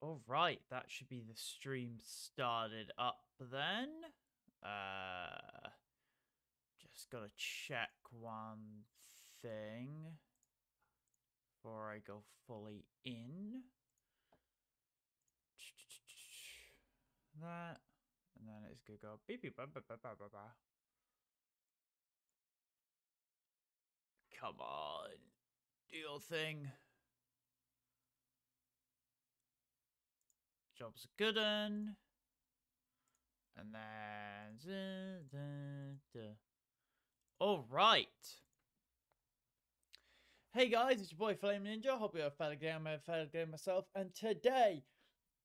Alright, that should be the stream started up then. Just gotta check one thing before I go fully in. That, and then it's gonna go beep beep ba ba ba ba ba ba. Come on, do your thing. Job's a good one. And then... Alright. Hey guys, it's your boy Flame Ninja. Hope you're a fellow gamer, a fellow gamer myself. And today,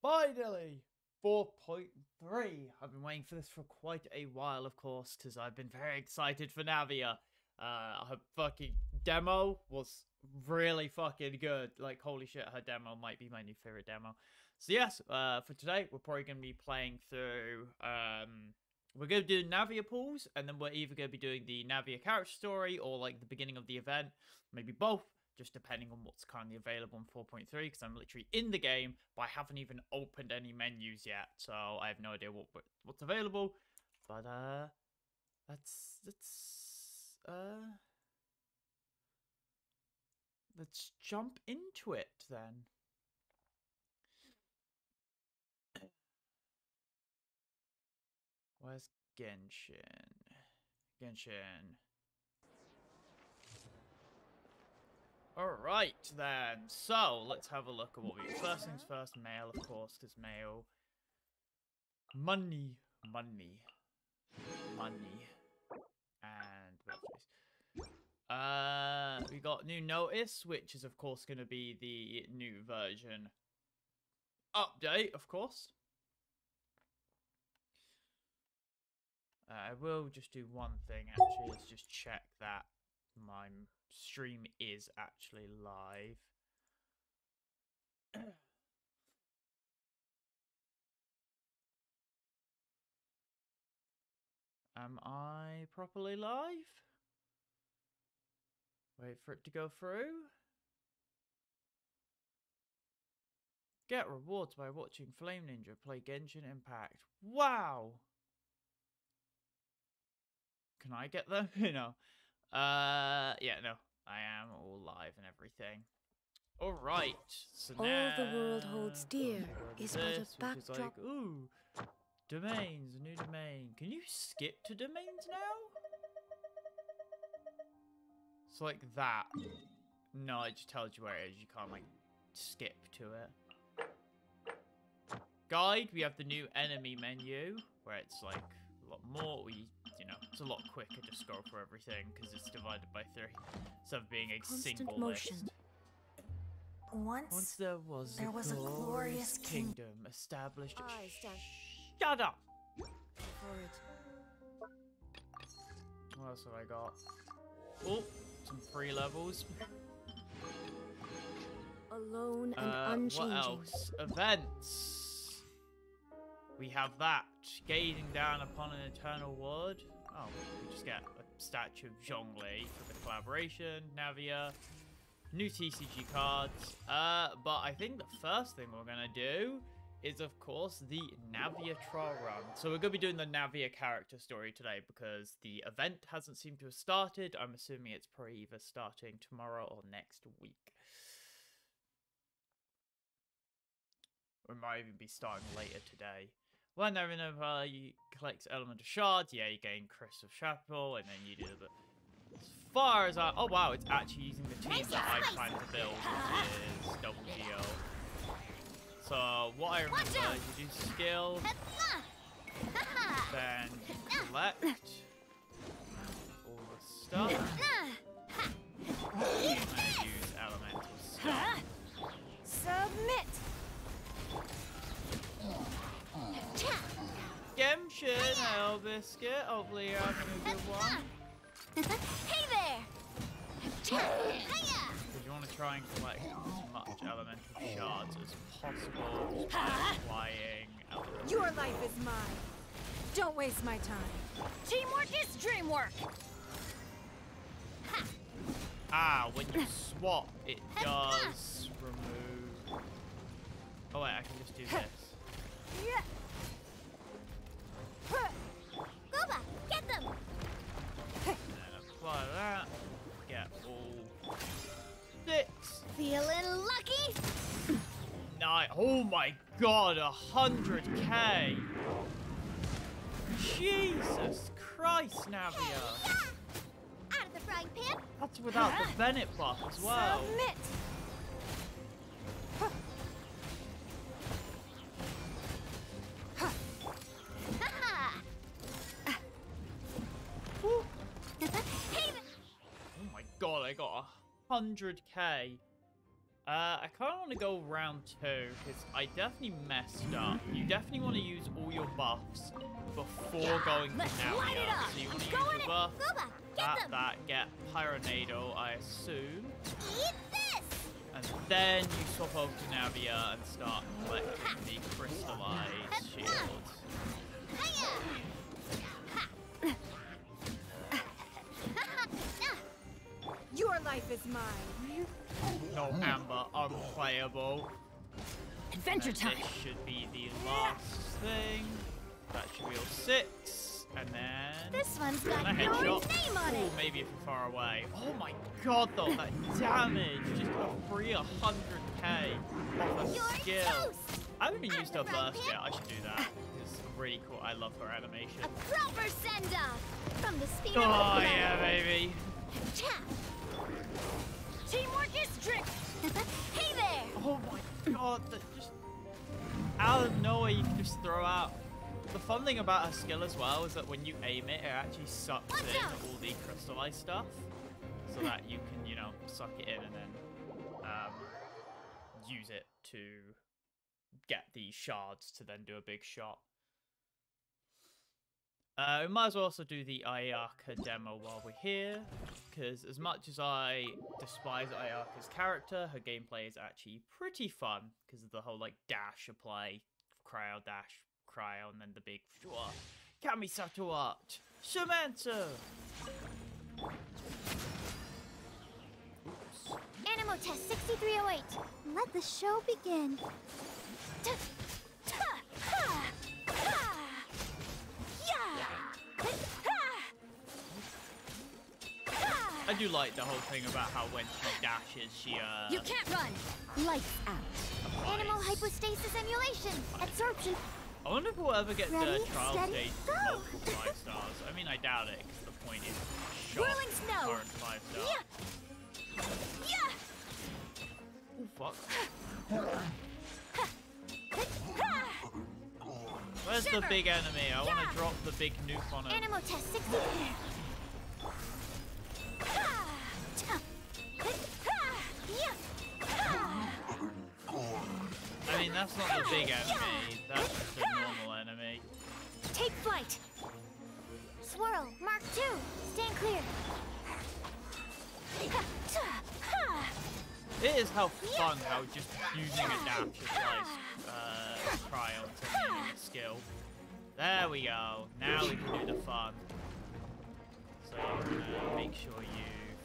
finally, 4.3. I've been waiting for this for quite a while, of course, because I've been very excited for Navia. Her fucking demo was really fucking good. Like, holy shit, her demo might be my new favorite demo. So yes, for today, we're probably going to be playing through, we're going to do Navia pools, and then we're either going to be doing the Navia character story, or like the beginning of the event, maybe both, just depending on what's currently available in 4.3, because I'm literally in the game, but I haven't even opened any menus yet, so I have no idea what's available, but, let's jump into it, then. Where's Genshin? Genshin. Alright then, so let's have a look at what we do. First things first, mail, of course, because mail. Money. Money. Money. And we got new notice, which is of course going to be the new version update, of course. I will just do one thing, actually, let's just check that my stream is actually live. Am I properly live? Wait for it to go through. Get rewards by watching Flame Ninja play Genshin Impact. Wow! Can I get them? No. Yeah, no. I am all live and everything. Alright, so all now... the world holds dear is but a backdrop. Like, ooh, domains, a new domain. Can you skip to domains now? It's like that. No, it just tells you where it is. You can't, like, skip to it. Guide, we have the new enemy menu, where it's, like, a lot more. You know, it's a lot quicker to scroll through everything, because it's divided by 3. Instead of being a Constant single motion. list. Once there was a glorious kingdom established. I stand Shut up! for it. What else have I got? Oh, some free levels. Alone and unchanging. What else? Events. We have that. Gazing down upon an eternal world. Oh, we just get a statue of Zhongli for the collaboration. Navia. New TCG cards. But I think the first thing we're going to do is, of course, the Navia trial run. So we're going to be doing the Navia character story today because the event hasn't seemed to have started. I'm assuming it's probably either starting tomorrow or next week. Or it might even be starting later today. When Navia collects elemental shards, yeah, you gain Crystal Chapel, and then you do the... As far as I... Oh, wow, it's actually using the team that I plan to build, which is Double Geo. So, what I remember is you do skill, then you collect all the stuff, and use elemental stuff. Submit. Genshin, Hell Biscuit, hopefully you're having a good one. Hey there. Because you want to try and collect as much elemental shards as possible, just by applying elemental. Your life is mine. Don't waste my time. Teamwork is dreamwork. Ah, when you swap, it does remove Oh wait, I can just do this. Boba, get them! And then apply that. Get all 6. Feeling lucky? Nice. Oh my god, 100k. Jesus Christ, Navia. Out of the frying pan. That's without the Bennett buff as well. Submit. Oh my god, I got 100k. I kind of want to go round 2 because I definitely messed up. You definitely want to use all your buffs before going to Navia. So you want to use your buff, Boba, get Pyronado, I assume. Eat this! And then you swap over to Navia and start collecting the crystallized shields. Your life is mine. No, Amber, unplayable. Adventure And time. this should be the last thing. That should be all 6. And then... This one's got a your headshot. name on Ooh, it. maybe if you're far away. Oh my god, though, that damage. Just a free 100k off a You're skill. toast. I haven't even used her Out of the burst frying yet. I should do that. It's really cool. I love her animation. A proper send-off from the speed Oh, of the yeah, baby. Teamwork is trick. Hey there. Oh my god, that just out of nowhere you can just throw out. The fun thing about her skill as well is that when you aim it, it actually sucks Watch in out. all the crystallized stuff, so that you can, you know, suck it in and then use it to get the shards to then do a big shot. We might as well also do the Ayaka demo while we're here, because as much as I despise Ayaka's character, her gameplay is actually pretty fun, because of the whole, like, dash, apply, cryo, dash, cryo, and then the big Kamisato art! Samantha! Animal test 6308. Let the show begin. I do like the whole thing about how when she dashes, she, You can't run. Lights out. Animal hypostasis emulation. Absorption. I wonder if we'll ever get the Ready, trial steady, stage go! multiple 5 stars. I mean, I doubt it, because the point is shot Whirling snow. current 5 star. Yeah. Oh, fuck. Where's the Shiver. big enemy? I want Yeah. to drop the big nuke on him. Animal test 63. I mean, that's not the big enemy. That's just a normal enemy. Take flight. Swirl. Mark 2. Stand clear. It is how fun how just using a dash applies trial to meaning a skill. There we go. Now we can do the fun. So you're gonna make sure you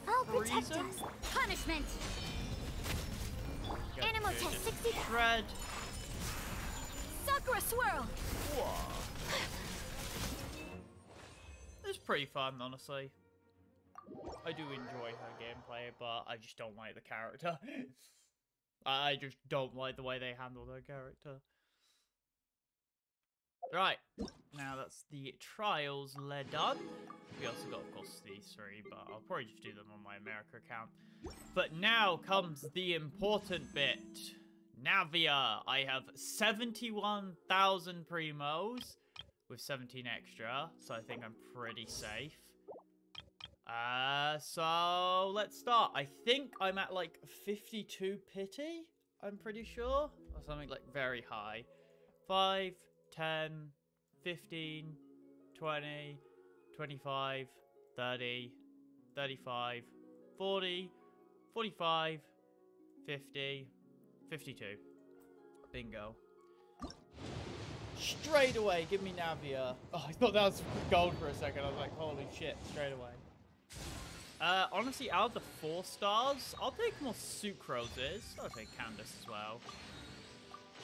I'll freeze protect him. us. Punishment. Go Animal through test just 60. Shred. Sakura swirl. Whoa. It's pretty fun, honestly. I do enjoy her gameplay, but I just don't like the character. I just don't like the way they handle her character. Right, now that's the trials done. We also got, of course, these 3, but I'll probably just do them on my America account. But now comes the important bit. Navia. I have 71,000 primos with 17 extra, so I think I'm pretty safe. So let's start. I think I'm at like 52 pity, I'm pretty sure, or something like very high. 5, 10, 15, 20, 25, 30, 35, 40, 45, 50, 52. Bingo. Straight away, give me Navia. Oh, I thought that was gold for a second. I was like, holy shit, straight away. Honestly, out of the 4 stars, I'll take more Sucroses. I'll take Candace as well.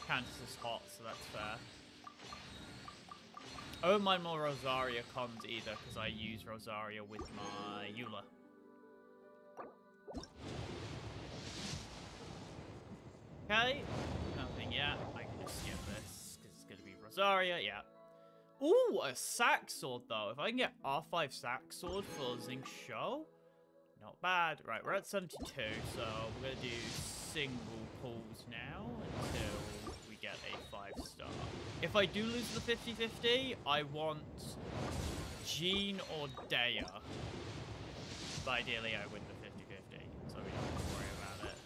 Candace is hot, so that's fair. I don't mind more Rosaria comms either, because I use Rosaria with my Eula. Okay, nothing yet. I can just skip this, because it's going to be Rosaria, yeah. Ooh, a sack sword, though. If I can get R5 sack sword for Zinc Show, not bad. Right, we're at 72, so we're going to do single pulls now until we get a 5-star. If I do lose the 50-50, I want Jean or Dea. But ideally, I win the 50-50, so we don't have to worry about it.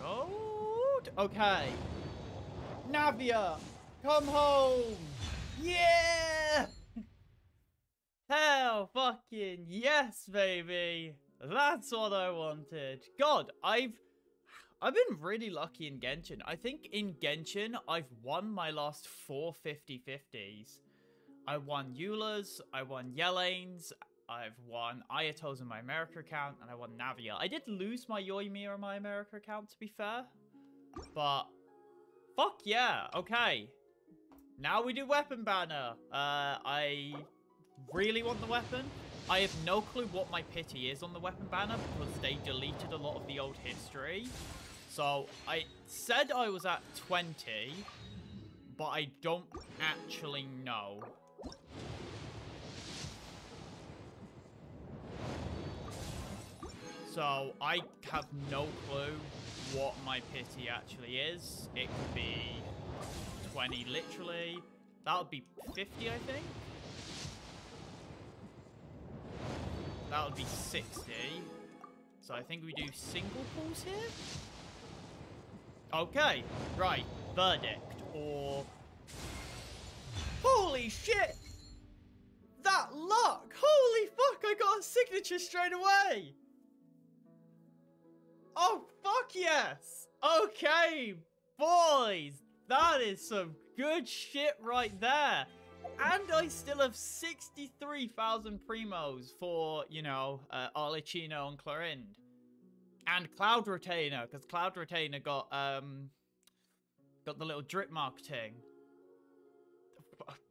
Gold? Okay. Navia, come home! Yeah! Hell fucking yes, baby! That's what I wanted. God, I've been really lucky in Genshin. I think in Genshin, I've won my last 4 50-50s. I won Eula's, I won Yelene's, I've won Ayato's in my America account, and I won Navia. I did lose my Yoimiya on my America account, to be fair. But, fuck yeah, okay. Now we do weapon banner. I really want the weapon. I have no clue what my pity is on the weapon banner because they deleted a lot of the old history. So I said I was at 20, but I don't actually know. So I have no clue what my pity actually is. It could be 20 literally. That would be 50, I think. That would be 60. So I think we do single pulls here. Okay, right. Verdict or... Holy shit! That luck! Holy fuck, I got a signature straight away! Oh, fuck yes! Okay, boys! That is some good shit right there. And I still have 63,000 primos for, you know, Arlecchino and Clorinde. And Cloud Retainer, because Cloud Retainer got the little drip marketing.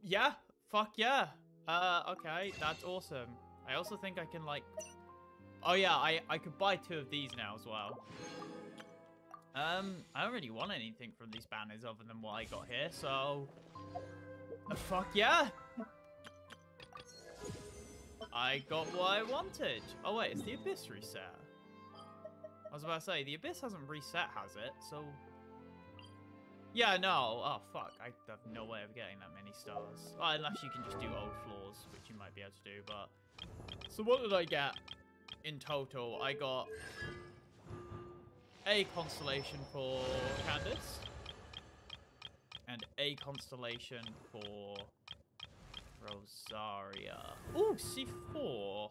Yeah, fuck yeah. Okay, that's awesome. I also think I can, like... Oh yeah, I could buy 2 of these now as well. I don't really want anything from these banners other than what I got here, so... Fuck yeah! I got what I wanted. Oh wait, it's the Abyss reset. I was about to say, the Abyss hasn't reset, has it? So... Yeah, no. Oh, fuck. I have no way of getting that many stars. Oh, unless you can just do old floors, which you might be able to do, but... So what did I get in total? I got... a constellation for Candace. And a constellation for Rosaria. Ooh, C4.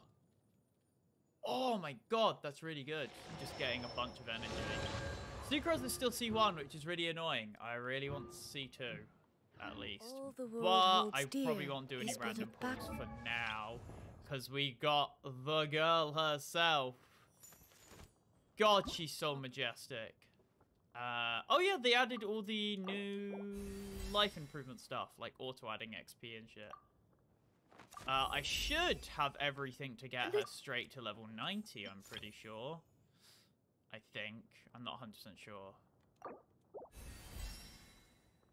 Oh my god, that's really good. Just getting a bunch of energy. Sucrose is still C1, which is really annoying. I really want C2, at least. But I probably won't do any random pulls for now. Because we got the girl herself. God, she's so majestic. Oh yeah, they added all the new life improvement stuff, like auto-adding XP and shit. I should have everything to get her straight to level 90, I'm pretty sure. I think. I'm not 100% sure.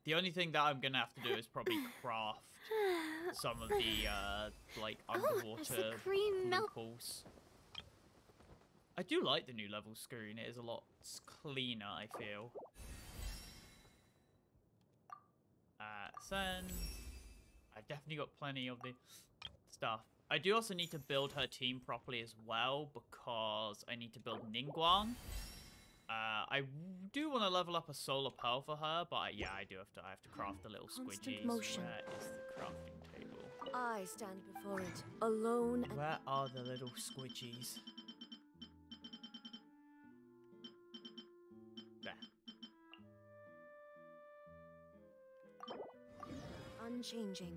The only thing that I'm going to have to do is probably craft some of the, like, underwater pulse. I do like the new level screen. It is a lot cleaner, I feel. Send. I've definitely got plenty of the stuff. I do also need to build her team properly as well, because I need to build Ningguang. I do want to level up a solar pearl for her, but yeah, I have to craft the little squidgies. Where is the crafting table? I stand before it, alone and... Where are the little squidgies? There. Unchanging.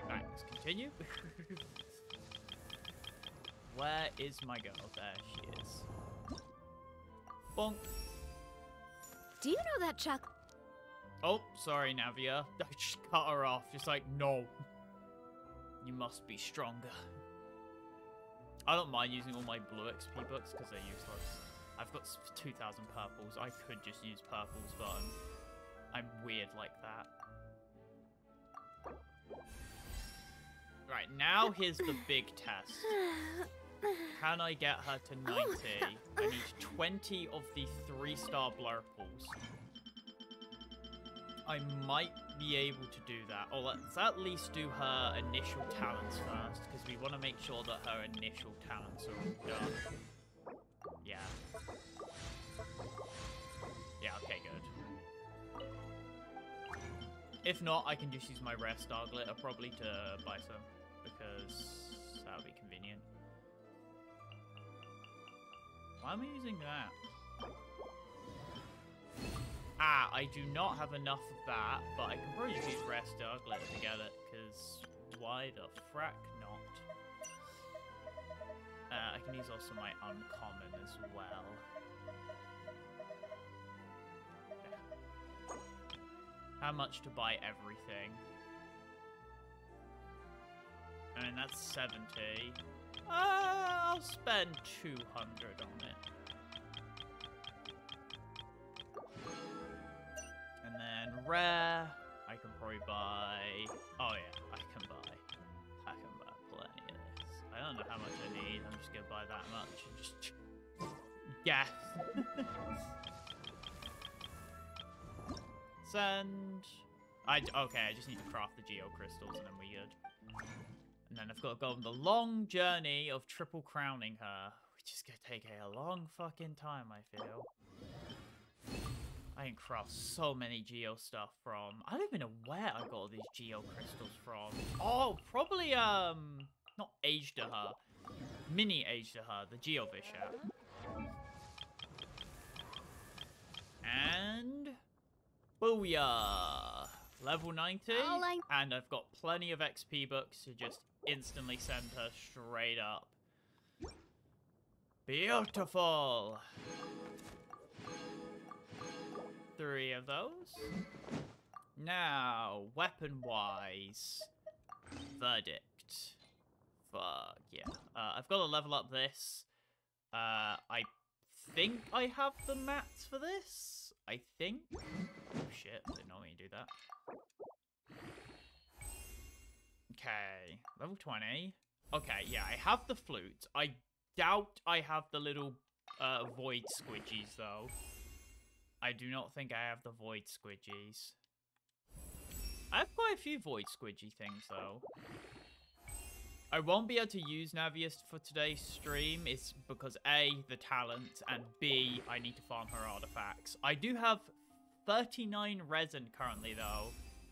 Alright, let's continue. Where is my girl? There she is. Bonk. Do you know that chocolate? Oh, sorry, Navia. I just cut her off. Just like, no. You must be stronger. I don't mind using all my blue XP books because they're useless. I've got 2,000 purples. I could just use purples, but I'm weird like that. Right, now here's the big test. Can I get her to 90? I need 20 of the 3-star blurples. I might be able to do that. Or let's at least do her initial talents first, because we want to make sure that her initial talents are all done. Yeah. Yeah, okay, good. If not, I can just use my rare star glitter probably to buy some, because that would be convenient. Why am I using that? Ah, I do not have enough of that, but I can probably just use rare star glitter to get it, because why the frack not? I can use also my uncommon as well. Yeah. How much to buy everything? I mean, that's 70. I'll spend 200 on it. And then rare, I can probably buy... Oh yeah, I can buy plenty of this. I don't know how much I need, I'm just gonna buy that much and just... Death. Send... Okay, I just need to craft the geo crystals and then we're good. And then I've got to go on the long journey of triple crowning her, which is gonna take a long fucking time, I feel. I can craft so many geo stuff from... I don't even know where I got all these geo crystals from. Oh, probably, not Age to Her. Mini Age to Her, the Geo Bishop. And... Booyah! Level 90. And I've got plenty of XP books to just instantly send her straight up. Beautiful! 3 of those. Now, weapon-wise, verdict. Fuck yeah. I've got to level up this. I think I have the mats for this. I think. Oh shit! Didn't know me to do that. Okay, level 20. Okay, yeah, I have the flute. I doubt I have the little void squidgies though. I do not think I have the void squidgies. I have quite a few void squidgy things, though. I won't be able to use Navia for today's stream. It's because A, the talent, and B, I need to farm her artifacts. I do have 39 resin currently, though,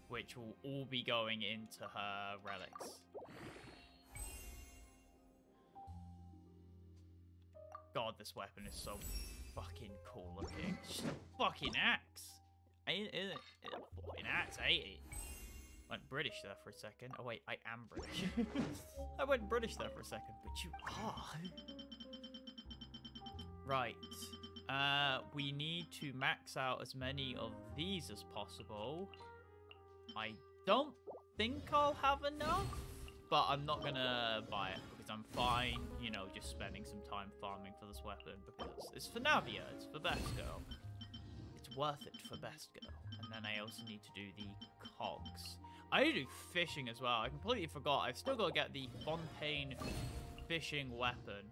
which will all be going into her relics. God, this weapon is so fucking cool looking. It's just a fucking axe. Ain't it? A fucking axe, ain't it? Went British there for a second. Oh wait, I am British. I went British there for a second, but you are. Right. We need to max out as many of these as possible. I don't think I'll have enough, but I'm not gonna buy it because I'm fine, you know, just spending some time farming for this weapon because it's for Navia, it's for Best Girl. It's worth it for Best Girl. And then I also need to do the cogs. I need to do fishing as well. I completely forgot. I've still got to get the Fontaine fishing weapon.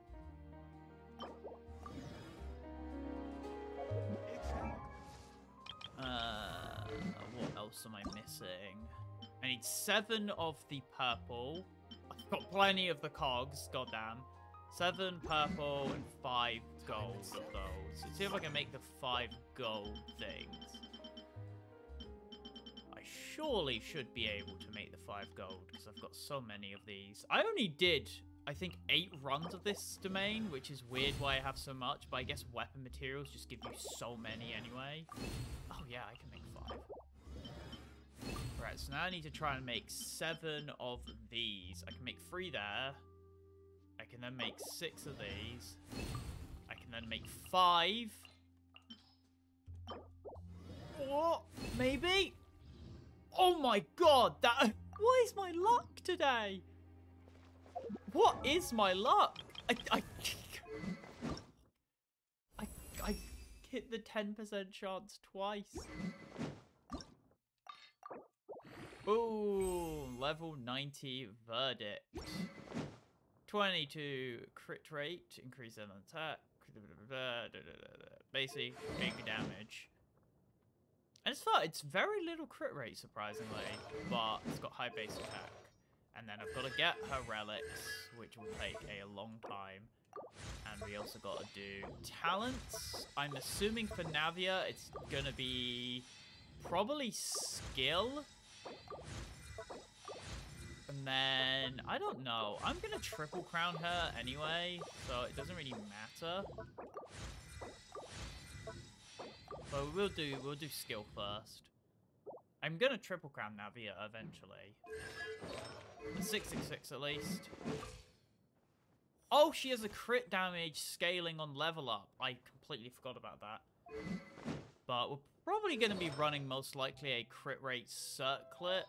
What else am I missing? I need 7 of the purple. I've got plenty of the cogs, goddamn. 7 purple and 5 gold of those. Let's see if I can make the 5 gold things. I surely should be able to make the 5 gold because I've got so many of these. I only did, I think, 8 runs of this domain, which is weird why I have so much, but I guess weapon materials just give you so many anyway. Oh yeah, I can make 5. Right, so now I need to try and make 7 of these. I can make 3 there. I can then make 6 of these. I can then make 5. What? Maybe? Oh my god, that... What is my luck today? What is my luck? I hit the 10% chance twice. Ooh, level 90 verdict. 22 crit rate, increase on attack. Basically, big damage. And it's fun. It's very little crit rate, surprisingly, but it's got high base attack. And then I've got to get her relics, which will take a long time. And we also got to do talents. I'm assuming for Navia, it's gonna be probably skill. And then, I don't know. I'm gonna triple crown her anyway, so it doesn't really matter. But we'll do skill first. I'm gonna triple crown Navia eventually. The 666 at least. Oh, she has a crit damage scaling on level up. I completely forgot about that. But we're probably gonna be running most likely a crit rate circlet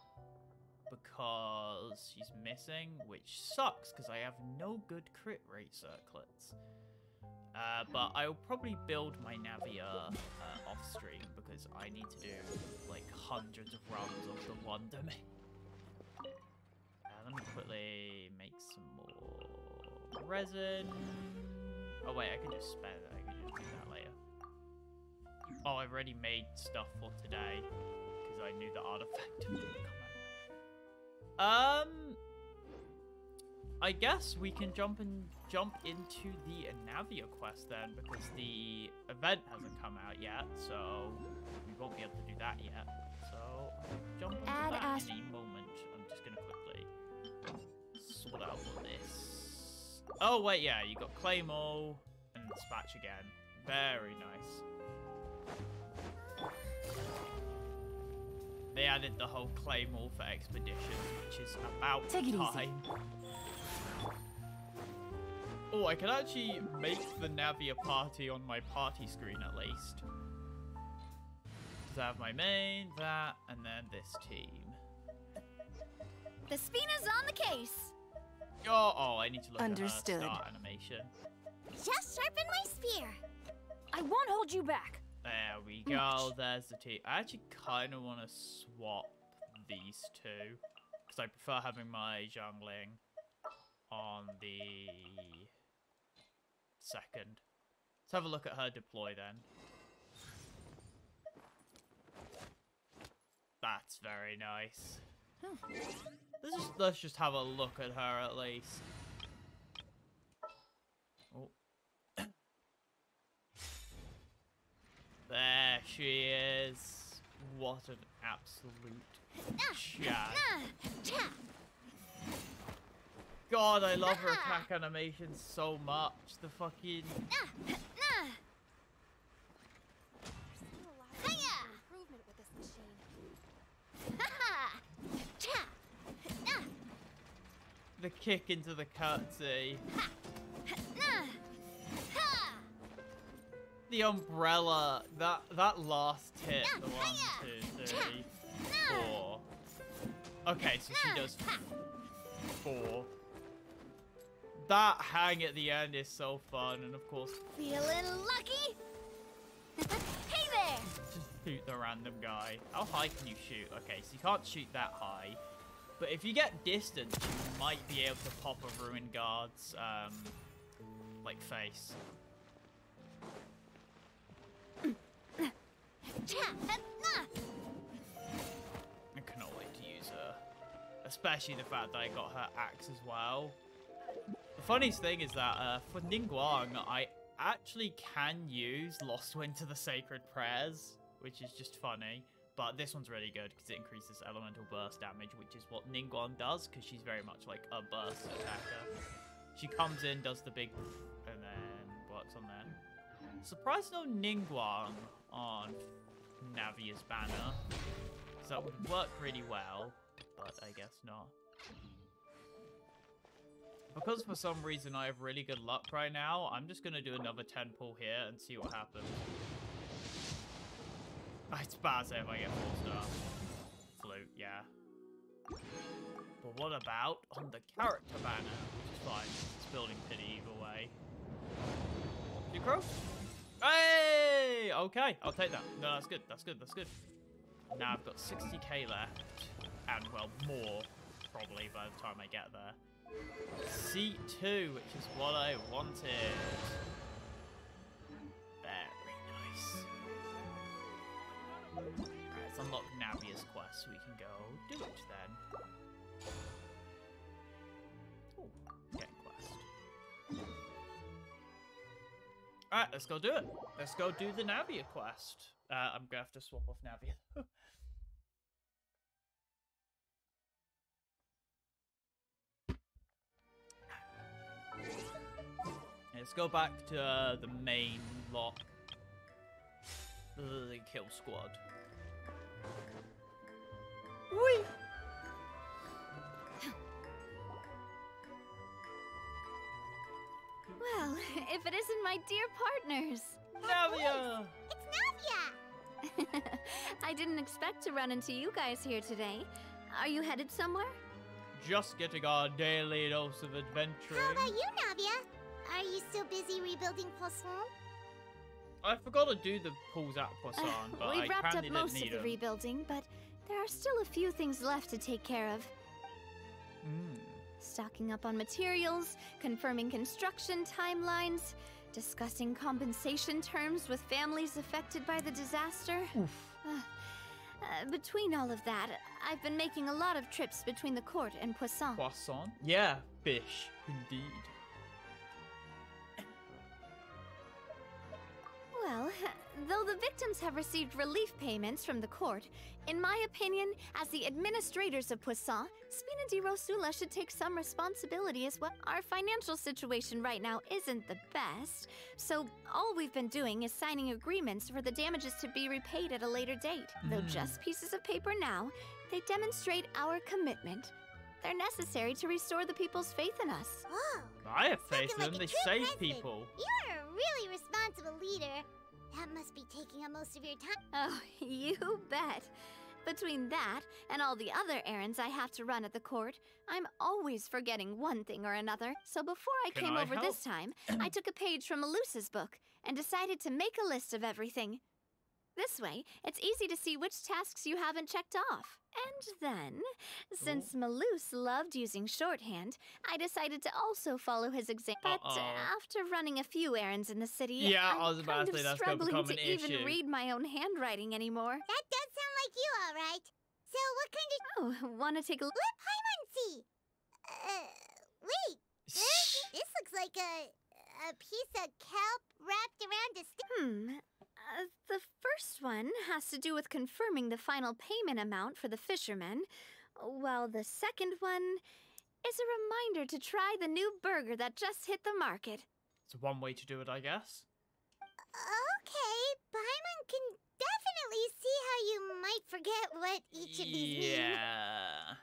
because she's missing, which sucks because I have no good crit rate circlets. But I'll probably build my Navia off stream because I need to do like hundreds of runs of the one domain. Let me quickly make some more resin. Oh wait, I can just spare that. I can just do that later. Oh, I've already made stuff for today because I knew the artifact would come out. I guess we can jump into the Navia quest then, because the event hasn't come out yet, so we won't be able to do that yet. So I'll jump into that any moment. I'm just gonna quickly sort out this. Oh wait, yeah, you got Claymore and Dispatch again. Very nice. They added the whole Claymore for Expeditions, which is about time. Oh, I can actually make the Navia party on my party screen at least. So I have my main, that, and then this team. The Spina's on the case. Oh, I need to look Understood. at her start animation. Just sharpen my spear. I won't hold you back. There we go. There's the team. I actually kind of want to swap these two because I prefer having my jungling on the second. Let's have a look at her deploy then. That's very nice. Let's just have a look at her at least. Oh. There she is. What an absolute chat. God, I love her attack animation so much. The fucking... The kick into the curtsy. The umbrella. That last hit. The 1, 2, 3, 4. Okay, so she does 4. That hang at the end is so fun, and of course... Feeling lucky? Hey there! Just shoot the random guy. How high can you shoot? Okay, so you can't shoot that high. But if you get distance, you might be able to pop a Ruined Guard's, like, face. I cannot wait to use her. Especially the fact that I got her axe as well. The funniest thing is that for Ningguang, I actually can use Lost Wind to the Sacred Prayers, which is just funny. But this one's really good because it increases elemental burst damage, which is what Ningguang does, because she's very much like a burst attacker. She comes in, does the big, and then works on there. Surprised no Ningguang on Navia's banner. So that would work really well, but I guess not. Because for some reason I have really good luck right now, I'm just going to do another 10 pull here and see what happens. It's bad if I get 4-star. Flute, yeah. But what about on the character banner? Which is fine. It's building pity either way. You crow? Hey! Okay, I'll take that. No, that's good. That's good. That's good. Now I've got 60k left. And, well, more, probably, by the time I get there. Seat 2, which is what I wanted. Very nice. Alright, let's unlock Navia's quest so we can go do it then. Oh, get quest. Alright, let's go do it. Let's go do the Navia quest. I'm gonna have to swap off Navia. Let's go back to the main lock. The kill squad. Whee! Well, if it isn't my dear partners. Navia! It's Navia! I didn't expect to run into you guys here today. Are you headed somewhere? Just getting our daily dose of adventuring. How about you, Navia? Are you still busy rebuilding Poisson? I forgot to do the pulls at Poisson, but We've wrapped up didn't most need of the them. rebuilding, but there are still a few things left to take care of. Stocking up on materials, confirming construction timelines, discussing compensation terms with families affected by the disaster. Between all of that, I've been making a lot of trips between the court and Poisson. Poisson? Yeah, fish, indeed. Well, though the victims have received relief payments from the court, in my opinion, as the administrators of Poisson, Spina di Rosula should take some responsibility as well. Our financial situation right now isn't the best, so all we've been doing is signing agreements for the damages to be repaid at a later date. Though just pieces of paper now, they demonstrate our commitment. They're necessary to restore the people's faith in us. Whoa! I have faith in Spoken them, like they a true save president. people. You're a really responsible leader. That must be taking up most of your time. Oh, you bet. Between that and all the other errands I have to run at the court, I'm always forgetting one thing or another. So before I Can came I over help? this time, I took a page from Melusa's book and decided to make a list of everything. This way, it's easy to see which tasks you haven't checked off. And then, since Melus loved using shorthand, I decided to also follow his example. But after running a few errands in the city, Yeah, I'm I was about kind to say of that's gonna struggling become to an even issue. read my own handwriting anymore. That does sound like you, all right. So what kind of... Oh, want to take a look? Let Paimon see. Wait. This looks like a piece of kelp wrapped around a stick. The first one has to do with confirming the final payment amount for the fishermen, while the second one is a reminder to try the new burger that just hit the market. It's one way to do it, I guess. Okay, Paimon can definitely see how you might forget what each of these mean. Yeah.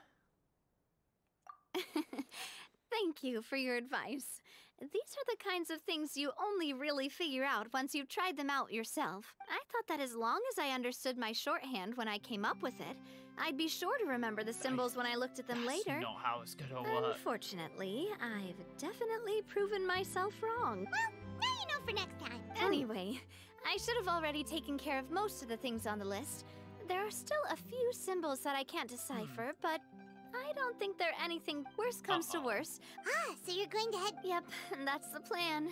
Thank you for your advice. These are the kinds of things you only really figure out once you've tried them out yourself. I thought that as long as I understood my shorthand when I came up with it, I'd be sure to remember the symbols when I looked at them later. That's not how it's gonna work. Unfortunately, I've definitely proven myself wrong. Well, now you know for next time. Anyway, I should have already taken care of most of the things on the list. There are still a few symbols that I can't decipher, but I don't think they're anything. Worst comes to worst. Ah, so you're going to head... Yep, that's the plan.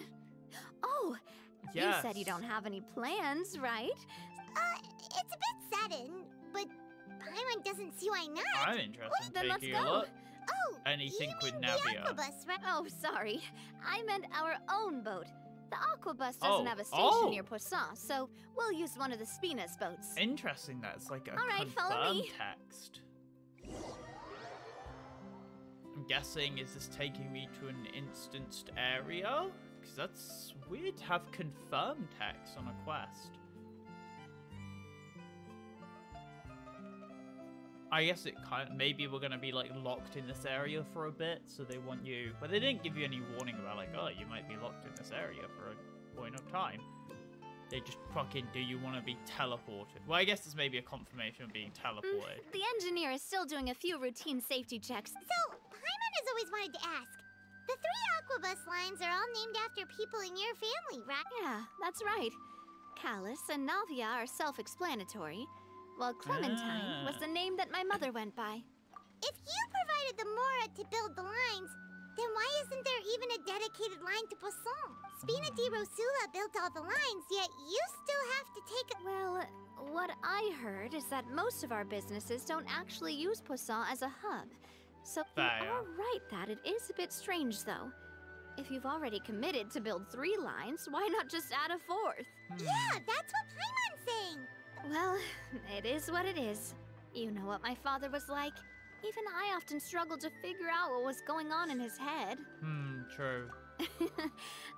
Oh, Yes. you said you don't have any plans, right? It's a bit sudden, but Paimon doesn't see why not. I'm interested in Then let's taking a go. look. Oh, Anything you with mean Navia. the Aquabus, right? Oh, sorry. I meant our own boat. The Aquabus doesn't have a station Oh. near Poisson, so we'll use one of the Spina's boats. Interesting, that's like a All right, follow confirmed me. text. I'm guessing, is this taking me to an instanced area? Because that's weird to have confirmed text on a quest. I guess it kind of, maybe we're gonna be like locked in this area for a bit, so they want you, but they didn't give you any warning about like, oh, you might be locked in this area for a point of time. They just fucking, do you want to be teleported? Well, I guess it's maybe a confirmation of being teleported. The engineer is still doing a few routine safety checks. So, Paimon has always wanted to ask. The 3 Aquabus lines are all named after people in your family, right? Yeah, that's right. Callus and Navia are self-explanatory, while Clementine was the name that my mother went by. If you provided the Mora to build the lines, then why isn't there even a dedicated line to Poisson? Spina di Rosula built all the lines, yet you still have to take a... Well, what I heard is that most of our businesses don't actually use Poisson as a hub. So you are right that it is a bit strange, though. If you've already committed to build 3 lines, why not just add a 4th? Yeah, that's what Paimon's saying. Well, it is what it is. You know what my father was like. Even I often struggled to figure out what was going on in his head. True.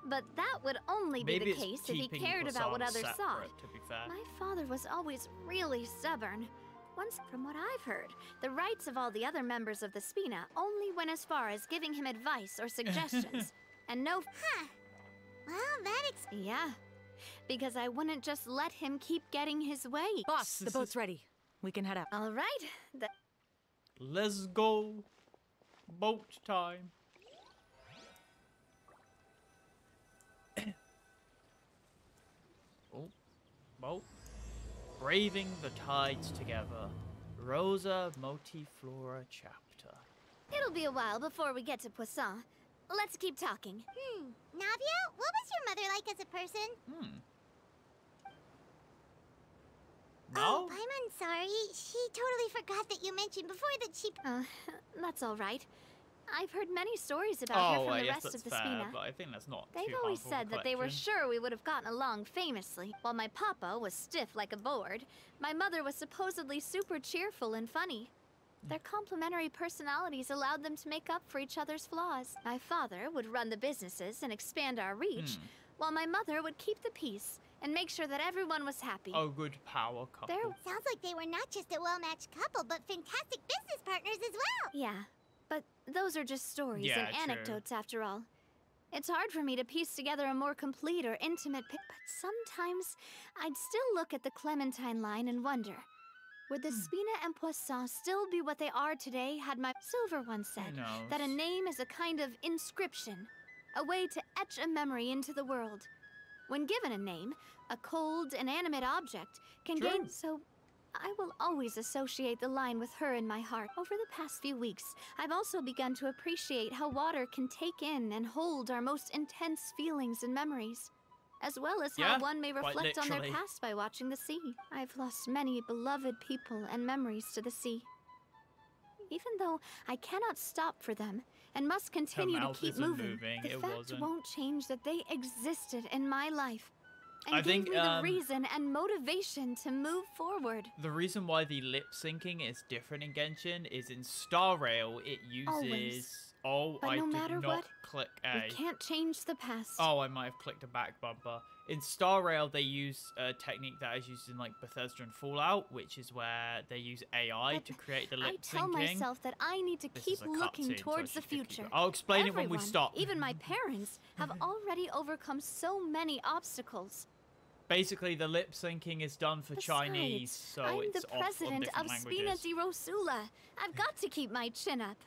But that would only be the case if he cared about what others thought. To be fair. My father was always really stubborn. Once, from what I've heard, the rights of all the other members of the Spina only went as far as giving him advice or suggestions. And no... Huh. Well, that Yeah. Because I wouldn't just let him keep getting his way. Boss, the boat's ready. We can head up. All right. Let's go. Boat time. Oh, boat. Braving the tides together. Rosa Multiflora chapter. It'll be a while before we get to Poisson. Let's keep talking. Navia, what was your mother like as a person? No? Oh, Paimon, sorry. She totally forgot that you mentioned before that she... That's all right. I've heard many stories about her from the rest of the Spina. But I think that's not They've always said that they were sure we would have gotten along famously. While my papa was stiff like a board, my mother was supposedly super cheerful and funny. Their complementary personalities allowed them to make up for each other's flaws. My father would run the businesses and expand our reach, while my mother would keep the peace and make sure that everyone was happy. Oh, good power couple. Sounds like they were not just a well-matched couple, but fantastic business partners as well. Yeah, but those are just stories and anecdotes after all. It's hard for me to piece together a more complete or intimate picture, but sometimes I'd still look at the Clementine line and wonder, would the Spina and Poisson still be what they are today had my Silver once said that a name is a kind of inscription, a way to etch a memory into the world. When given a name, a cold, inanimate object can gain... So I will always associate the line with her in my heart. Over the past few weeks, I've also begun to appreciate how water can take in and hold our most intense feelings and memories, as well as how one may reflect on their past by watching the sea. I've lost many beloved people and memories to the sea. Even though I cannot stop for them and must continue to keep moving, the fact won't change that they existed in my life and gave me the reason and motivation to move forward. The reason why the lip syncing is different in Genshin is in Star Rail it uses... Oh, but I no did matter not what, click A. We can't change the past. Oh, I might have clicked a back bumper. In Star Rail, they use a technique that is used in like Bethesda and Fallout, which is where they use AI to create the lip syncing. I tell myself that I need to keep looking towards the future. I'll explain it when we stop. Even my parents, have already overcome so many obstacles. Basically, the lip syncing is done for Chinese, so it's off on different languages. I'm the president of Spina di Rosula. I've got to keep my chin up.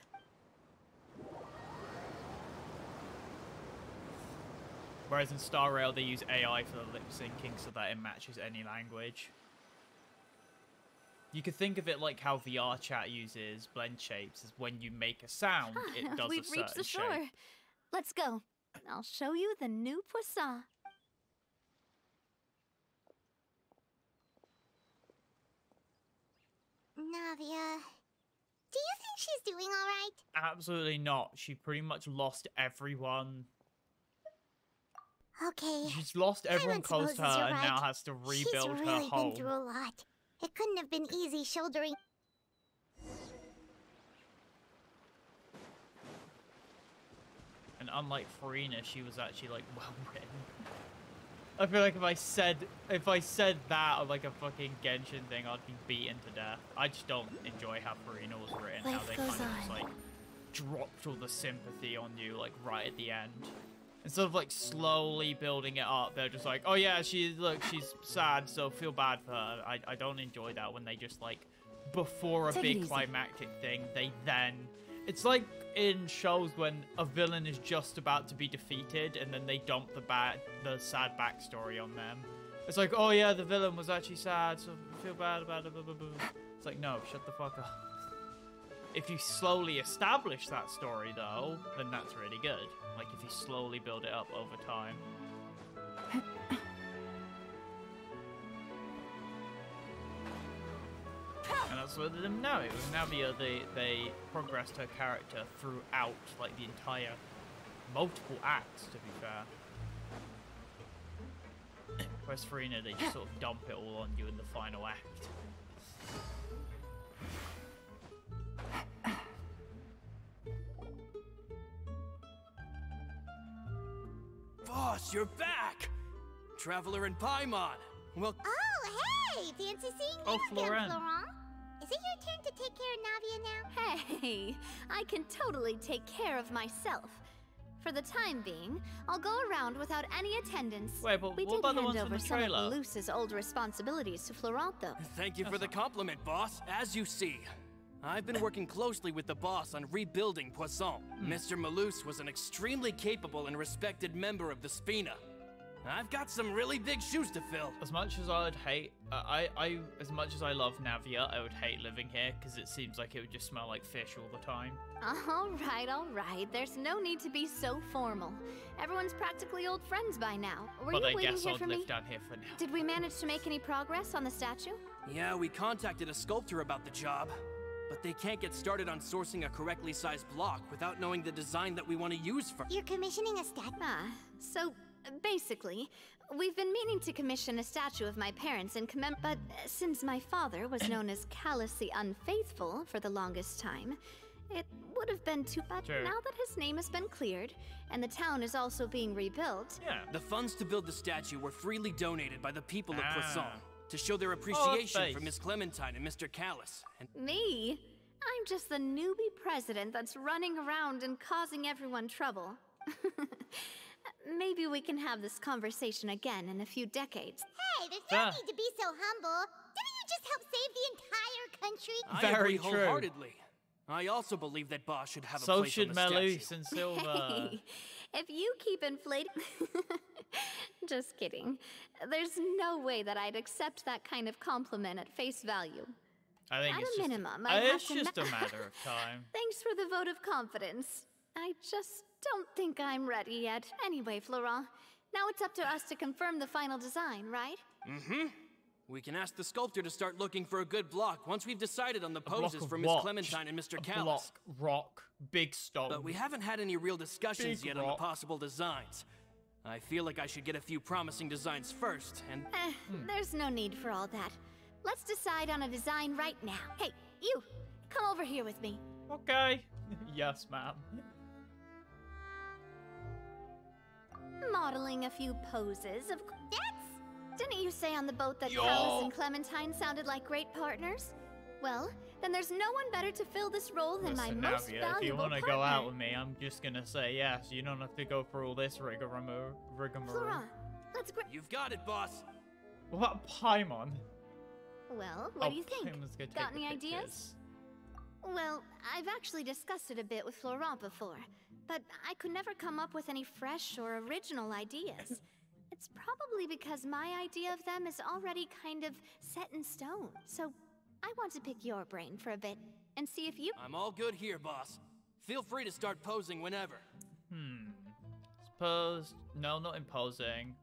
Whereas in Star Rail, they use AI for the lip syncing so that it matches any language. You could think of it like how VR chat uses blend shapes, is when you make a sound, it does We've a certain reached the shore. shape. Let's go. I'll show you the new Poisson. Navia, do you think she's doing all right? Absolutely not. She pretty much lost everyone. Okay. She's lost everyone close to her and now has to rebuild her home. She's really been through a lot. It couldn't have been easy shouldering... And unlike Farina, she was actually, like, well written. I feel like if I said that on like a fucking Genshin thing, I'd be beaten to death. I just don't enjoy how Farina was written. How Life they goes kind of just on. like dropped all the sympathy on you like right at the end. Instead of like slowly building it up, they're just like, oh yeah, she's sad, so feel bad for her. I don't enjoy that when they just like before a Take it big easy. climactic thing, they then it's like in shows when a villain is just about to be defeated and then they dump the sad backstory on them. It's like, oh yeah, the villain was actually sad, so feel bad about it. Blah, blah, blah. It's like, no, shut the fuck up. If you slowly establish that story though, then that's really good. Like if you slowly build it up over time. And that's what they did with Navia. With Navia, they progressed her character throughout like the entire multiple acts, to be fair. Whereas Farina, they just sort of dump it all on you in the final act. Boss, you're back! Traveler and Paimon. Well, Oh, hey! Fancy seeing Oh, you again, Florent. Florent. Is it your turn to take care of Navia now? Hey, I can totally take care of myself. For the time being, I'll go around without any attendance. Wait, but we what did about the hand ones from over the some trailer? of Luce's old responsibilities to Florent, though. thank you for the compliment, boss. As you see, I've been working closely with the boss on rebuilding Poisson. Mr. Malus was an extremely capable and respected member of the Spina. I've got some really big shoes to fill. As much as I would hate, as much as I love Navia, I would hate living here because it seems like it would just smell like fish all the time. All right. There's no need to be so formal. Everyone's practically old friends by now. Were But you I waiting guess here I'll for live me? down here for now. Did we manage to make any progress on the statue? Yeah, we contacted a sculptor about the job, but they can't get started on sourcing a correctly sized block without knowing the design that we want to use for. You're commissioning a statue? So basically, we've been meaning to commission a statue of my parents in but since my father was known as callously unfaithful for the longest time, it would have been too bad. Sure. Now that his name has been cleared, and the town is also being rebuilt. Yeah. The funds to build the statue were freely donated by the people of Poisson Ah. to show their appreciation for face. Miss Clementine and Mr. Callis. And Me? I'm just the newbie president that's running around and causing everyone trouble. Maybe we can have this conversation again in a few decades. Hey, there's no Ah. need to be so humble. Didn't you just help save the entire country? I Very agree true. wholeheartedly. I also believe that Boss should have a So place should on the Melus statue. and Silver. Hey, if you keep inflating... Just kidding. There's no way that I'd accept that kind of compliment at face value. I think At it's a just, minimum, I'd it's have to just a matter of time. Thanks for the vote of confidence. I just don't think I'm ready yet. Anyway, Florent, now it's up to us to confirm the final design, right? We can ask the sculptor to start looking for a good block once we've decided on the block poses of for Miss what? Clementine and Mr. A Callis. block, rock, big stone. But we haven't had any real discussions Big yet on the rock. possible designs. I feel like I should get a few promising designs first, and There's no need for all that. Let's decide on a design right now. Hey, you! Come over here with me. Okay. Yes, ma'am. Modeling a few poses of... Didn't you say on the boat that Yo. Callis and Clementine sounded like great partners? Well, then there's no one better to fill this role than Listen, my most Navia, valuable if you want to partner. go out with me, I'm just gonna say yes. You don't have to go through all this rigmarole. Florent, let's you've got it, boss. What about Paimon? Well, what do you think? Paimon's gonna Got take the any ideas? pictures. Well, I've actually discussed it a bit with Florent before, but I could never come up with any fresh or original ideas. It's probably because my idea of them is already kind of set in stone. So I want to pick your brain for a bit and see if you... I'm all good here, boss. Feel free to start posing whenever. Suppose... No, not imposing.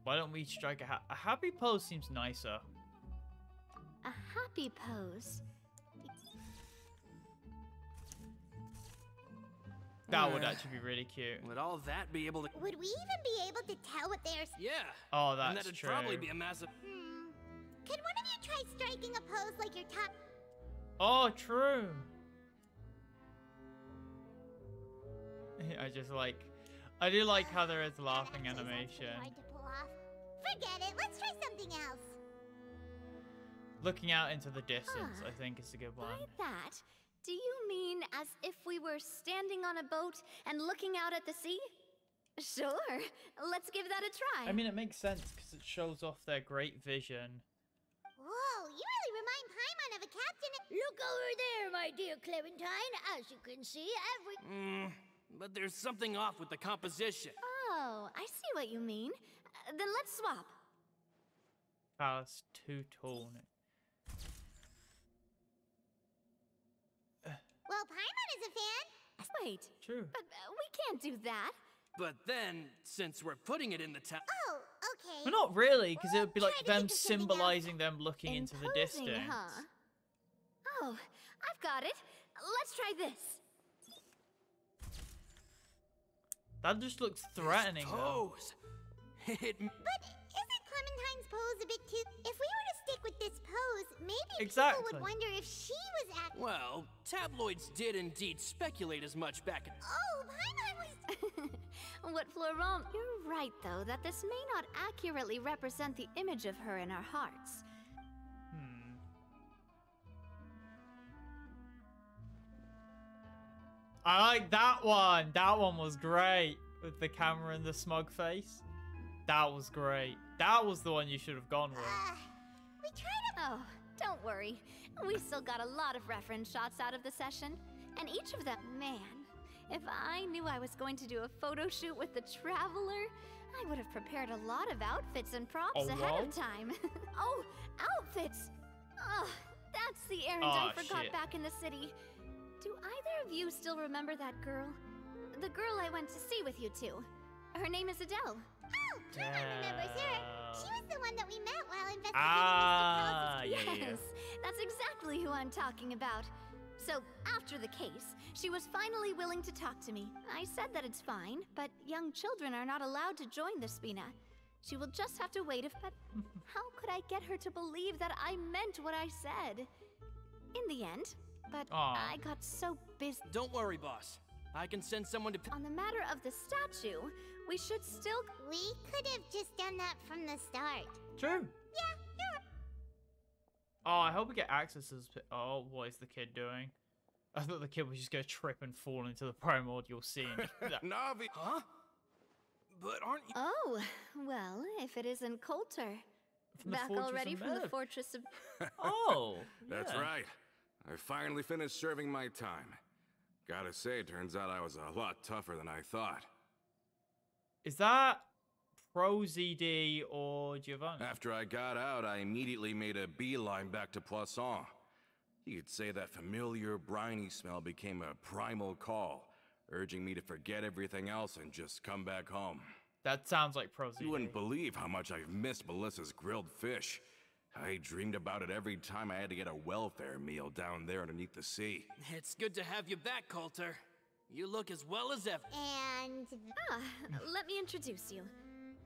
Why don't we strike a happy pose seems nicer. A happy pose. That would actually be really cute. Would all that be able to... Would we even be able to tell what they're... Yeah. Oh, And that's that'd true. probably be a massive... Could one of you try striking a pose like your top... Oh, true. I just like... I do like how there is laughing That pose actually animation. hard to pull off. Forget it. Let's try something else. Looking out into the distance, I think, is a good one. By that, do you mean as if we were standing on a boat and looking out at the sea? Sure, let's give that a try. I mean, it makes sense because it shows off their great vision. Whoa, you really remind Paimon of a captain. Look over there, my dear Clementine. As you can see, But there's something off with the composition. Oh, I see what you mean. Then let's swap. Palace two-tone. Well, Paimon is a fan. Wait, True. but we can't do that. But then, since we're putting it in the town... Oh, okay. Well, not really, because it would be like Try to them think of something else. symbolizing them looking into the Imposing, distance. huh? Oh, I've got it. Let's try this. That just looks threatening, though. Pose. But isn't Clementine's pose a bit too... If we were to stick with this pose, maybe Exactly. people would wonder if she was acting... Well, tabloids did indeed speculate as much back in... Oh, Paimon was... What Florent... You're right, though, that this may not accurately represent the image of her in our hearts. I like that one. That one was great. With the camera and the smug face. That was great. That was the one you should have gone with. we tried to... Oh, don't worry. We still got a lot of reference shots out of the session. And each of them, man, if I knew I was going to do a photo shoot with the Traveler, I would have prepared a lot of outfits and props Oh, ahead wow. of time. Oh, outfits! Oh, that's the errand Aw, I forgot shit. back in the city. Do either of you still remember that girl? The girl I went to see with you two. Her name is Adele. Oh, Paimon remembers her. She was the one that we met while investigating Ah, Mr. Palace's... yeah. Yes, that's exactly who I'm talking about. So, after the case, she was finally willing to talk to me. I said that it's fine, but young children are not allowed to join the Spina. She will just have to wait if... But how could I get her to believe that I meant what I said? In the end, but Aw. I got so busy. Don't worry, boss. I can send someone to... On the matter of the statue, we should still... We could have just done that from the start. True. Yeah, you're right. Oh, I hope we get access to this. Oh, what is the kid doing? I thought the kid was just gonna trip and fall into the primordial sea. Navia. Huh? But aren't you... Oh, well, if it isn't Coulter. From the Back Fortress already of from the Merv. Fortress of... Oh, That's yeah. right. I finally finished serving my time. Gotta say, turns out I was a lot tougher than I thought. Is that Pro ZD or Giovanni? After I got out, I immediately made a beeline back to Poisson. You could say that familiar, briny smell became a primal call, urging me to forget everything else and just come back home. That sounds like Pro ZD. You wouldn't believe how much I've missed Melissa's grilled fish. I dreamed about it every time I had to get a welfare meal down there underneath the sea. It's good to have you back, Coulter. You look as well as ever. And... Ah, let me introduce you.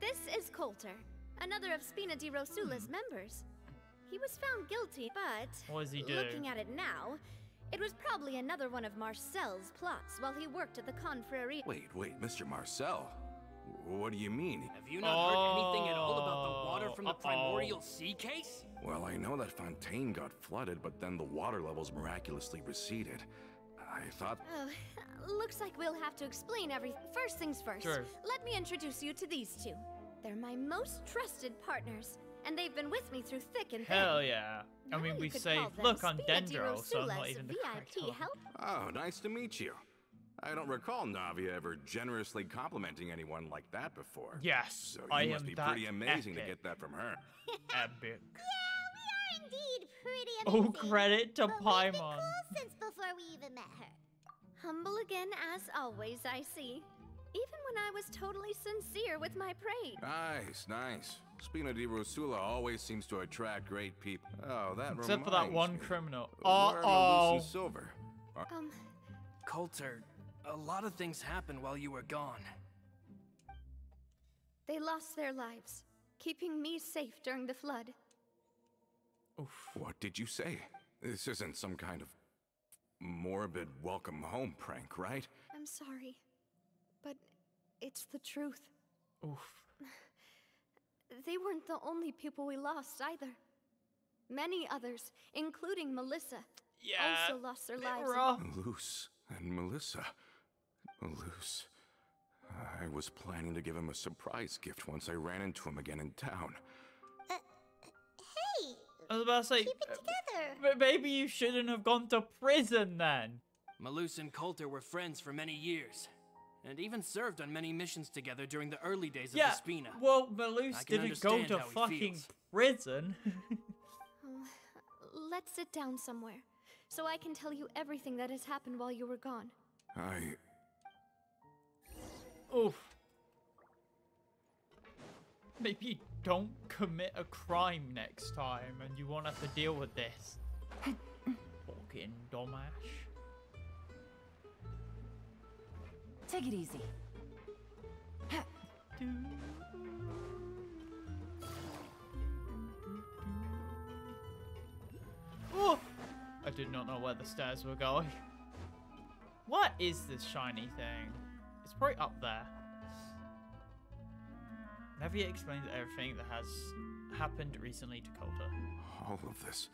This is Coulter, another of Spina di Rosula's members. He was found guilty, but... What does he do? Looking at it now, it was probably another one of Marcel's plots while he worked at the Confrérie. Wait, Mr. Marcel? What do you mean? Have you not heard anything at all about the water from the Uh-oh. primordial sea case? Well, I know that Fontaine got flooded, but then the water levels miraculously receded. I thought... Oh, looks like we'll have to explain everything. First things first, Sure. let me introduce you to these two. They're my most trusted partners, and they've been with me through thick and thin. Hell yeah. I Now mean, you we've could saved. call them Look, I'm Spina di Dendro, so I'm not Rosula's even the correct VIP one. help. Oh, nice to meet you. I don't recall Navia ever generously complimenting anyone like that before. Yes, So you I must am be that pretty amazing to epic. get that from her. Epic. Yeah, we are indeed pretty Oh, amazing. credit to But we've been Paimon. cool since before we even met her. Humble again as always, I see. Even when I was totally sincere with my praise. Nice. Spina di Rosula always seems to attract great people. Oh, that Except for that reminds one me. criminal. Where are Malus Uh-oh. and Silver? Coulter, a lot of things happened while you were gone. They lost their lives, keeping me safe during the flood. What did you say? This isn't some kind of morbid welcome home prank, right? I'm sorry, but it's the truth. Oof. they weren't the only people we lost either. Many others, including Melissa, also lost their lives. Malus and Melissa. Malus. I was planning to give him a surprise gift once I ran into him again in town. Hey, I was about to say, keep it together. but maybe you shouldn't have gone to prison then. Malus and Coulter were friends for many years, and even served on many missions together during the early days of the Spina. Well, Malus I can didn't go understand to how he fucking feels. prison. Let's sit down somewhere, so I can tell you everything that has happened while you were gone. Oof. Maybe you don't commit a crime next time and you won't have to deal with this. Fucking dumbass. Take it easy. Oh! I did not know where the stairs were going. What is this shiny thing? It's probably up there. Navia explains everything that has happened recently to Coulter. All of this.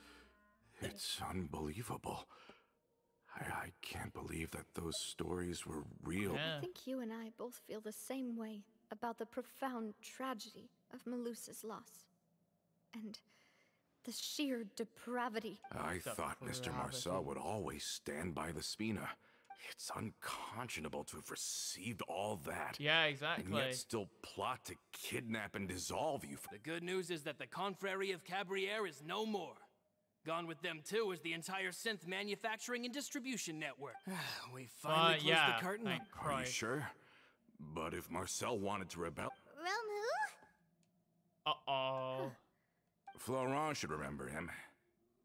It's unbelievable. I can't believe that those stories were real. Yeah. I think you and I both feel the same way about the profound tragedy of Melusa's loss. And the sheer depravity. I thought Mr. Marcel would always stand by the Spina. It's unconscionable to have received all that. Yeah, And exactly. yet still plot to kidnap and dissolve you. The good news is that the Confrérie of Cabriere is no more. Gone with them too is the entire synth manufacturing and distribution network. We finally closed yeah, the curtain. thank Are you Christ. sure? But if Marcel wanted to rebel, Realm who? Uh-oh. Florent should remember him.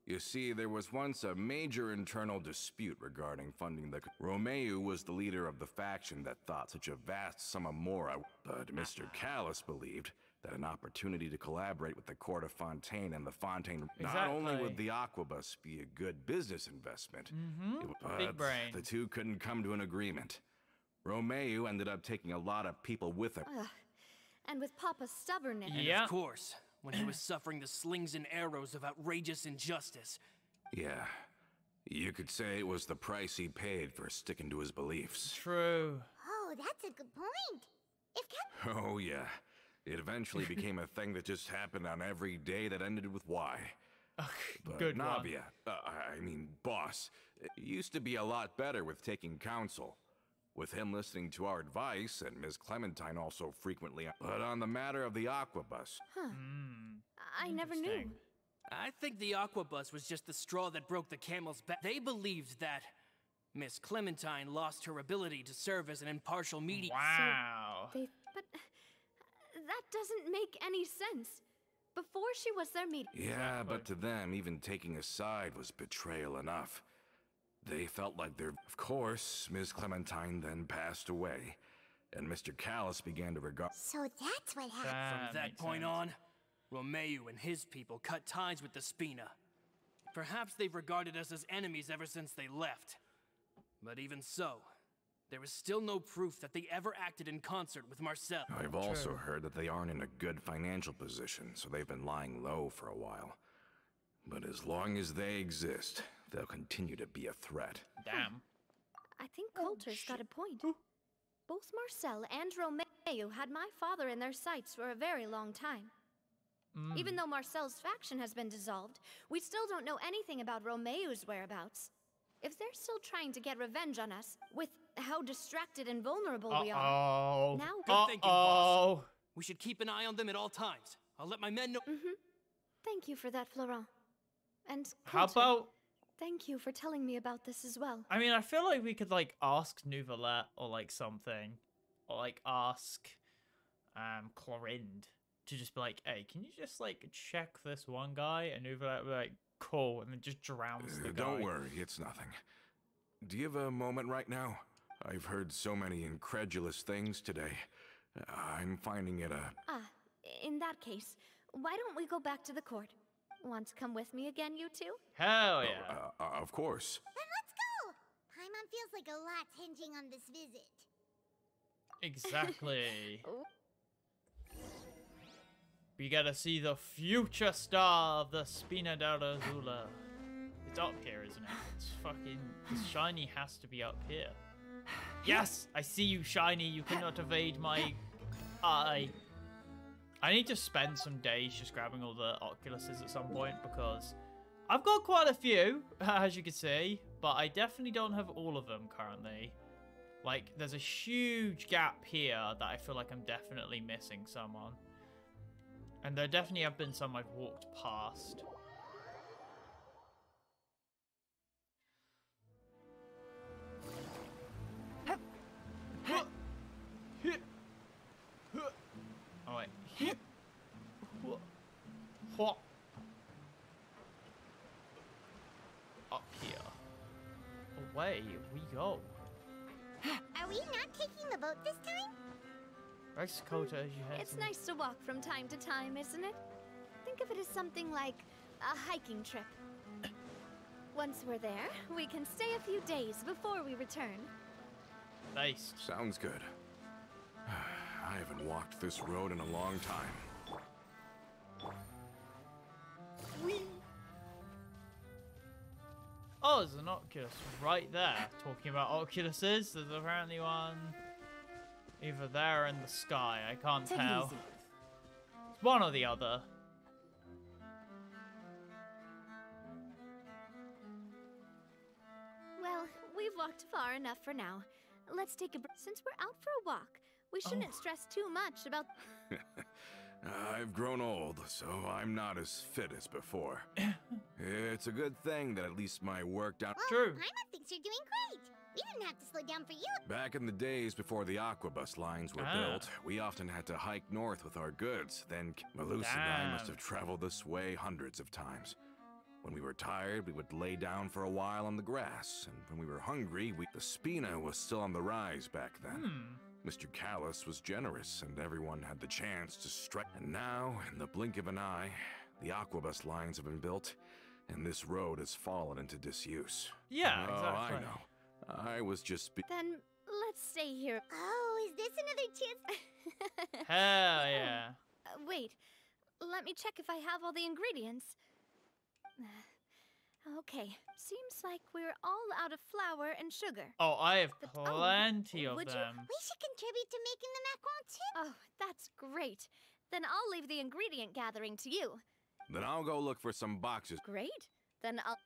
You see, there was once a major internal dispute regarding funding the... Romeu was the leader of the faction that thought such a vast sum of mora, but Mr. Callis believed that an opportunity to collaborate with the court of Fontaine and the Fontaine... Not only Exactly. would the Aquabus be a good business investment, but Big brain. the two couldn't come to an agreement. Romeu ended up taking a lot of people with him. And with Papa's stubbornness. And Yeah. of course, when he was suffering the slings and arrows of outrageous injustice. Yeah, you could say it was the price he paid for sticking to his beliefs. True. Oh, that's a good point. If Cap Oh yeah, it eventually became a thing that just happened on every day that ended with Y. But Good one. Navia, I mean boss, used to be a lot better with taking counsel. With him listening to our advice, and Ms. Clementine also frequently... But on the matter of the Aquabus, I never knew. Interesting. I think the Aquabus was just the straw that broke the camel's back. They believed that Miss Clementine lost her ability to serve as an impartial mediator. Wow. But that doesn't make any sense. Before she was their mediator. yeah, but to them, even taking a side was betrayal enough. They felt like their... Of course, Ms. Clementine then passed away, and Mr. Callis began to regard... So that's what happened. From that makes point sense. on, Romeu and his people cut ties with the Spina. Perhaps they've regarded us as enemies ever since they left. But even so, there is still no proof that they ever acted in concert with Marcel. I've also heard that they aren't in a good financial position, so they've been lying low for a while. But as long as they exist, they'll continue to be a threat. Damn. I think Coulter's got a point. Both Marcel and Romeu had my father in their sights for a very long time. Even though Marcel's faction has been dissolved, we still don't know anything about Romeu's whereabouts. If they're still trying to get revenge on us, with how distracted and vulnerable we are, Uh-oh. now Good thinking, boss. Uh-oh. We should keep an eye on them at all times. I'll let my men know. Thank you for that, Florent. And How Coulter, about... thank you for telling me about this as well. I mean, I feel like we could, like, ask Nouvelette or, like, something. Or, like, ask Clorinde to just be like, hey, can you just, like, check this one guy? And Nouvelette would be like, cool, and then just drowns the guy. Don't worry, it's nothing. Do you have a moment right now? I've heard so many incredulous things today. I'm finding it In that case, why don't we go back to the court? Want to come with me again, you two? Hell yeah. Of course. Then let's go! Paimon feels like a lot's hinging on this visit. Exactly. We get to see the future star of the Spina d'Arzula. It's up here, isn't it? It's fucking... The shiny has to be up here. Yes! I see you, shiny. You cannot evade my eye. I need to spend some days just grabbing all the Oculuses at some point because I've got quite a few, as you can see, but I definitely don't have all of them currently. Like, there's a huge gap here that I feel like I'm definitely missing some on. And there definitely have been some I've walked past. Oh wait. Up here. Away we go. Are we not taking the boat this time? Dakota, as you head. It's nice to walk from time to time, isn't it? Think of it as something like a hiking trip. Once we're there, we can stay a few days before we return. Nice. Sounds good. I haven't walked this road in a long time. Whee! Oh, there's an Oculus right there. Talking about Oculuses, there's apparently one either there or in the sky. I can't Take it tell. easy. It's one or the other. Well, we've walked far enough for now. Let's take a break. Since we're out for a walk, we shouldn't stress too much about... I've grown old, so I'm not as fit as before. It's a good thing that at least my work down... Well, True. Paimon thinks you're doing great. We didn't have to slow down for you. Back in the days before the aquabus lines were built, we often had to hike north with our goods. Then Malus and I must Damn. have traveled this way hundreds of times. When we were tired, we would lay down for a while on the grass, and when we were hungry, the Spina was still on the rise back then. Mr. Callus was generous, and everyone had the chance to strike. And now, in the blink of an eye, the aquabus lines have been built, and this road has fallen into disuse. Yeah, Oh, exactly. I know. I was just Then let's stay here. Oh, is this another chance? Hell yeah. Wait, let me check if I have all the ingredients. Okay, seems like we're all out of flour and sugar. Oh, I have But- oh, plenty of would you- them. We should contribute to making the macarons too. Oh, that's great. Then I'll leave the ingredient gathering to you. Then I'll go look for some boxes. Great. Then I'll...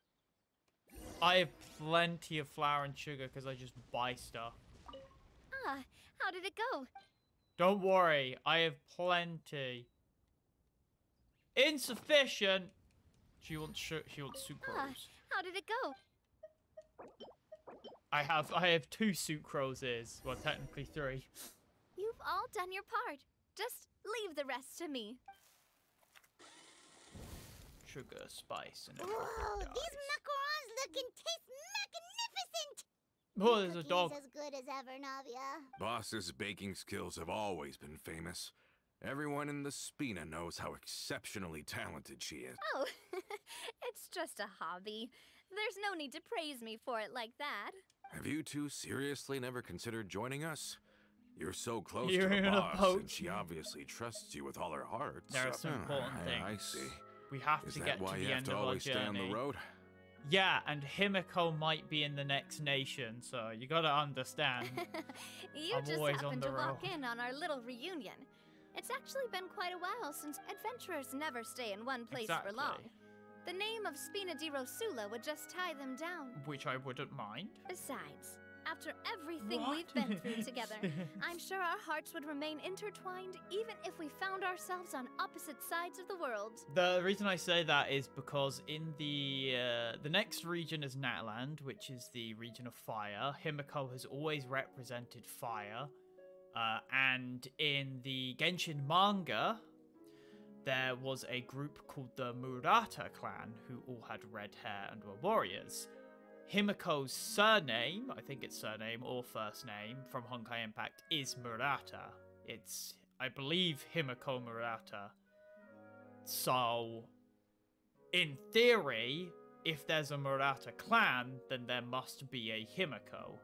I have plenty of flour and sugar because I just buy stuff. Ah, how did it go? Don't worry, I have plenty. Insufficient. She wants sucrose. How did it go? I have 2 sucroses. Well, technically 3. You've all done your part. Just leave the rest to me. Sugar, spice, and Whoa, everything. these macarons look and taste magnificent. Oh, there's a Cookies dog. as good as ever, Navia. Boss's baking skills have always been famous. Everyone in the Spina knows how exceptionally talented she is. Oh, it's just a hobby. There's no need to praise me for it like that. Have you two seriously never considered joining us? You're so close You're to the in a boss, boat. and she obviously trusts you with all her heart. There are so- some important I things. see. We have Is to that get why to you the have end to of our always stay on journey. the road? Yeah, and Himiko might be in the next nation, so you gotta understand. You I'm just always on happened the to walk road. in on our little reunion. It's actually been quite a while since adventurers never stay in one place for long. Exactly. The name of Spina di Rosula would just tie them down. Which I wouldn't mind. Besides, after everything What? we've been through together, I'm sure our hearts would remain intertwined even if we found ourselves on opposite sides of the world. The reason I say that is because in the next region is Natland, which is the region of fire. Himiko has always represented fire. And in the Genshin manga, there was a group called the Murata clan who all had red hair and were warriors. Himiko's surname, I think it's surname or first name from Honkai Impact, is Murata. It's, I believe, Himiko Murata. So, in theory, if there's a Murata clan, then there must be a Himiko.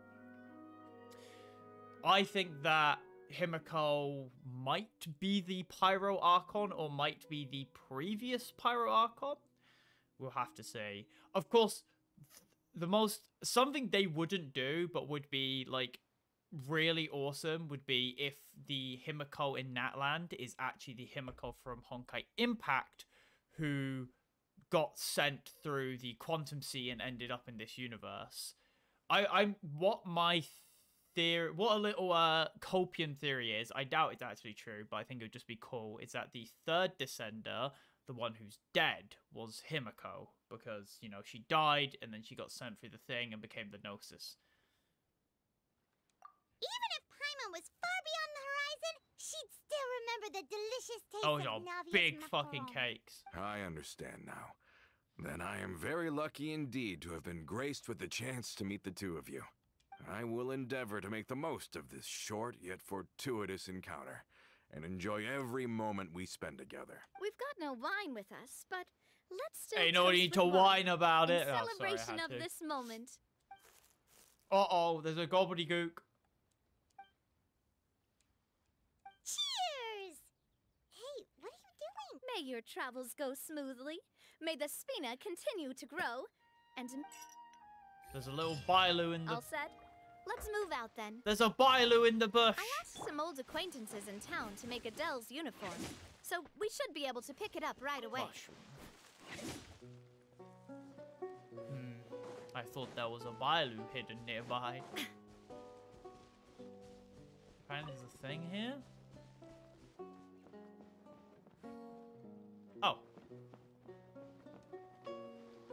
I think that Himiko might be the Pyro Archon or might be the previous Pyro Archon. We'll have to see. Of course, something they wouldn't do, but would be like really awesome, would be if the Himiko in Natland is actually the Himiko from Honkai Impact, who got sent through the Quantum Sea and ended up in this universe. What a little Copian theory is, I doubt it's actually true, but I think it would just be cool, is that the third Descender, the one who's dead, was Himiko, because, you know, she died and then she got sent through the thing and became the Gnosis. Even if Paimon was far beyond the horizon, she'd still remember the delicious taste Oh, of no, Navia's big macaron. fucking cakes. I understand now. Then I am very lucky indeed to have been graced with the chance to meet the two of you. I will endeavor to make the most of this short yet fortuitous encounter, and enjoy every moment we spend together. We've got no wine with us, but let's still Hey, no toast need with to wine whine about in it. Oh, sorry, I celebration had of to. this moment. Uh-oh, there's a gobbledygook. Cheers! Hey, what are you doing? May your travels go smoothly. May the Spina continue to grow. And There's a little Bailu in the... all said, let's move out then. There's a Bailu in the bush. I asked some old acquaintances in town to make Adele's uniform, so we should be able to pick it up right away. Mushroom. I thought there was a Bailu hidden nearby. Apparently there's a thing here. Oh.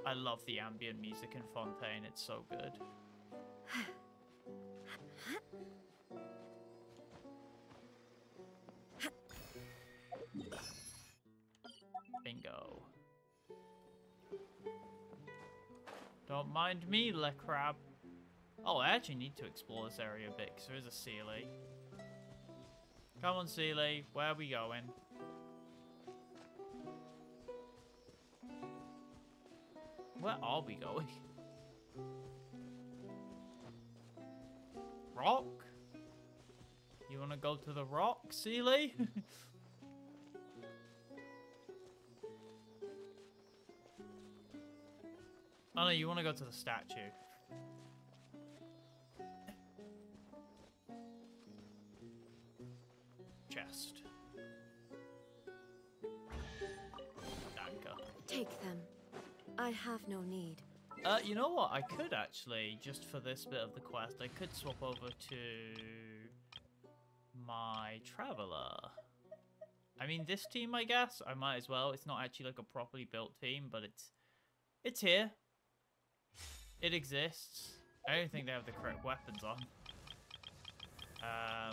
I love the ambient music in Fontaine, it's so good. Bingo. Don't mind me, Le Crab. Oh, I actually need to explore this area a bit, because there is a Sealy. Come on, Sealy. Where are we going? Where are we going? Rock? You want to go to the rock, Sealy? Oh no, you want to go to the statue. Chest. Danke. Take them. I have no need. You know what? I could actually, just for this bit of the quest, I could swap over to my Traveler. I mean, this team, I guess, I might as well. It's not actually like a properly built team, but it's here. It exists. I don't think they have the correct weapons on.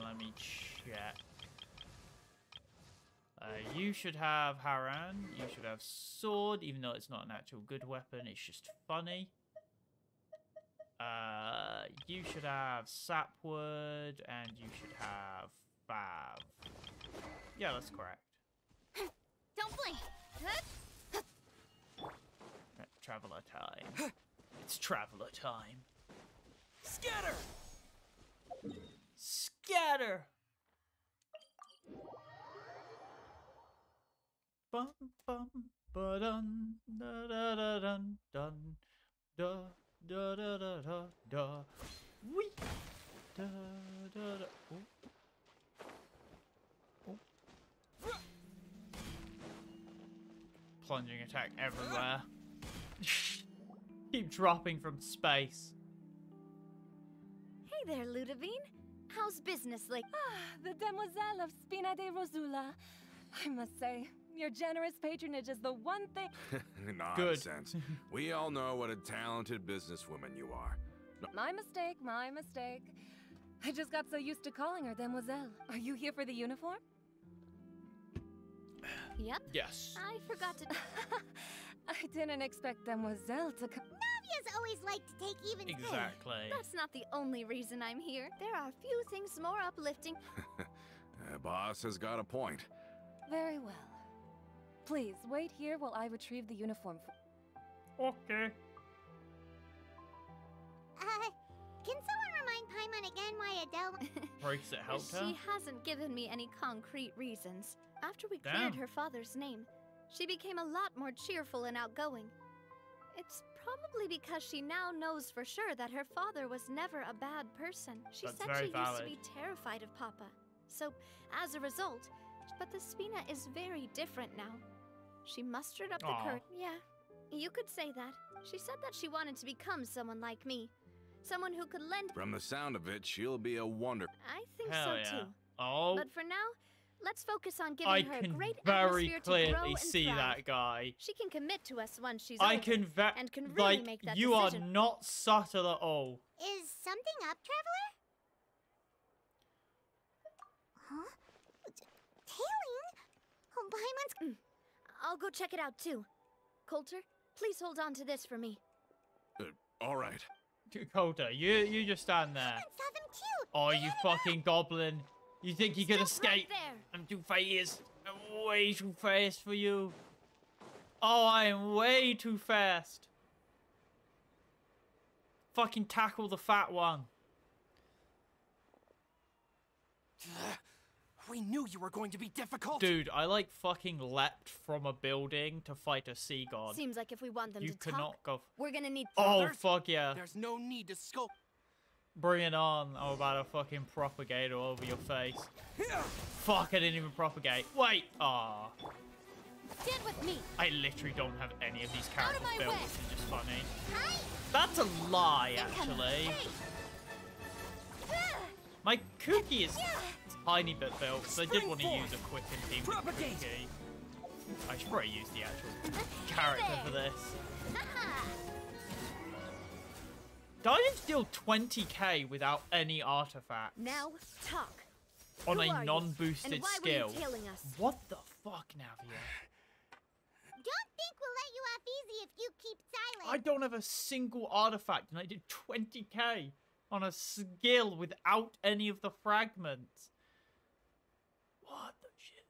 Let me check. You should have Haran. You should have Sword, even though it's not an actual good weapon. It's just funny. You should have Sapwood, and you should have Fav. Yeah, that's correct. Don't blink. Right, Traveler time. It's Traveler time. Scatter! Scatter! Bum bum ba dun da da da dun dun da da da da da da wee da da da. Oh. Oh. Plunging attack everywhere. Keep dropping from space. Hey there, Ludovine. How's business like? The demoiselle of Spina de Rosula. I must say, your generous patronage is the one thing. Nonsense. We all know what a talented businesswoman you are. No, My mistake, my mistake. I just got so used to calling her demoiselle. Are you here for the uniform? Yep. Yes. I forgot to. I didn't expect demoiselle to come. Navia's always liked to take even pay. Exactly. That's not the only reason I'm here. There are few things more uplifting. Boss has got a point. Very well. Please, wait here while I retrieve the uniform for... Okay. Can someone remind Paimon again understand why Adele... Breaks it helped her. She hasn't given me any concrete reasons. After we Damn. cleared her father's name, she became a lot more cheerful and outgoing. It's probably because she now knows for sure that her father was never a bad person. She That's said very she used to be terrified of Papa. So, as a result, but the Spina is very different now. She mustered up the Aw. courage. Yeah, you could say that. She said that she wanted to become someone like me. Someone who could lend... From the sound of it, she'll be a wonder. I think Hell so yeah. too. Oh, But for now, let's focus on giving I her a can great very atmosphere to grow clearly and see thrive. that guy. She can commit to us once she's I older, can and can really like, make that you decision. are not subtle at all. Is something up, Traveler? Huh? Tailing? Oh, Paimon's... I'll go check it out too. Coulter, please hold on to this for me. All right. Coulter, you just stand there. Paimon's have him too! Oh, Get you him fucking goblin. You think you can Stop right escape? there. I'm too fast. I'm way too fast for you. Oh, I am way too fast. Fucking tackle the fat one. We knew you were going to be difficult. Dude, I like fucking leapt from a building to fight a sea god. Seems like if we want them You to cannot talk, go. we're gonna need... Oh, Brothers, fuck yeah. There's no need to skulk. Bring it on. I'm about to fucking propagate all over your face. Fuck, I didn't even propagate. Wait. Aw. Stand with me. I literally don't have any of these Out of characters my built, way. which is just funny. Hi! That's a lie, Incoming. actually. Hey. My cookie is a tiny bit built, so I did want to Spring use a quick and team Propagate. cookie. I should probably use the actual character for this. Guardians deal 20k without any artifacts Now, talk. on Who a are you? non-boosted And why skill. were you tailing us? What the fuck, Navia? Don't think we'll let you off easy if you keep silent. I don't have a single artifact, and I did 20k on a skill without any of the fragments. What the shit?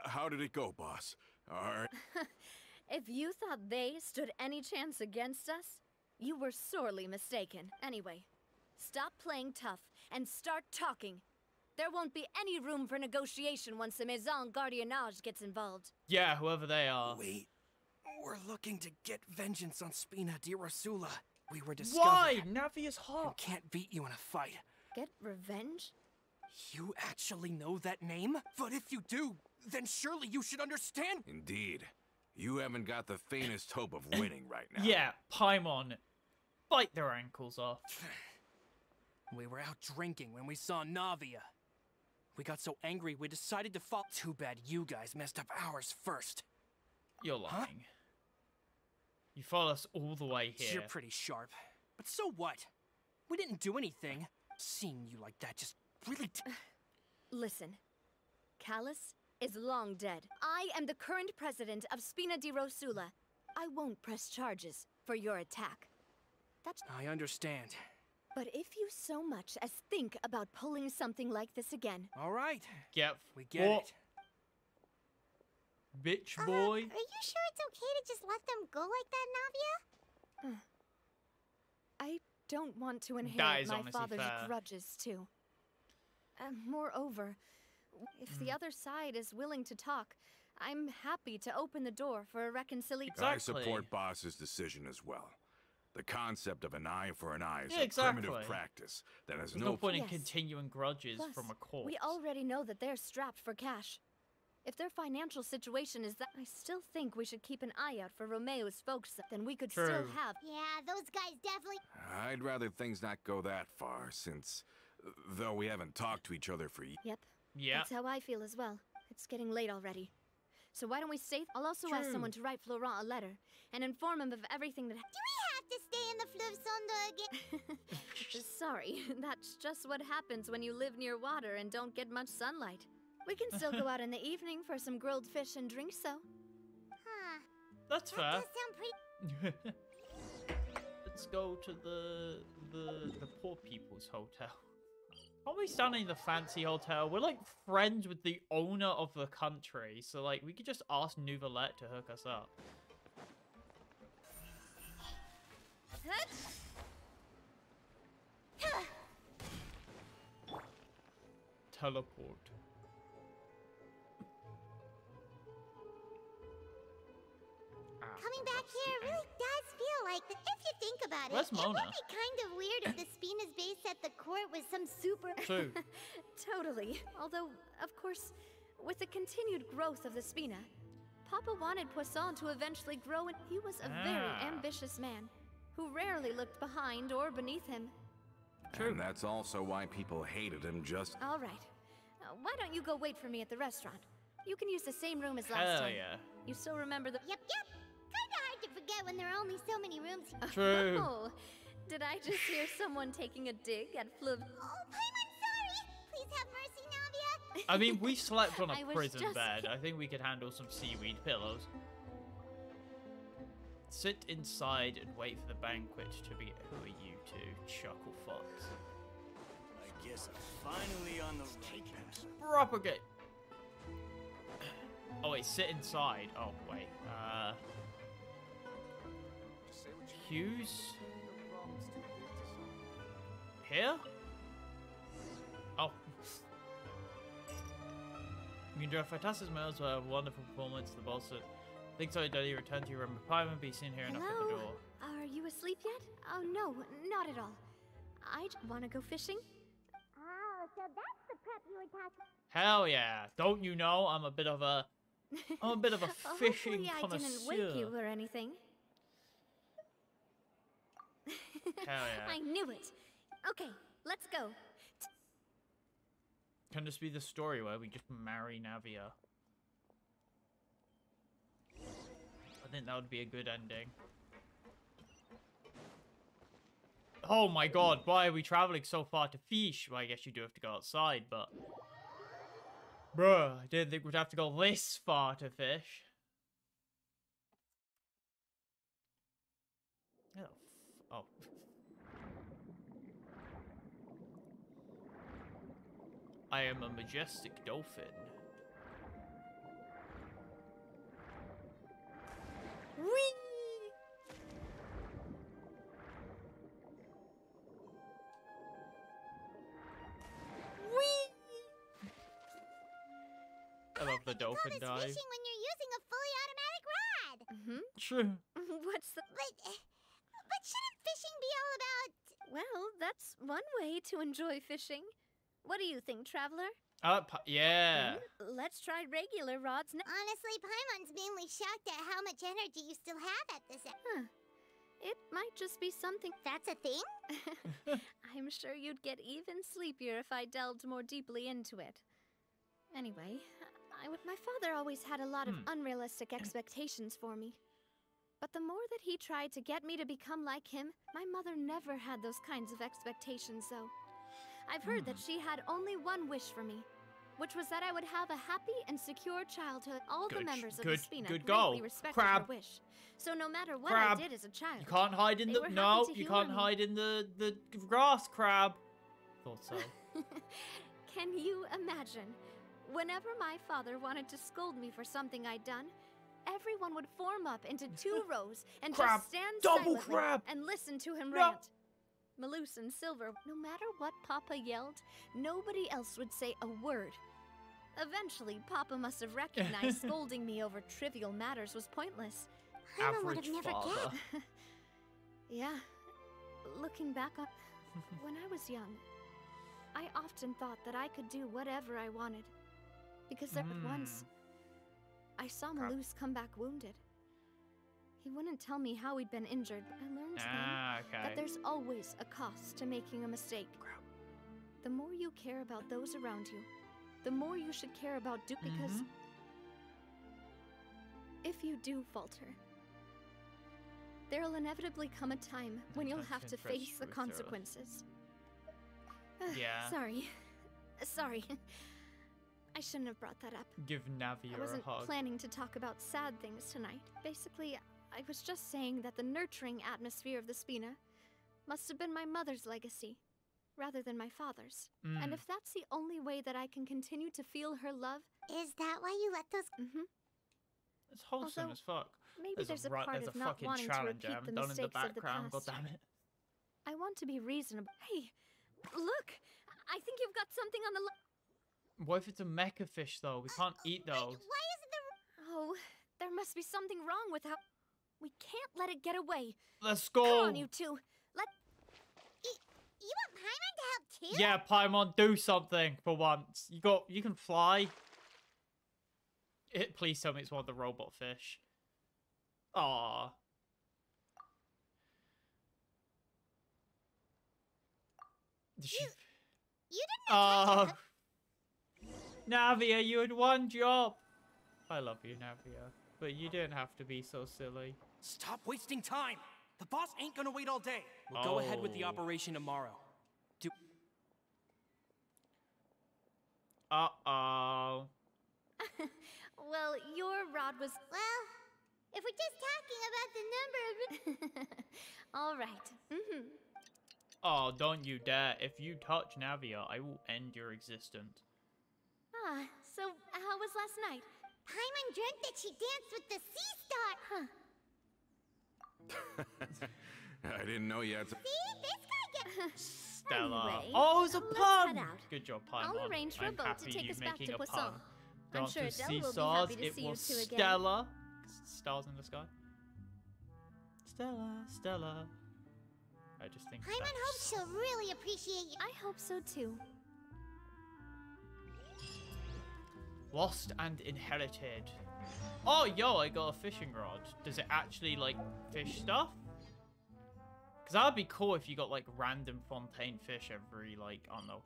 How did it go, boss? All right. If you thought they stood any chance against us, you were sorely mistaken. Anyway, stop playing tough and start talking. There won't be any room for negotiation once the Maison Gardiennage gets involved. Yeah, whoever they are. We're looking to get vengeance on Spina di Rosula. We were discovered. Why? Navia's And hot. can't beat you in a fight. Get revenge? You actually know that name? But if you do, then surely you should understand. Indeed. You haven't got the faintest hope of winning right now. Yeah, Paimon. Bite their ankles off. We were out drinking when we saw Navia. We got so angry we decided to fall. Too bad you guys messed up ours first. You're lying. You followed us all the way here. You're pretty sharp. But so what? We didn't do anything. Seeing you like that just really... Listen, Callus is long dead. I am the current president of Spina di Rosula. I won't press charges for your attack. That's... I understand. But if you so much as think about pulling something like this again... All right. Get We get it. Bitch Are boy. you sure it's okay to just let them go like that, Navia? I don't want to That inherit is my honestly father's fair. grudges, too. Moreover, if the other side is willing to talk, I'm happy to open the door for a reconciliation. I Exactly. support boss's decision as well. The concept of an eye for an eye is Yeah, a primitive exactly. practice that has There's no no point in Yes. continuing grudges Plus, from a corpse. we already know that they're strapped for cash. If their financial situation is that, I still think we should keep an eye out for Romeo's folks. Then we could still True. have. Yeah, those guys definitely... I'd rather things not go that far, since, though we haven't talked to each other for years. Yep. Yeah. That's how I feel as well. It's getting late already. So why don't we stay? I'll also ask True. someone to write Florent a letter and inform him of everything that. Do we have to stay in the Fleuve Sonde again? Sorry, that's just what happens when you live near water and don't get much sunlight. We can still go out in the evening for some grilled fish and drinks, though. Huh. That's That fair. does sound pretty... Let's go to the poor people's hotel. Are we standing in the fancy hotel? We're like friends with the owner of the country, so like we could just ask Nouvellette to hook us up. Teleport. Coming back here really does feel like that. If you think about it, Where's it Mona? would be kind of weird if the Spina's base at the court was some super... True. Totally. Although, of course, with the continued growth of the Spina, Papa wanted Poisson to eventually grow, and he was a very ambitious man who rarely looked behind or beneath him. True. And that's also why people hated him just... All right. Why don't you go wait for me at the restaurant? You can use the same room as last Hell time. yeah. You still remember the... Yep. Kinda hard to forget when there are only so many rooms. True. Oh, did I just hear someone taking a dig at Flub? Oh, Paimon, sorry! Please have mercy, Navia! I mean, we slept on a I was prison just bed. I think we could handle some seaweed pillows. Sit inside and wait for the banquet to be... Who are you two? Chuckle fucks. I guess I'm finally on the right path. Propagate! Oh wait, sit inside. Oh wait. Hughes? Here? Oh. You enjoy a fantastic meal as well, a wonderful performance. The boss thinks I did return to your room. Paimon be seen here and up at the Hello? door. Are you asleep yet? Oh, no, not at all. I want to go fishing. Oh, so that's the prep you were talking... Hell yeah! Don't you know I'm a bit of a fishing Hopefully I connoisseur. didn't wake you or anything. Hell yeah! I knew it. Okay, let's go. Can this be the story where we just marry Navia? I think that would be a good ending. Oh my god, why are we traveling so far to fish? Well, I guess you do have to go outside, but... Bruh, I didn't think we'd have to go this far to fish. Oh. I am a majestic dolphin. Whee! I love the dolphin Call dive. this fishing when you're using a fully automatic rod. True. What's the... But shouldn't fishing be all about... Well, that's one way to enjoy fishing. What do you think, Traveler? Yeah. Then let's try regular rods now. Honestly, Paimon's mainly shocked at how much energy you still have at this... It might just be something... That's a thing? I'm sure you'd get even sleepier if I delved more deeply into it. Anyway, my father always had a lot of unrealistic expectations for me. But the more that he tried to get me to become like him, my mother never had those kinds of expectations, though. I've heard that she had only one wish for me, which was that I would have a happy and secure childhood. All the members of the Spina greatly respected her wish. So no matter what I did as a child, You can't hide in the... No, you can't hide in the grass, Crab. Thought so. Can you imagine? Whenever my father wanted to scold me for something I'd done, everyone would form up into 2 rows and just stand silently and listen to him rant. Maloose and Silver, no matter what Papa yelled, nobody else would say a word. Eventually, Papa must have recognized scolding me over trivial matters was pointless. Paimon would have never father. get. Yeah, looking back on when I was young, I often thought that I could do whatever I wanted. Because there once, I saw Maloose come back wounded. He wouldn't tell me how he'd been injured, but I learned then that there's always a cost to making a mistake. The more you care about those around you, the more you should care about because if you do falter, there'll inevitably come a time when you'll have to face the consequences. Yeah. Sorry. I shouldn't have brought that up. Give Navia I wasn't a hug. planning to talk about sad things tonight. Basically, I was just saying that the nurturing atmosphere of the Spina must have been my mother's legacy, rather than my father's. And if that's the only way that I can continue to feel her love... Is that why you let those... It's wholesome as fuck. Maybe there's a part there's of a not fucking wanting to challenger. repeat I'm the done in the mistakes of the background. God past. damn it. I want to be reasonable. Hey, look! I think you've got something on the What if it's a mecha fish though? We can't eat those. Why isn't there... Oh, there must be something wrong with how... We can't let it get away. Let's go. Come on, you two. You want Paimon to help too? Yeah, Paimon, do something for once. You can fly. Please tell me it's one of the robot fish. Aww. You didn't attack her. Navia, you had one job. I love you, Navia, but you didn't have to be so silly. Stop wasting time. The boss ain't gonna wait all day. We'll go ahead with the operation tomorrow. Uh-oh. Well, your rod was... Well, if we're just talking about the number of... All right. Mm-hmm. Oh, don't you dare. If you touch Navia, I will end your existence. Ah, so how was last night? Paimon dreamt that she danced with the sea star. Huh. I didn't know you had to... See? This guy gets... Stella. Anyway, Oh, it was a let's pun! head out. Good job, Paimon. I'll arrange for a I'm boat happy to take you us back making to a Poisson. pun. I'm Don't sure do Adele will be seesaws, happy to it see you was two again. Stella. Stars in the sky. Stella, Stella. I just think Paimon hopes she'll really appreciate you. I hope so too. Lost and inherited. Oh, yo, I got a fishing rod. Does it actually, like, fish stuff? Because that'd be cool if you got, like, random fontaine fish every, like, I don't know.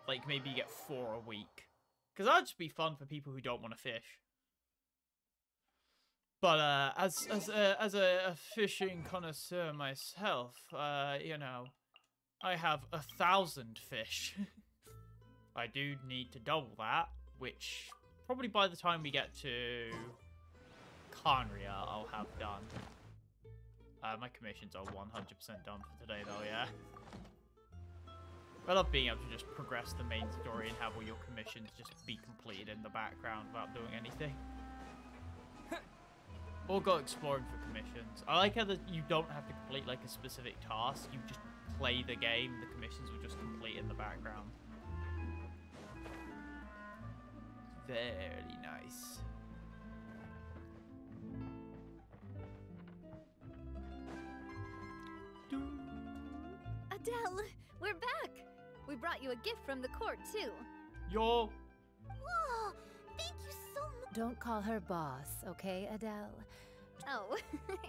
Like, maybe you get 4 a week. Because that'd just be fun for people who don't want to fish. But, as a fishing connoisseur myself, you know, I have 1,000 fish. I do need to double that, which probably by the time we get to Khaenri'ah, I'll have done. My commissions are 100% done for today, though, yeah. I love being able to just progress the main story and have all your commissions just be completed in the background without doing anything. Or go exploring for commissions. I like how you don't have to complete like a specific task. You just play the game. The commissions will just complete in the background. Very nice. Adele, we're back. We brought you a gift from the court too. Yo. Whoa, thank you so much. Don't call her boss, okay, Adele? Oh,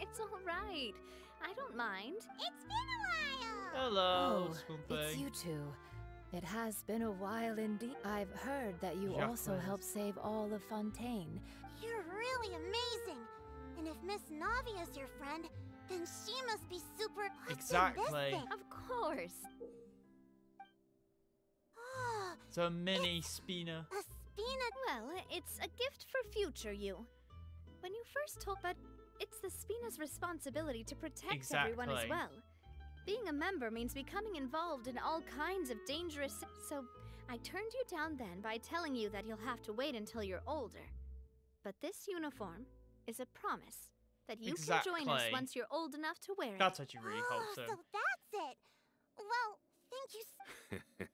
it's all right. I don't mind. It's been a while. Hello, Oh, Spoonfay. it's you two. It has been a while indeed. I've heard that you also Jacques. helped save all of Fontaine. You're really amazing. And if Miss Navia's your friend, then she must be super... What's in Exactly. this thing? Of course. Oh, It's a mini Spina. a Spina... Well, it's a gift for future you. When you first told, but it's the Spina's responsibility to protect everyone as Exactly. well. Being a member means becoming involved in all kinds of dangerous... So, I turned you down then by telling you that you'll have to wait until you're older. But this uniform is a promise that you can join us Exactly. once you're old enough to wear it. That's what you really hope Oh, so. so that's it. Well, thank you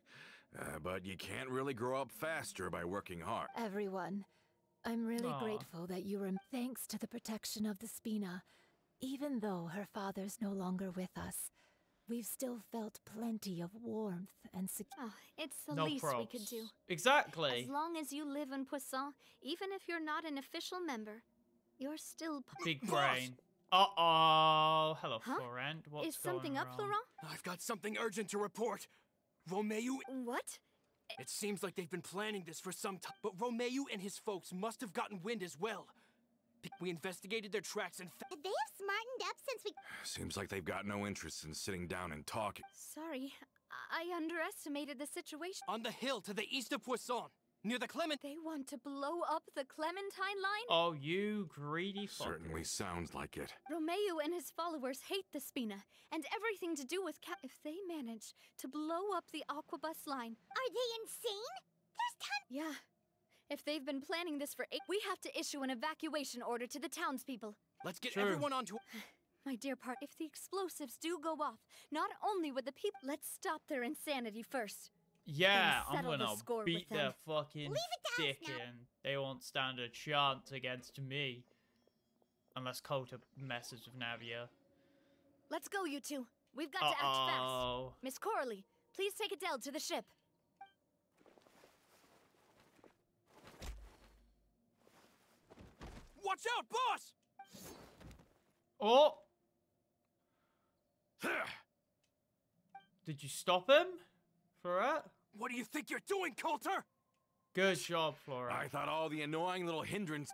But you can't really grow up faster by working hard. Everyone, I'm really Aw. grateful that you were thanks to the protection of the Spina. Even though her father's no longer with us, we've still felt plenty of warmth and security. Oh, it's the No least we could props. do. Exactly. As long as you live in Poisson, even if you're not an official member, you're still... Big Boss! brain. Uh-oh. Hello, Huh? Florent. What's Is something going up, wrong? Florent? I've got something urgent to report. Romeu... What? It seems like they've been planning this for some time, but Romeu and his folks must have gotten wind as well. We investigated their tracks and They have smartened up since we... Seems like they've got no interest in sitting down and talking. Sorry, I underestimated the situation. on the hill to the east of Poisson, near the Clement... They want to blow up the Clementine line? Oh, you greedy fuck. Certainly sounds like it. Romeu and his followers hate the Spina, and everything to do with If they manage to blow up the Aquabus line... Are they insane? There's tons... Yeah. If they've been planning this for we have to issue an evacuation order to the townspeople. Let's get True. everyone onto... My dear part, if the explosives do go off, not only would the people... Let's stop their insanity first. Yeah, Then I'm settle the gonna score beat with their them. fucking Leave it to us dick now. in. They won't stand a chance against me. Unless Kota messes with Navia. Let's go, you two. We've got to act fast. Uh-oh. Miss Coralie, please take Adele to the ship. Watch out, boss! Oh! Did you stop him? For it? What do you think you're doing, Coulter? Good job, Flora. I thought all the annoying little hindrance.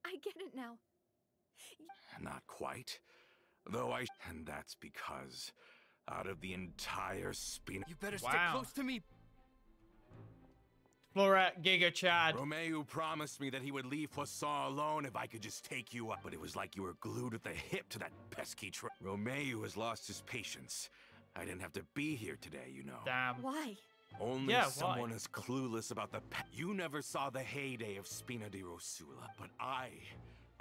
I get it now. Not quite. Though and that's because out of the entire Spina... You better stick Wow. close to me. Florette, Giga Chad. Romeo promised me that he would leave Poisson alone if I could just take you up, but it was like you were glued at the hip to that pesky Romeo has lost his patience. I didn't have to be here today, you know. Damn. Why? Only Yeah, someone why? as clueless about the You never saw the heyday of Spina di Rosula, but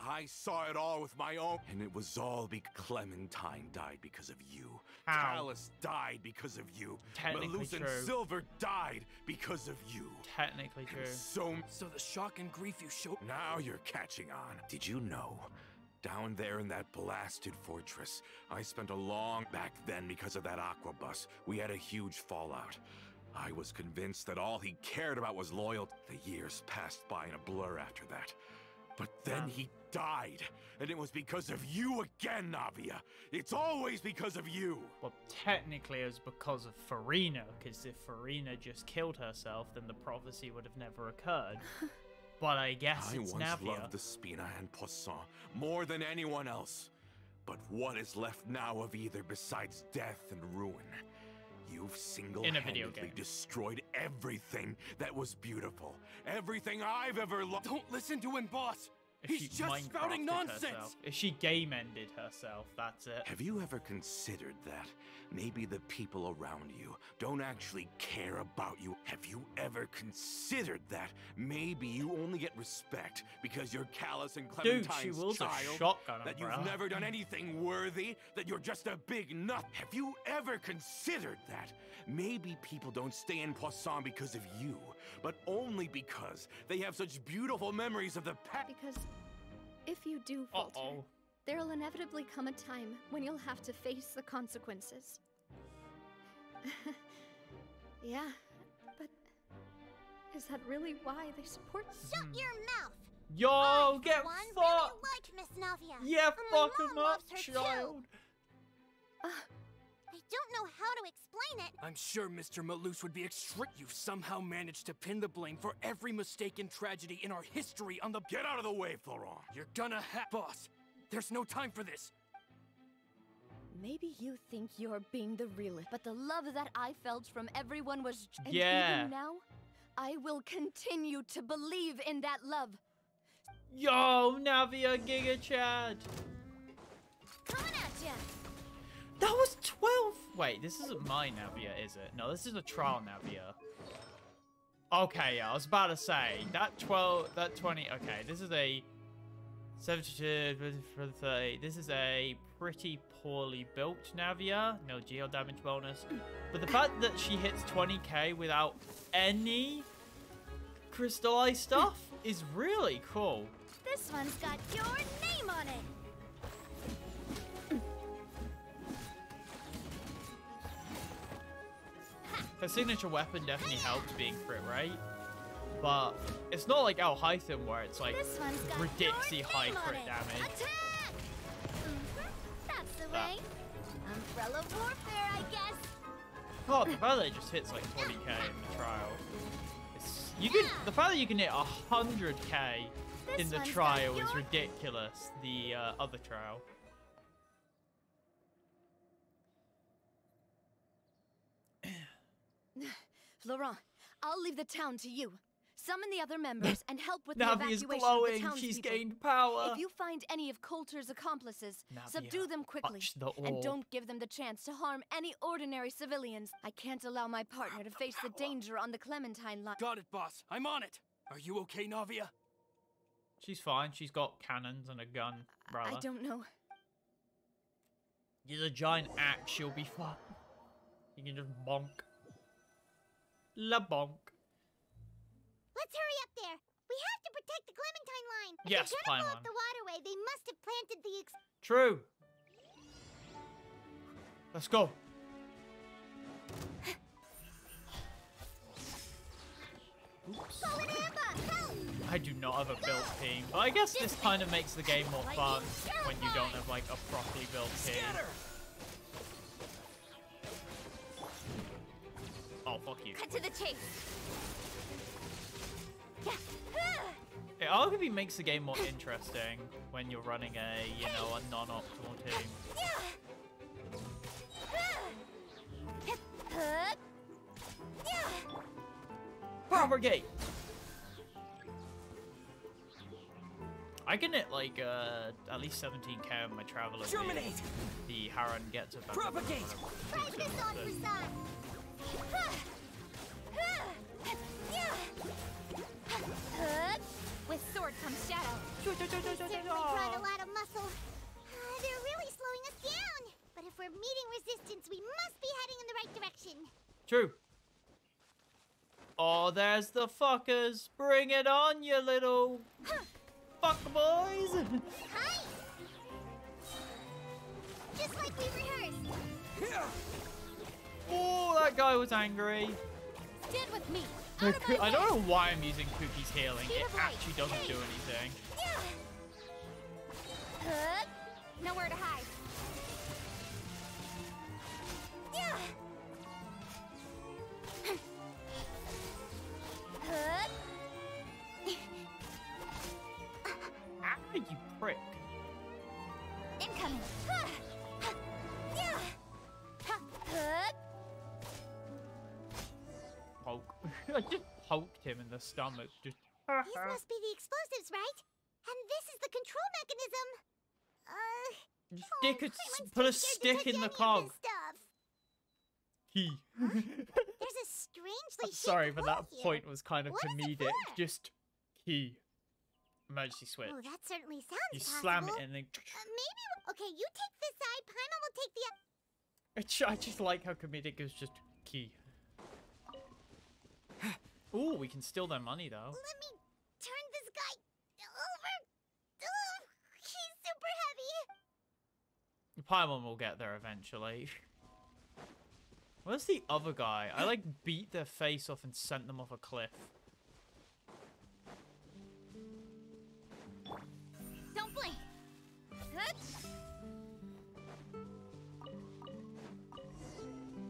I saw it all with my own. And it was all because Clementine died because of you. How? Callus died because of you. Technically Malus and true. Silver died because of you. Technically true. So the shock and grief you showed... Now you're catching on. Did you know? Down there in that blasted fortress, I spent a long back then because of that aqua bus. We had a huge fallout. I was convinced that all he cared about was loyalty. The years passed by in a blur after that. But then he died, and it was because of you again, Navia. It's always because of you. Well, technically it was because of Farina, because if Farina just killed herself, then the prophecy would have never occurred. But I guess I it's once Navia. loved the Spina and Poisson more than anyone else. But what is left now of either besides death and ruin? You've single-handedly destroyed everything that was beautiful. Everything I've ever loved. Don't listen to him, boss! If He's she just spouting Minecrafted nonsense! herself. If she game-ended herself, that's it. Have you ever considered that maybe the people around you don't actually care about you? Have you ever considered that maybe you only get respect because you're Callus and Dude, Clementine's she wields a child? shotgun That umbrella. you've never done anything worthy? That you're just a big nut? Have you ever considered that? Maybe people don't stay in Poisson because of you, but only because they have such beautiful memories of the past. Because if you do falter, there'll inevitably come a time when you'll have to face the consequences. Yeah, but is that really why they support you? Shut your mouth! Yo, I, get for one, fucked! really like Miss Navia. Yeah, and my fuck him mom up, loves her child. Too. I don't know how to explain it. I'm sure Mr. Malus would be You've somehow managed to pin the blame for every mistake and tragedy in our history on the... Get out of the way, Florent! You're gonna Boss, there's no time for this! Maybe you think you're being the realist, but the love that I felt from everyone was... And Yeah. even now, I will continue to believe in that love. Yo, Navia Giga Chad. Coming at ya! That was 12. Wait, this isn't my Navia, is it? No, this is a trial Navia. Okay, yeah, I was about to say that 20. Okay, this is a 72 for 30. This is a pretty poorly built Navia. No geo damage bonus. But the fact that she hits 20k without any crystallized stuff is really cool. This one's got your name on it. Her signature weapon definitely helps being crit rate, but it's not like Al Hytham where it's like This one's got ridiculously your high name on crit it. damage. Attack! That's the That. way. Umbrella warfare, I guess. Oh, the fact that it just hits like 20k in the trial. You can the fact that you can hit 100k This in the one's got trial is your- ridiculous. The other trial. Florent, I'll leave the town to you. Summon the other members and help with the Navia's evacuation of the glowing. townspeople. She's gained power. If you find any of Coulter's accomplices, Navia, subdue them quickly. touch the And orb. don't give them the chance to harm any ordinary civilians. I can't allow my partner to face the danger on the Clementine line. Got it, boss. I'm on it. Are you okay, Navia? She's fine. She's got cannons and a gun, rather. I don't know. Use a giant axe, she'll be fine. You can just bonk. La bonk. Let's hurry up there. We have to protect the Clementine line. If Yes, they're gonna blow Paimon. up the waterway, they must have planted the True. Let's go. Oops. I do not have a built team, but I guess this kind of makes the game more fun when you don't have like a properly built team. Oh, fuck you. Cut to the chase. It arguably makes the game more interesting when you're running a, you know, a non-optimal team. Propagate! I can hit like at least 17k on my traveler. Germinate! The Harran gets a better. Propagate! Try this on for size. With sword comes shadow. Certainly brought a lot of muscle. They're really slowing us down. But if we're meeting resistance, we must be heading in the right direction. True. Oh, there's the fuckers. Bring it on, you little fuck boys. Hi! Just like we rehearsed. Oh, that guy was angry. Stand with me. I don't know why I'm using Pookie's healing. It actually doesn't do anything. Nowhere to hide. Ah, you prick. Incoming. Poke. I just poked him in the stomach. Just. These must be the explosives, right? And this is the control mechanism. Stick a, Paimon's put a too scared to stick touch in any the of cog. this stuff. Key. There's a strangely I'm sorry, shaped but hole that here. point was kind of What is it comedic. for? Just key. Emergency switch. Oh, that certainly sounds You possible. slam it and then. Maybe. Okay, you take this side. Paimon will take the other. I just like how comedic is just key. Ooh, we can steal their money though. Let me turn this guy over. Oh, he's super heavy. Paimon will get there eventually. Where's the other guy? I like beat their face off and sent them off a cliff. Don't blink.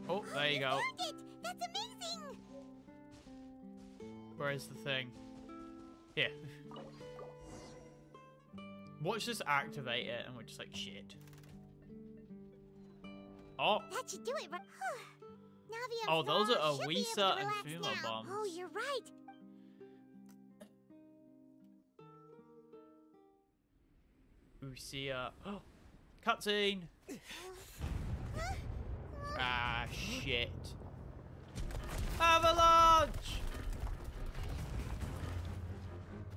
Oh, there you go. Learned it. That's amazing. Where's the thing? Here. Watch this activate it and we're just like, shit. Oh. That should do it, right? Navia Oh, those are should be able to Awisa and relax Fuma now. bombs. Oh, you're right. Usia. Oh, cutscene. Ah, shit. Avalanche!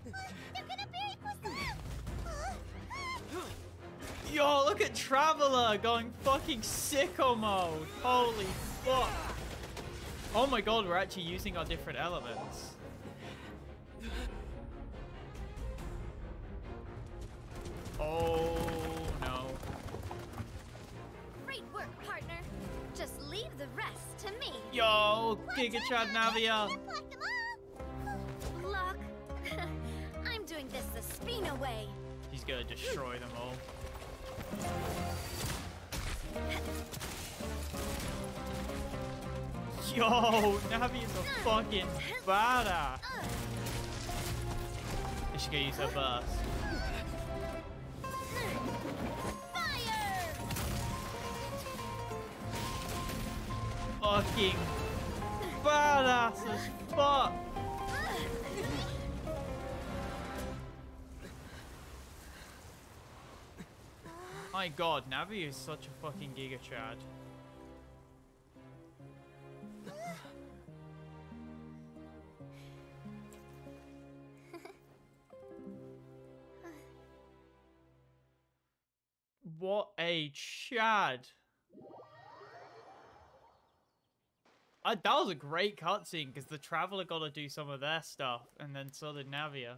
They're gonna bury Poisson. Yo, look at Traveler going fucking sicko mode. Holy fuck. Oh my god, we're actually using our different elements. Oh no. Great work, partner. Just leave the rest to me. Yo, Giga Chad Navia. Block them all. Luck. I'm doing this the Spina way. He's gonna destroy them all. Yo, Navia's a fucking badass. Is she gonna use her burst? Fire! Fucking badass as fuck. My god, Navi is such a fucking Giga Chad. What a Chad. That was a great cutscene because the Traveler got to do some of their stuff, and then so did Navia.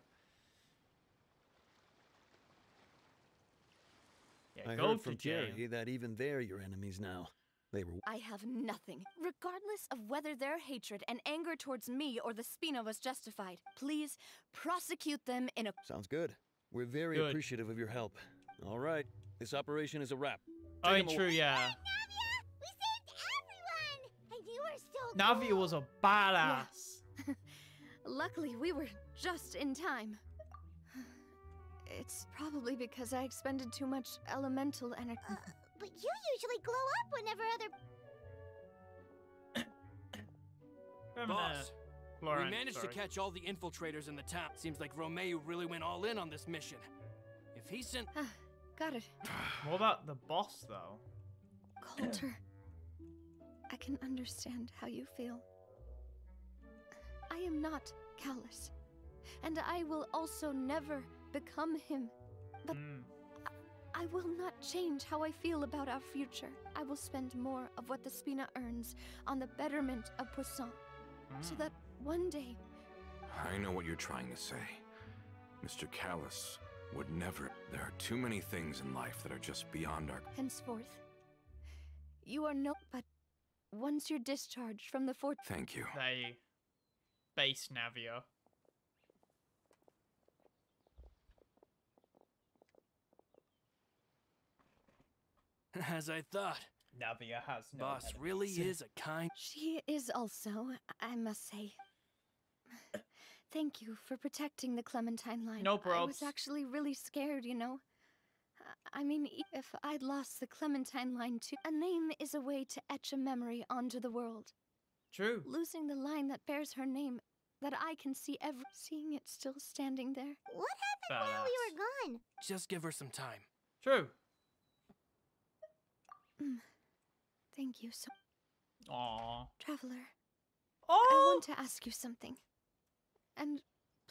Yeah, I go heard to from jail. Jerry that even they're your enemies now. They were. I have nothing. Regardless of whether their hatred and anger towards me or the Spina was justified, please prosecute them in a... Sounds good. We're very Good. appreciative of your help. All right, this operation is a wrap. Oh, Take 'em true, away. yeah. Navia! We saved everyone! And you were so Navia cool. was a badass. Luckily, we were just in time. It's probably because I expended too much elemental energy. But you usually glow up whenever other... Boss, Florent, we managed sorry. to catch all the infiltrators in the town. Seems like Romeo really went all in on this mission. If he sent... Got it. What about the boss, though? Coulter, I can understand how you feel. I am not callous, and I will also never become him. But I will not change how I feel about our future. I will spend more of what the Spina earns on the betterment of Poisson, so that one day... I know what you're trying to say. Mr. Callus would never... There are too many things in life that are just beyond our... Henceforth, you are no... But once you're discharged from the fort... Thank you. They... Base Navia. As I thought. Navia has no Boss enemies. really is a kind... She is also, I must say... Thank you for protecting the Clementine line. No I was probs. actually really scared, you know. I mean, if I'd lost the Clementine line too... A name is a way to etch a memory onto the world. True. Losing the line that bears her name, that I can see seeing it still standing there. What happened while we were gone? Just give her some time. True. Thank you so... Aww. Traveler, I Oh! want to ask you something. And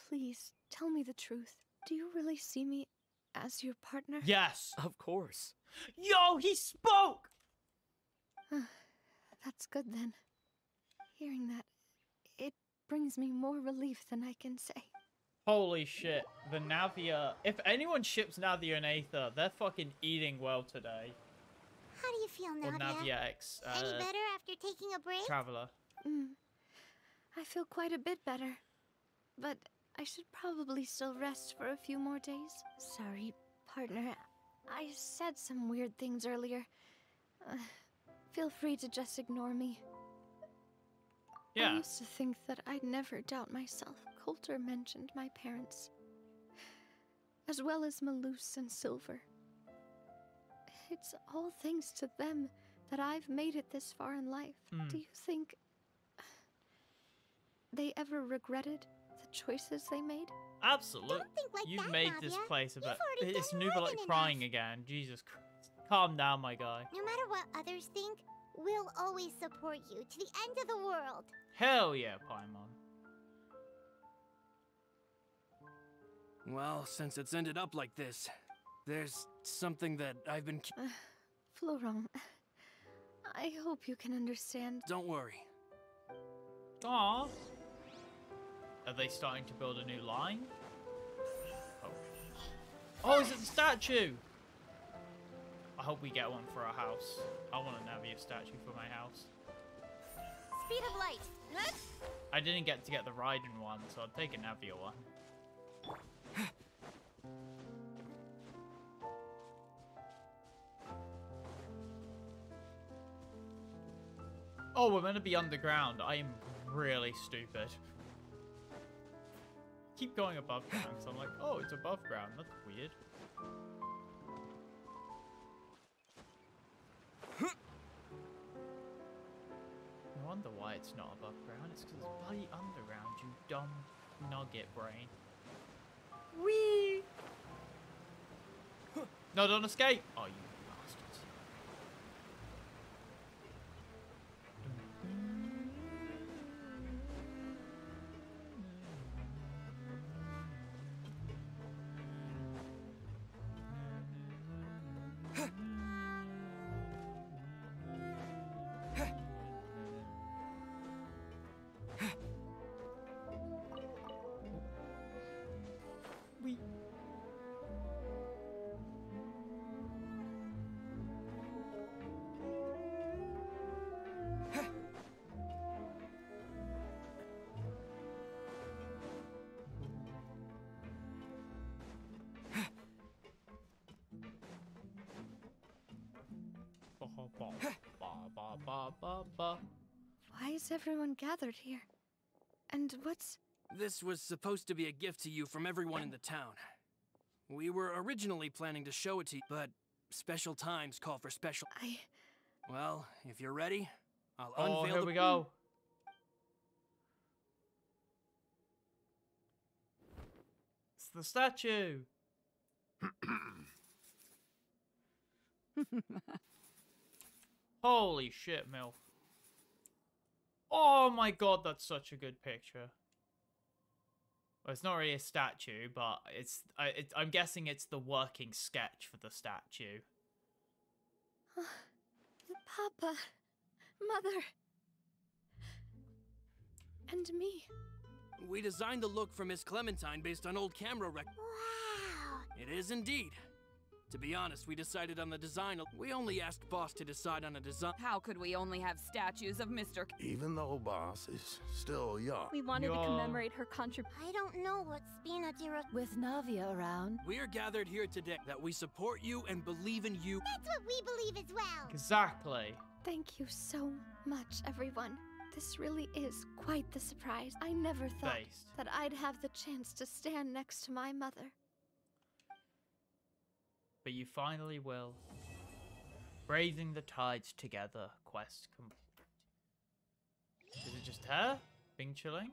please, tell me the truth. Do you really see me as your partner? Yes. Of course. Yo, he spoke! That's good then. Hearing that, it brings me more relief than I can say. Holy shit. The Navia... If anyone ships Navia and Aether, they're fucking eating well today. How do you feel, Or Navia? Navia X... Any better after taking a break? Traveler. I feel quite a bit better. But I should probably still rest for a few more days. Sorry, partner. I said some weird things earlier. Feel free to just ignore me. Yeah. I used to think that I'd never doubt myself. Coulter mentioned my parents, as well as Malus and Silver. It's all thanks to them that I've made it this far in life. Do you think they ever regretted the choices they made? Absolutely. Don't think like You've that, made this Navia. place about... You've already It's done Nuba more like than crying enough. again. Jesus Christ. Calm down, my guy. No matter what others think, we'll always support you to the end of the world. Hell yeah, Paimon. Well, since it's ended up like this, there's something that I've been... Florent, I hope you can understand. Don't worry. Aww. Are they starting to build a new line? Oh. Oh, is it the statue? I hope we get one for our house. I want a Navia statue for my house. Speed of light. I didn't get to get the Raiden one, so I'll take a Navia one. Oh, we're meant to be underground. I am really stupid. Keep going above ground, so I'm like, oh, it's above ground. That's weird. No wonder why it's not above ground. It's because it's bloody underground, you dumb nugget brain. Whee! No, don't escape! Oh, you bastards. Ba ba ba ba. Why is everyone gathered here? And what's... This was supposed to be a gift to you from everyone in the town. We were originally planning to show it to you, but special times call for special... Well, if you're ready, I'll unveil here we go. It's the statue. Holy shit, MILF. Oh my god, that's such a good picture. Well, it's not really a statue, but I'm guessing it's the working sketch for the statue. Papa, Mother, and me. We designed the look for Miss Clementine based on old camera records. Wow. It is indeed. To be honest, we decided on the design. We only asked Boss to decide on a design. How could we only have statues of Mr. Even though Boss is still young. We wanted to commemorate her contribution. I don't know what Spina Diro... With Navia around. We are gathered here today that we support you and believe in you. That's what we believe as well. Exactly. Thank you so much, everyone. This really is quite the surprise. I never thought that I'd have the chance to stand next to my mother. But you finally will. Raising the tides together. Quest complete. Is it just her? Being chilling?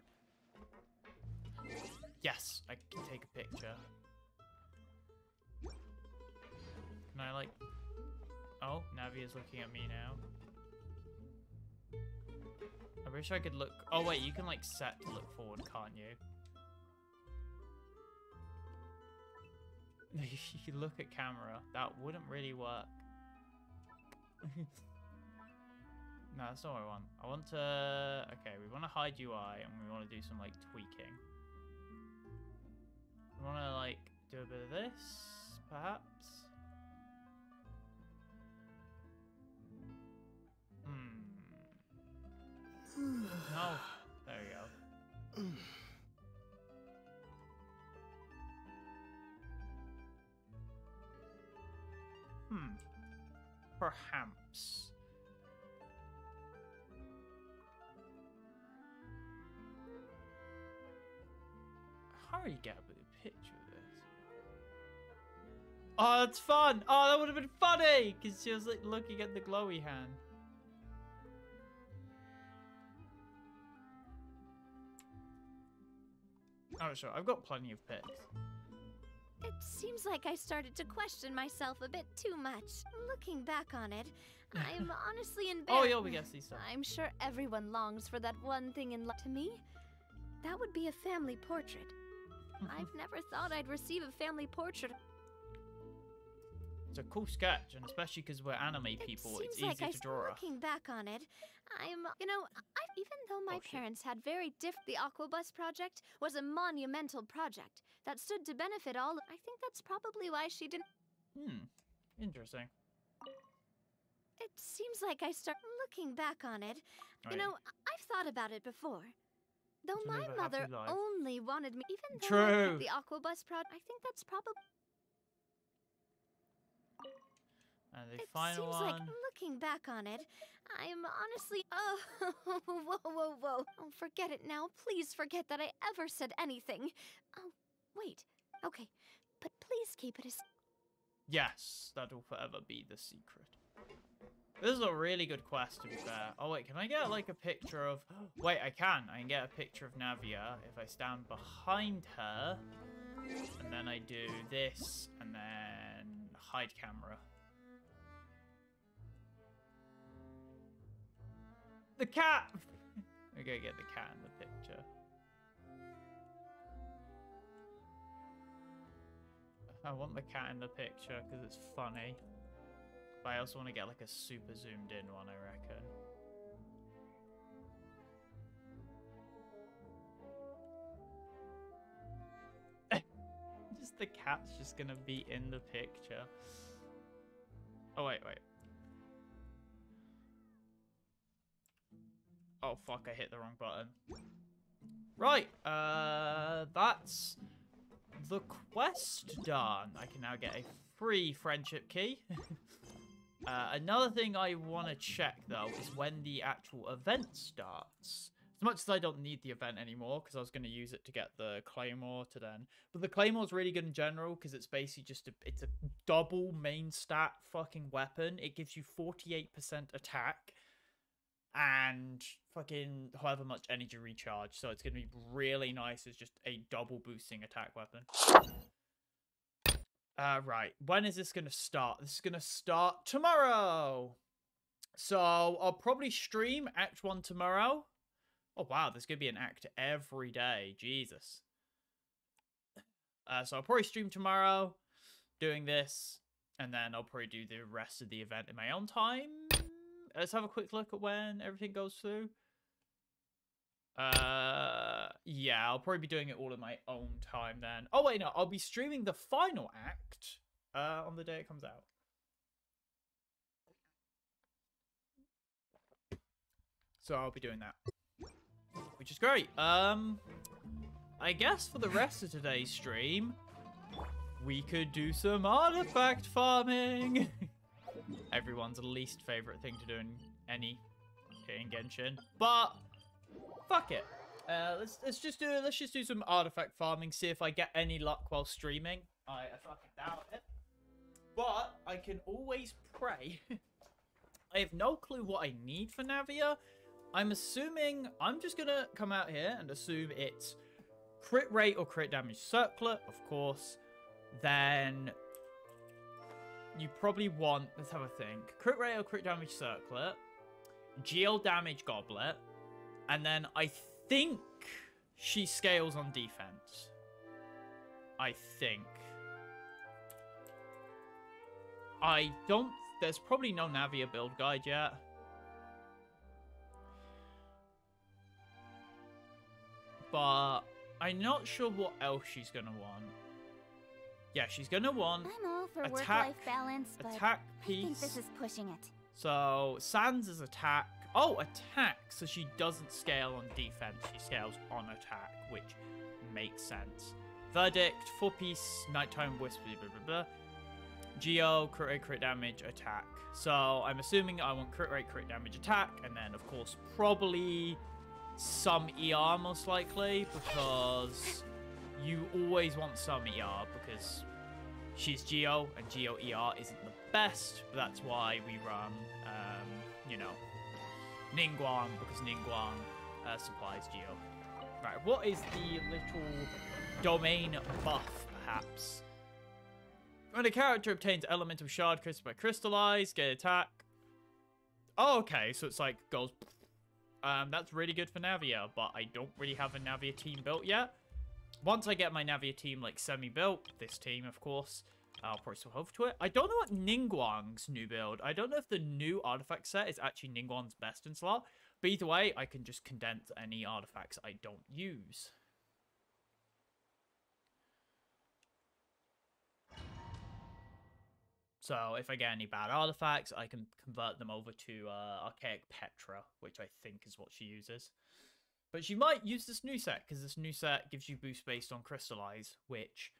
Yes, I can take a picture. Can I like... Oh, Navia's looking at me now. I wish I could look... Oh wait, you can like set to look forward, can't you? You look at camera. That wouldn't really work. No, that's not what I want. I want to... Okay, we want to hide UI and we want to do some like tweaking. We want to like do a bit of this, perhaps. No. There we go. Perhaps. How do you get a bit of picture of this? Oh, that's fun! Oh, that would have been funny! Because she was like looking at the glowy hand. Oh, sure. I've got plenty of pics. It seems like I started to question myself a bit too much. Looking back on it, I'm honestly embarrassed. Oh, yeah, we guess these stuff. I'm sure everyone longs for that one thing in life. To me, that would be a family portrait. I've never thought I'd receive a family portrait. It's a cool sketch, and especially because we're anime people, it's easy to draw. Looking back on it, even though my parents had very the Aquabus project was a monumental project that stood to benefit all. I think that's probably why she didn't. Interesting. It seems like I start looking back on it. You know, I've thought about it before. Though my mother only wanted me, even though I had the Aquabus project, I think that's probably. And the final one. It seems like, looking back on it, I'm honestly... Oh, whoa. Oh, forget it now. Please forget that I ever said anything. Oh, wait. Okay, but please keep it a... Yes, that will forever be the secret. This is a really good quest, to be fair. Oh, wait, can I get, like, a picture of... Wait, I can. I can get a picture of Navia if I stand behind her. And then I do this, and then hide camera. The cat! We gotta get the cat in the picture. I want the cat in the picture because it's funny. But I also want to get like a super zoomed in one, I reckon. Just the cat's just gonna be in the picture. Oh, wait. Oh, fuck, I hit the wrong button. Right, that's the quest done. I can now get a free friendship key. Another thing I want to check, though, is when the actual event starts. As much as I don't need the event anymore, because I was going to use it to get the Claymore to then. But the Claymore's really good in general, because it's basically just it's a double main stat fucking weapon. It gives you 48% attack and fucking however much energy recharge. So it's going to be really nice as just a double boosting attack weapon. Right. When is this going to start? This is going to start tomorrow. So I'll probably stream Act 1 tomorrow. Oh, wow. There's going to be an act every day. Jesus. So I'll probably stream tomorrow doing this. And then I'll probably do the rest of the event in my own time. Let's have a quick look at when everything goes through. Yeah, I'll probably be doing it all in my own time then. Oh, wait, no. I'll be streaming the final act on the day it comes out. So I'll be doing that. Which is great. I guess for the rest of today's stream, we could do some artifact farming. Everyone's least favorite thing to do in any in Genshin. But fuck it. Let's just do some artifact farming, see if I get any luck while streaming. I fucking doubt it. But I can always pray. I have no clue what I need for Navia. I'm assuming I'm just gonna come out here and assume it's crit rate or crit damage circlet, of course. Then you probably want, let's have a think, crit rate or crit damage circlet, geo damage goblet, and then I think she scales on defense. I think. There's probably no Navia build guide yet. But I'm not sure what else she's gonna want. Yeah, she's gonna want I'm all for attack, work-life balance, but attack piece. I think this is pushing it. So Sans is attack. Oh, attack. So she doesn't scale on defense. She scales on attack, which makes sense. Verdict, 4-piece, nighttime wisp, blah, blah, blah, blah. Geo, crit rate, crit damage, attack. So I'm assuming I want crit rate, crit damage, attack, and then of course probably some ER most likely, because you always want some ER because she's Geo and Geo ER isn't the best, but that's why we run, you know, Ningguang, because Ningguang supplies Geo. Right, what is the little domain buff, perhaps? When a character obtains elemental shard crystal by crystallize, get attack. Oh, okay, so it's like goes. That's really good for Navia, but I don't really have a Navia team built yet. Once I get my Navia team like semi-built, this team, of course, I'll probably swap over to it. I don't know what Ningguang's new build. I don't know if the new artifact set is actually Ningguang's best in slot. But either way, I can just condense any artifacts I don't use. So if I get any bad artifacts, I can convert them over to Archaic Petra, which I think is what she uses. But she might use this new set, because this new set gives you boost based on Crystallize, which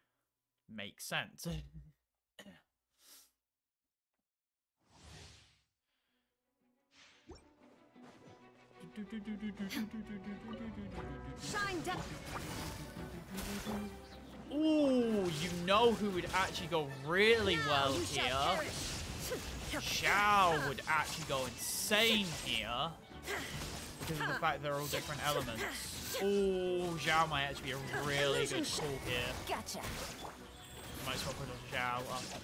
makes sense. Shine down. Ooh, you know who would actually go really well here? Zhao would actually go insane here. Because of the fact they're all different elements. Ooh, Zhao might actually be a really good call here. Gotcha. Might swap with Zhao after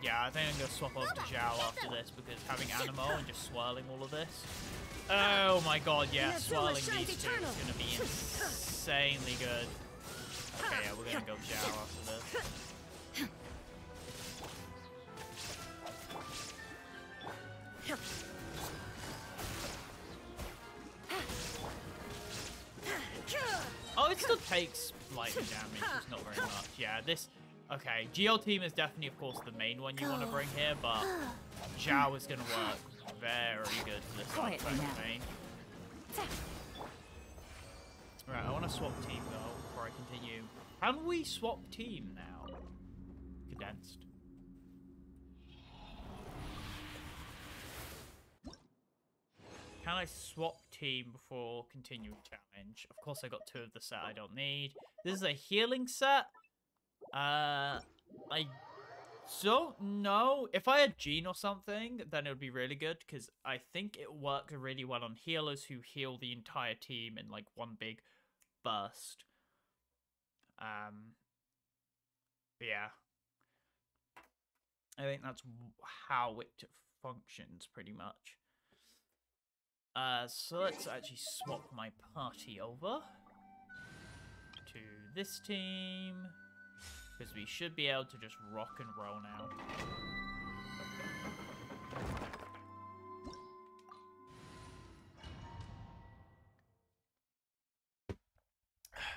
yeah, I think I'm going to swap over to Zhao after this, because having Animo and just swirling all of this. Oh my god, yeah, swirling these two is going to be insanely good. Okay, yeah, we're going to go Zhao after this. Oh, it still takes lightning damage, just not very much. Yeah, this... Okay, Geo team is definitely, of course, the main one you want to bring here, but Zhao is going to work very good for this artifact main. Right, I want to swap team, though, before before I continue. Can we swap team now? Condensed. Can I swap team before continuing challenge? Of course, I got 2 of the set I don't need. This is a healing set. I don't know. If I had Jean or something, then it would be really good, because I think it works really well on healers who heal the entire team in, like, one big burst. But yeah. I think that's how it functions, pretty much. So let's actually swap my party over to this team, because we should be able to just rock and roll now.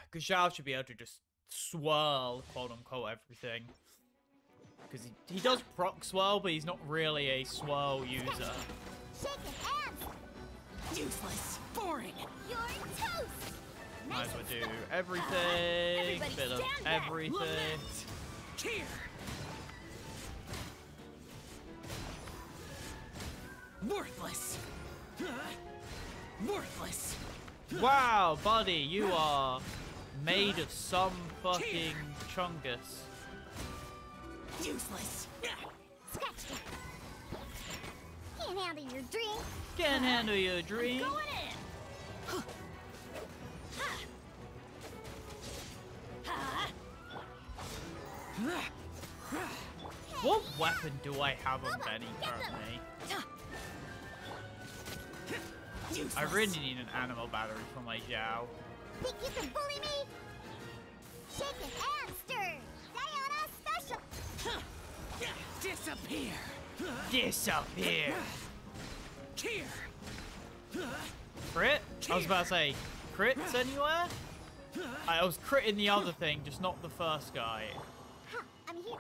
Because Zhao should be able to just swirl, quote-unquote, everything. Because he does proc swirl, but he's not really a swirl user. Useless. Boring. You're toast. Might as well do everything. Bit of everything. Cheer. Worthless. Worthless. Wow, buddy, you are made of some fucking chungus. Useless. Scratch that. Can't handle your drink. Can't handle your drink. Going in. What weapon do I have on Benny currently? I really need an animal battery for my Zhao. Think you can bully me? Shake it and stir. Diana special. Disappear. Disappear. Cheer. Crit? I was about to say, crits anywhere? I was critting the other thing, just not the first guy. Huh, I'm here.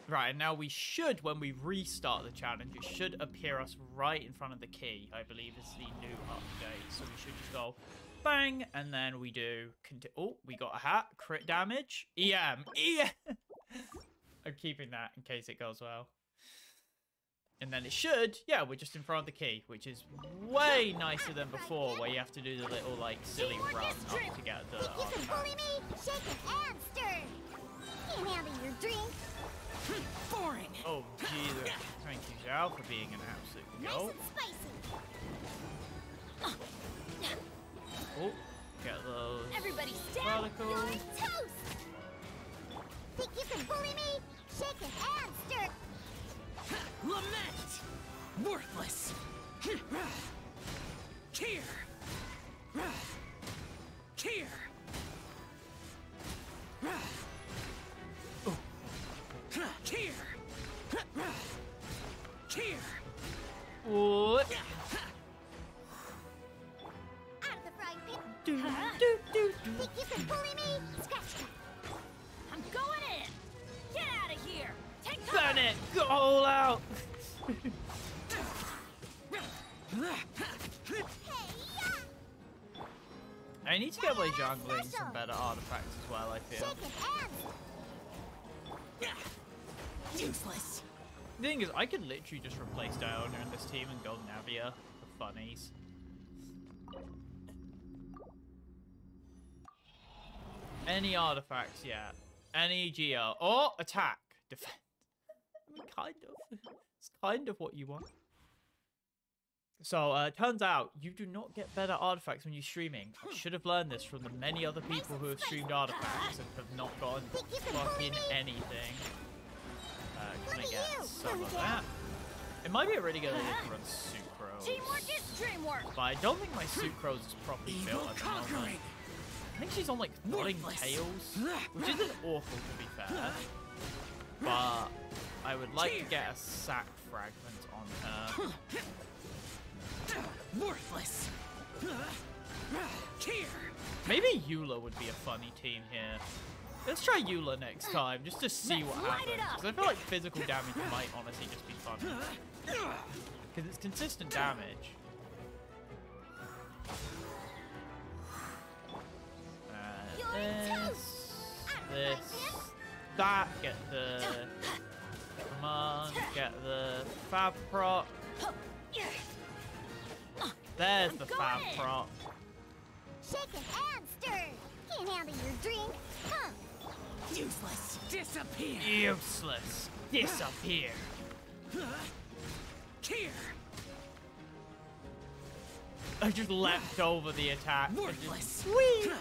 Right, and now we should, when we restart the challenge, it should appear us right in front of the key, I believe is the new update. So we should just go bang, and then we do... Oh, we got a hat. Crit damage. EM. EM! I'm keeping that in case it goes well. And then it should... Yeah, we're just in front of the key, which is way nicer than before, where you have to do the little, like, silly run up to get the Think you can bully me? Shake it and stir. Can't handle your drink. Boring. Oh, Jesus. Thank you, Zhao, for being an absolute Nice goat. and spicy. Oh, get those Everybody stand. particles. You're toast. Think you can bully me? Shake it and stir. Lament. Worthless. Cheer. Cheer. Cheer. Cheer. What? Out of the frying pan. Do, do, do, do. Think you can bully me? Scratch that. I'm going in. Get out of here. Take cover. Burn it! Go all out! I need to get my jungling some better artifacts as well, I feel. Shake it and Useless. The thing is, I could literally just replace Diona in this team and go Navia for funnies. Any artifacts, yeah. Any GL. Oh, attack. Defense. I mean, kind of. It's kind of what you want. So, turns out, you do not get better artifacts when you're streaming. I should have learned this from the many other people who have streamed artifacts and have not gotten fucking anything. Can I get some of that? It might be a really good idea to run Sucrose. Teamwork is dreamwork. But I don't think my Sucrose is properly built at the moment. I think she's on, like, Nodding Tails, which isn't awful, to be fair. But I would like to get a sack fragment on her. Worthless. Cheer. Maybe Eula would be a funny team here. Let's try Eula next time, just to see what happens. Because I feel like physical damage might honestly just be fun. Because it's consistent damage. that. Get the... Come on, get the fab prop. There's the fab prop. Shaken and stirred. Can't handle your drink. Huh. Useless. Disappear. Useless. Disappear. Here. I just leapt over the attack. Worthless. Whee!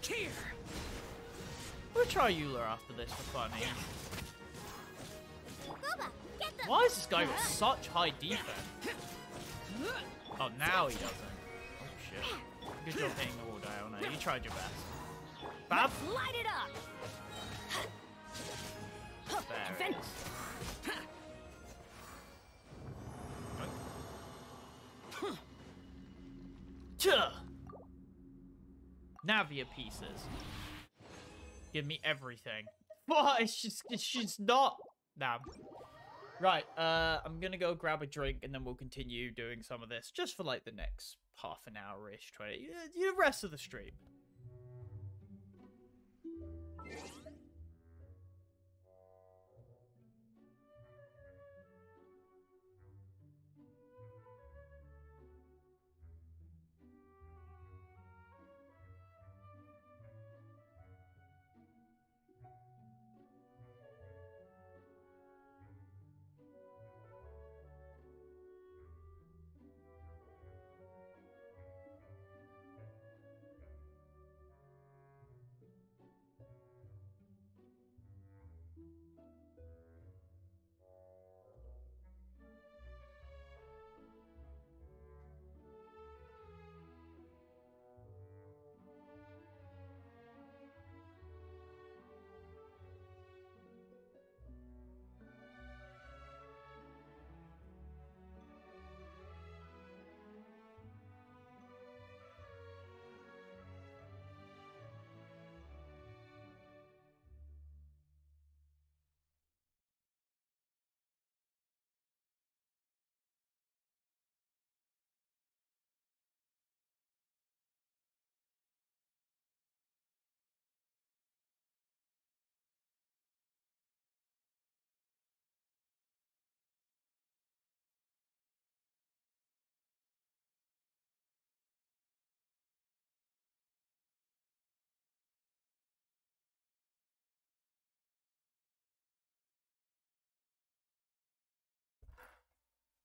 Here. We'll try Eula after this for funny. Booba, get the... Why is this guy with such high defense? Oh, now he doesn't. Oh, shit. Good job hitting the wall down. You tried your best. Bab? Light it up. There it is. Navia pieces. Give me everything. What? It's just not. Nah. Right, I'm gonna go grab a drink and then we'll continue doing some of this just for like the next half an hour-ish, 20. The rest of the stream.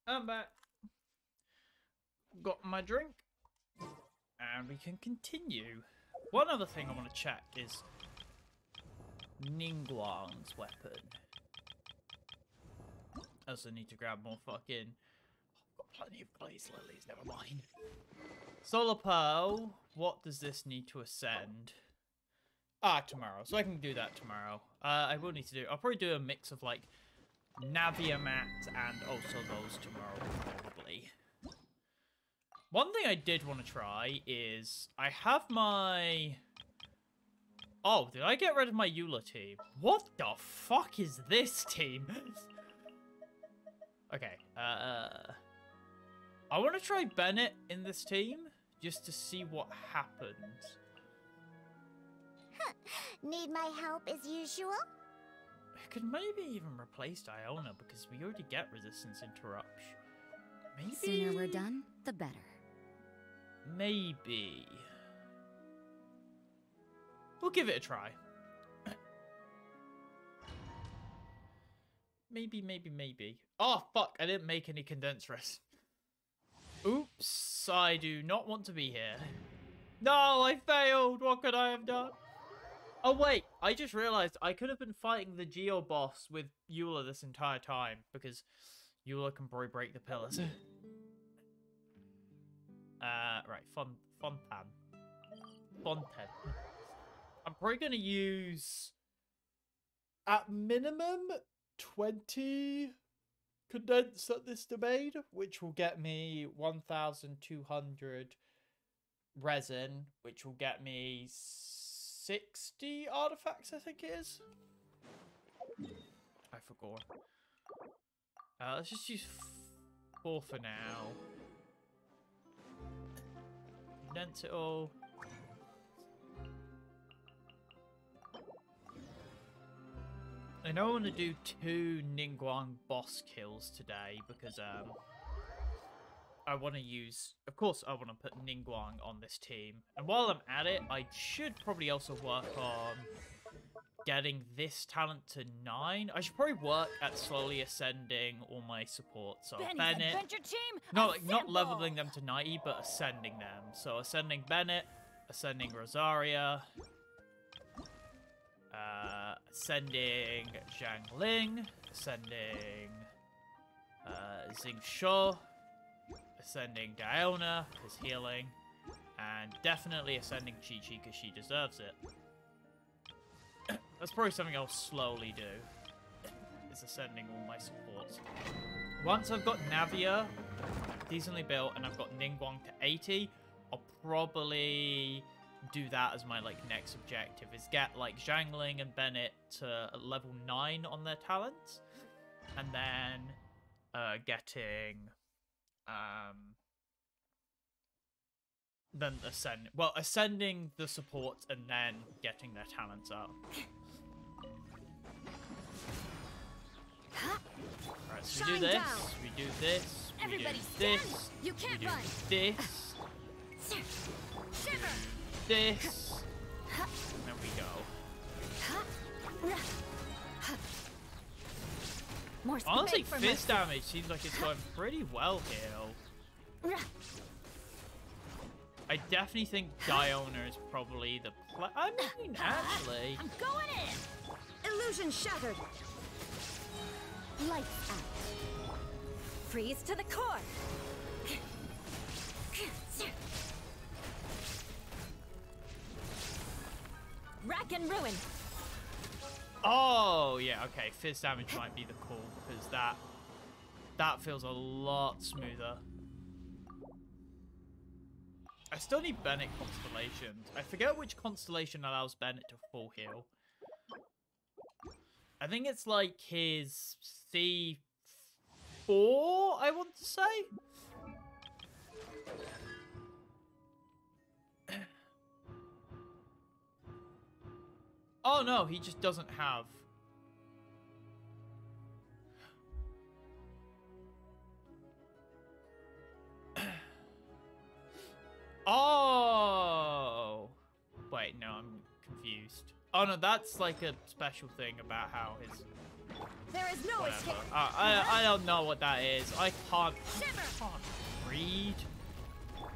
I'm back. Got my drink. And we can continue. One other thing I want to check is Ningguang's weapon. I also need to grab more fucking... I've got plenty of blaze lilies, never mind. Solar Pearl, what does this need to ascend? Ah, tomorrow. So I can do that tomorrow. I will need to do... I'll probably do a mix of like Navia mat and also those tomorrow, probably. One thing I did want to try is I have my... Oh, did I get rid of my Eula team? What the fuck is this team? Okay, I want to try Bennett in this team just to see what happens. Need my help as usual? I could maybe even replace Diona because we already get resistance interruption. Maybe... Sooner we're done, the better. Maybe. We'll give it a try. Maybe. Oh, fuck. I didn't make any condensed rest. Oops. I do not want to be here. No, I failed. What could I have done? Oh, wait. I just realized I could have been fighting the Geo boss with Eula this entire time because Eula can probably break the pillars. Right. Fontan. I'm probably going to use, at minimum, 20 condensed at this domain, which will get me 1,200 resin, which will get me 60 artifacts, I think it is. I forgot. Let's just use 4 for now. Condense it all. I know I want to do 2 Ningguang boss kills today because I want to use, of course, I want to put Ningguang on this team. And while I'm at it, I should probably also work on getting this talent to 9. I should probably work at slowly ascending all my supports. So Bennett, not leveling them to 90, but ascending them. So ascending Bennett, ascending Rosaria, ascending Zhang Ling, ascending Xing Shu, ascending Diona because healing, and definitely ascending Chi-Chi because she deserves it. That's probably something I'll slowly do, is ascending all my supports. Once I've got Navia decently built and I've got Ningguang to 80, I'll probably do that as my next objective, is get Zhang Ling and Bennett to level 9 on their talents, and then getting then ascending the supports and then getting their talents up. Right, so we do this, we do this, we do this, you can't we do run. this, this, and there we go. More Honestly, fizz damage seems like it's going pretty well here. I definitely think Diona is probably the I mean, actually. I'm going in. Illusion shattered. Lights out. Freeze to the core. Rack and ruin. Oh, yeah, okay. Fizz damage might be the call because that feels a lot smoother. I still need Bennett constellations. I forget which constellation allows Bennett to full heal. I think it's his C4, I want to say. Oh no, he just doesn't have. Oh! Wait, no, I'm confused. Oh no, that's a special thing about how his... There is no escape. I don't know what that is. I can't read.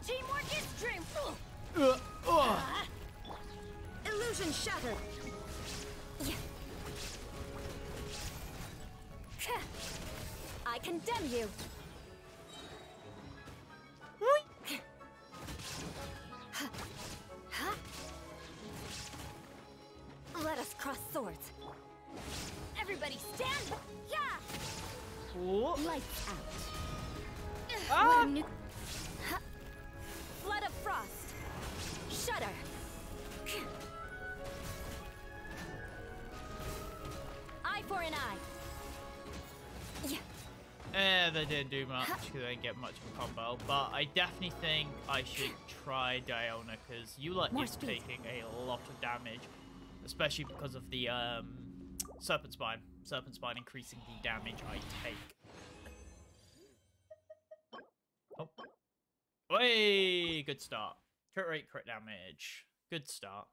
Teamwork is dream. Illusion shattered. I condemn you. Let us cross swords. Everybody stand. Yeah. Lights out. Ah. Flood of frost. Shudder. Eye for an eye. They didn't do much because they didn't get much of a combo, but I definitely think I should try Diona because Eula is taking a lot of damage, especially because of the Serpent Spine. Serpent Spine increasing the damage I take. Oh. Hey, good start. Crit rate, crit damage. Good start.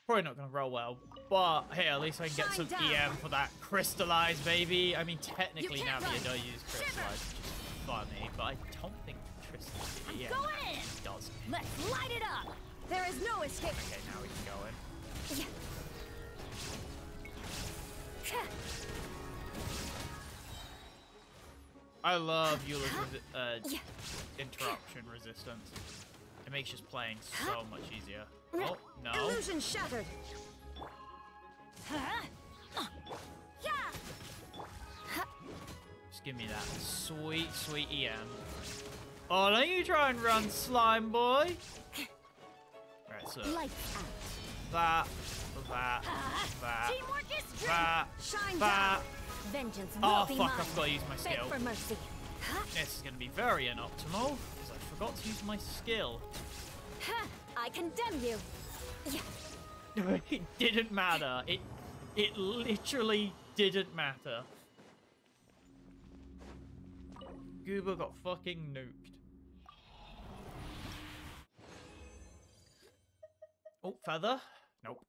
Probably not going to roll well, but hey, at least I can get some EM for that crystallized, baby. I mean, technically Navia does use crystallized, which is funny, but I don't think crystallized EM does. Let's light it up. There is no escape. Okay, now we can go in. I love Eula's interruption resistance. It makes just playing so much easier. Oh, no. Illusion shattered. Just give me that sweet, sweet EM. Oh, don't you try and run, slime boy. Right, so that. Teamwork is dream. Shine down. Vengeance will be fuck, mine. I've got to use my skill. Beg for mercy. This is going to be very unoptimal because I forgot to use my skill. I condemn you. It didn't matter. It literally didn't matter. Goober got fucking nuked. Oh, feather? Nope.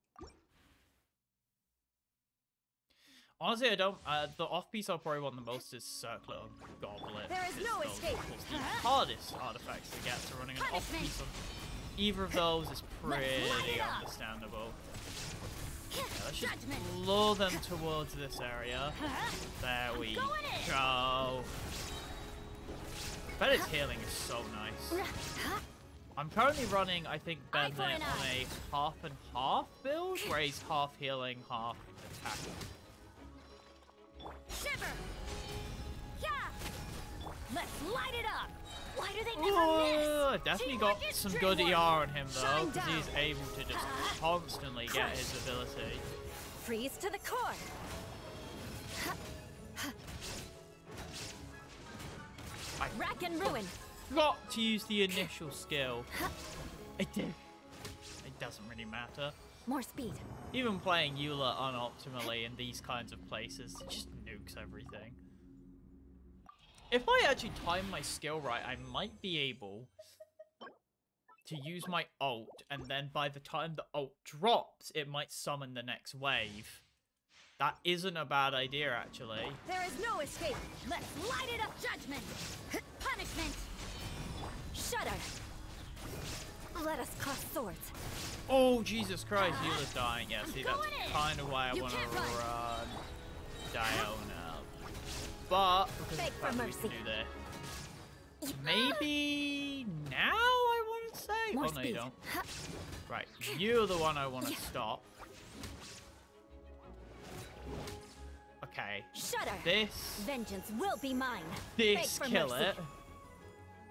Honestly, I don't. The off-piece I probably want the most is Circler Goblet. There is no escape. The hardest artifacts to get, so running an off-piece on either of those is pretty understandable. Yeah, let's just lure them towards this area. There we go. Bennett's healing is so nice. I'm currently running, I think, Bennett on a half and half build, where he's half healing, half attacking. Shiver! Yeah! Let's light it up! Why do they never miss? Definitely got some good ER on him though, because he's able to just constantly get his ability. Freeze to the core. Rack and ruin. Got to use the initial skill. It did. It doesn't really matter. More speed. Even playing Eula unoptimally in these kinds of places, it just nukes everything. If I actually time my skill right, I might be able to use my ult, and then by the time the ult drops, it might summon the next wave. That isn't a bad idea, actually. There is no escape. Let's light it up. Judgment. Punishment. Shudder. Let us cross swords. Oh, Jesus Christ, Eula's dying. Yeah, see, that's kind of why I want to run Diona. But, because of the fact that we can do this. Maybe now, I want to say? More oh, no, speed. you don't. Right, you're the one I want to stop. Okay. Shudder. This. Vengeance will be mine. This kill it.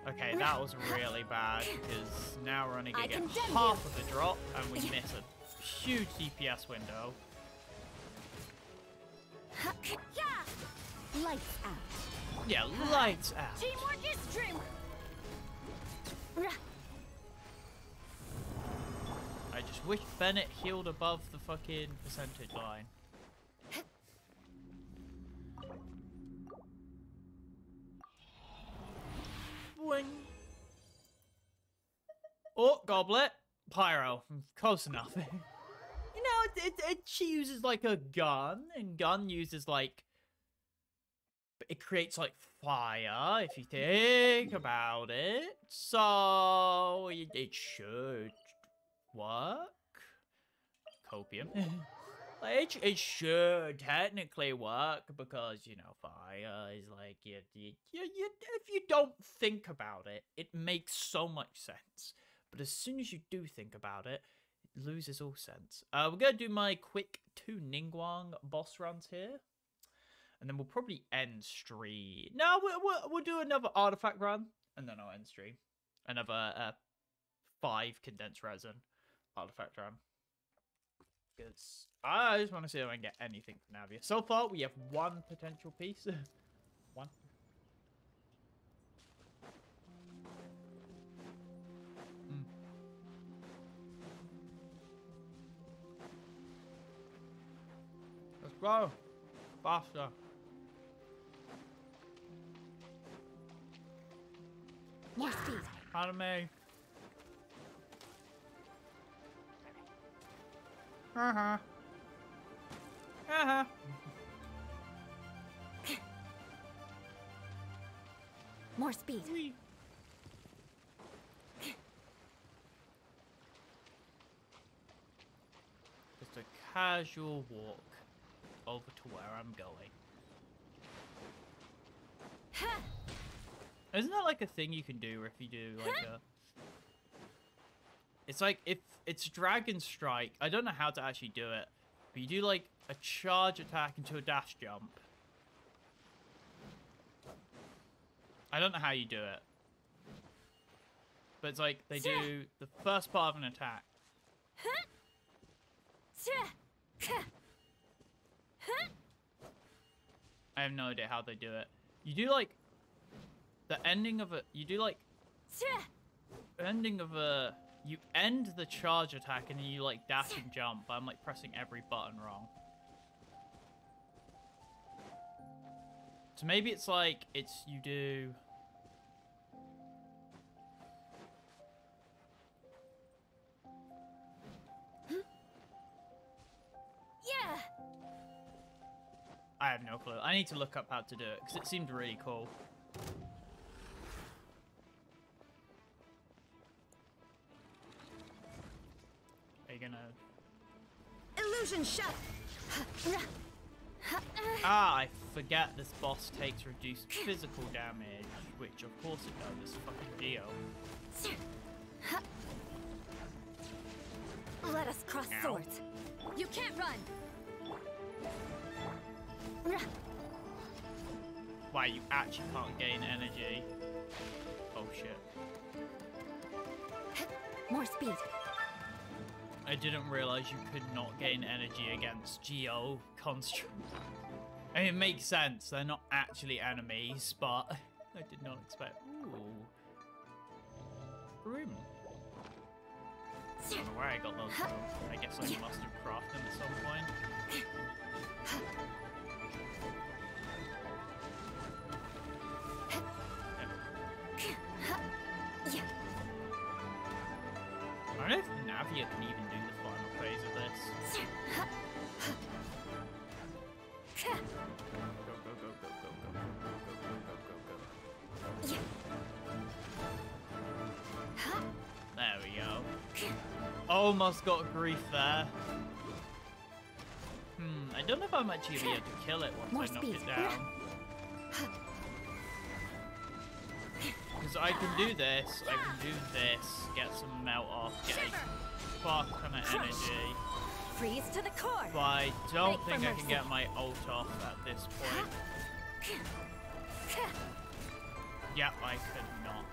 Okay, that was really bad because now we're only gonna get half of the drop and we miss a huge DPS window. Yeah. Lights out. Yeah, lights out. Teamwork is dream. I just wish Bennett healed above the fucking percentage line. Boing. Oh, goblet. Pyro. Close enough. You know, she uses like a gun, and gun uses like... It creates like fire, if you think about it. So, it should work. Copium. It should technically work because, you know, fire is like, if you don't think about it, it makes so much sense. But as soon as you do think about it, it loses all sense. We're going to do my quick 2 Ningguang boss runs here. And then we'll probably end stream. No, we'll do another artifact run, and then I'll end stream. Another 5 condensed resin artifact run. Because I just want to see if I can get anything from Navia. So far, we have 1 potential piece. 1. Let's go. Faster. More speed. Anime. Uh-huh. Uh-huh. More speed. Whee. Just a casual walk over to where I'm going. Isn't that like a thing you can do if you do like a... It's like, if it's Dragon Strike, I don't know how to actually do it, but you do like a charge attack into a dash jump. I don't know how you do it. But it's like, they do the first part of an attack. I have no idea how they do it. You do like, the ending of it, you do like, ending of a... You end the charge attack and then you like dash and jump, but I'm like pressing every button wrong. So maybe it's like, you do... Yeah. I have no clue. I need to look up how to do it, because it seemed really cool. Are you gonna... Illusion shut. Ah, I forget this boss takes reduced physical damage, which of course it does, it's fucking Dio. Let us cross swords. You can't run. Why, you actually can't gain energy. Oh shit. More speed. I didn't realize you could not gain energy against Geo constructs. I mean, it makes sense. They're not actually enemies, but I did not expect. Ooh. Room. I don't know where I got those from. I guess I must have crafted them at some point. I don't know if Navia can even do the final phase of this. Go, go, go, go, go, go, go, go, go, go, go, go. There we go. Almost got grief there. I don't know if I'm actually going to be able to kill it once I knock it down. Because I can do this, I can do this, get some melt off, get a fuck ton of energy. Freeze to the core. But I don't think I can get my ult off at this point. Yep, I could not.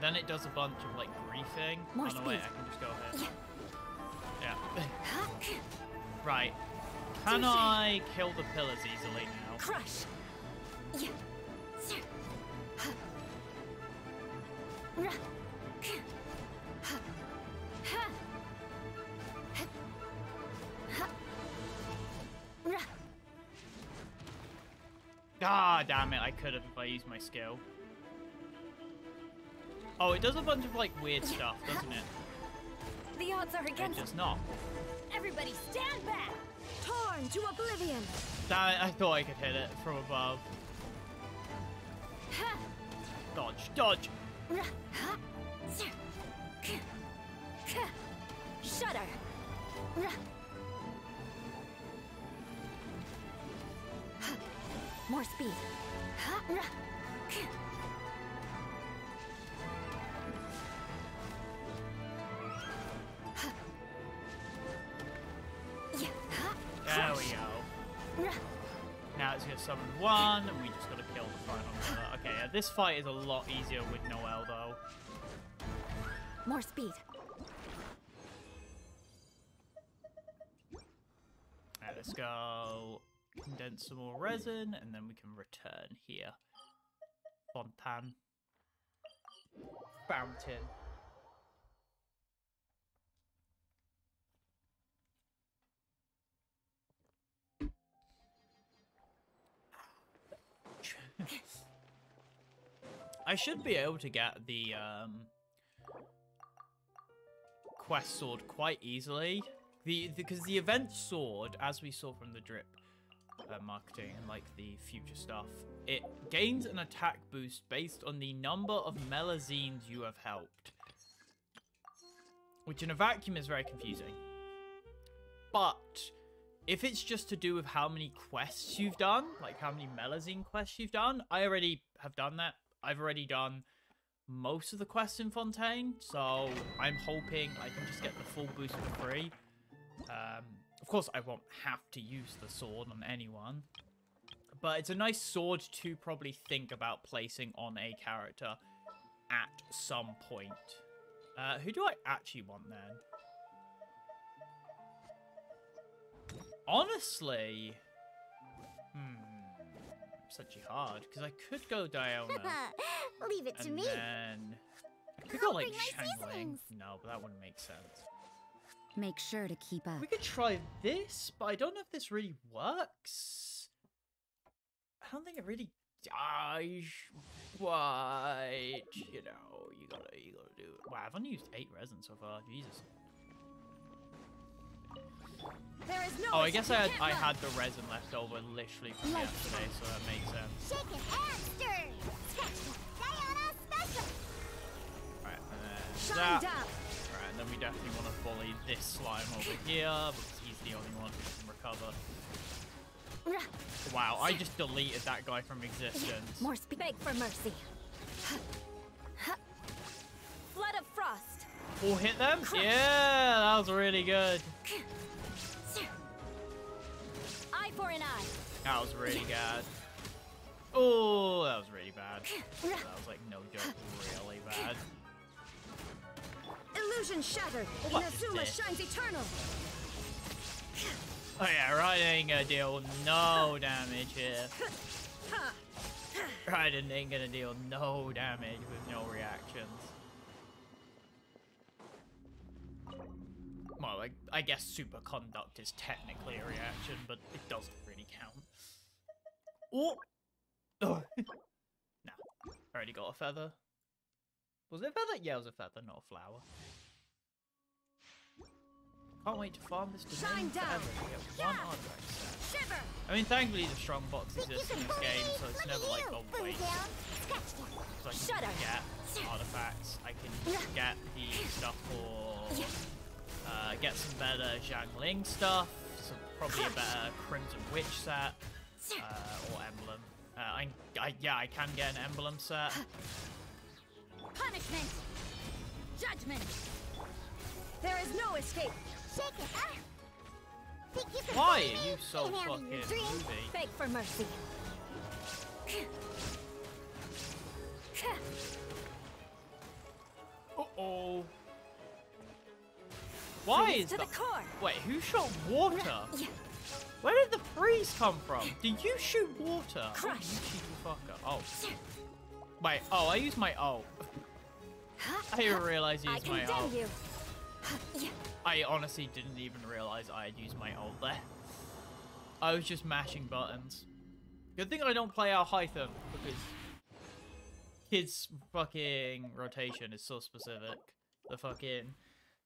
Then it does a bunch of like griefing. Oh no, wait, I can just go here. Yeah. Right. Can I kill the pillars easily now? Crush. Ah, damn it, I could have if I used my skill. Oh, it does a bunch of like weird stuff, doesn't it? The odds are against it. Does not. Everybody stand back! Torn to oblivion! Damn it, I thought I could hit it from above. Dodge, dodge! Shudder! More speed. There we go. Now it's gonna summon one, and we just gotta kill the final brother. Okay, yeah, this fight is a lot easier with Noelle, though. More speed. Alright, let's go condense some more resin, and then we can return here. Fontaine. Fountain. I should be able to get the quest sword quite easily. Because the event sword, as we saw from the drip marketing and like the future stuff, it gains an attack boost based on the number of melazines you have helped. Which in a vacuum is very confusing. But if it's just to do with how many quests you've done, like how many melazine quests you've done, I already have done that. I've already done most of the quests in Fontaine, so I'm hoping I can just get the full boost for free. Of course, I won't have to use the sword on anyone, but it's a nice sword to probably think about placing on a character at some point. Who do I actually want then? Honestly, it's actually hard because I could go Diona. Leave it to me. Then I could go like Shangling. No, but that wouldn't make sense. Make sure to keep up. We could try this, but I don't know if this really works. don't think it really dies, but you know, you gotta do it. Wow, I've only used 8 resin so far. Jesus. There is no oh, I guess I had the resin left over literally from yesterday, so that makes sense. Shake it and stir. Scratch that. Diana special. Right, and then that. Right, and then we definitely want to bully this slime over here because he's the only one who can recover. Wow, I just deleted that guy from existence. More beg for mercy. Flood of frost. Oh, hit them? Crush. Yeah, that was really good. Eye for an eye. That was really bad. Oh, that was really bad. That was like no joke, really bad. Illusion shattered. What is Inazuma this? shines eternal. Oh yeah, Raiden ain't gonna deal no damage here. Raiden ain't gonna deal no damage with no reactions. Well, like, I guess superconduct is technically a reaction, but it doesn't really count. Oh! Oh. Nah, already got a feather. Was it a feather? Yeah, it was a feather, not a flower. Can't wait to farm this domain forever to get one artifact set. Shiver. I mean, thankfully the strong box exists in this game, so it's never like a waste. So I can get artifacts, I can get the stuff for, get some better Zhangling stuff, some probably a better Crimson Witch set, or emblem. I can get an emblem set. Punishment. Judgment. There is no escape. Shake it. Think you can Why bully are you me so and have fucking your dream? movie? Beg for mercy. Uh-oh. Why is to that? the core. Wait, who shot water? Yeah. Where did the freeze come from? Did you shoot water? Crush. Oh, you cheeky fucker. Oh. Wait, oh, I used my ult. I didn't realize I used my ult. You. I honestly didn't even realize I had used my ult there. I was just mashing buttons. Good thing I don't play out Hytham, because his fucking rotation is so specific. The fucking...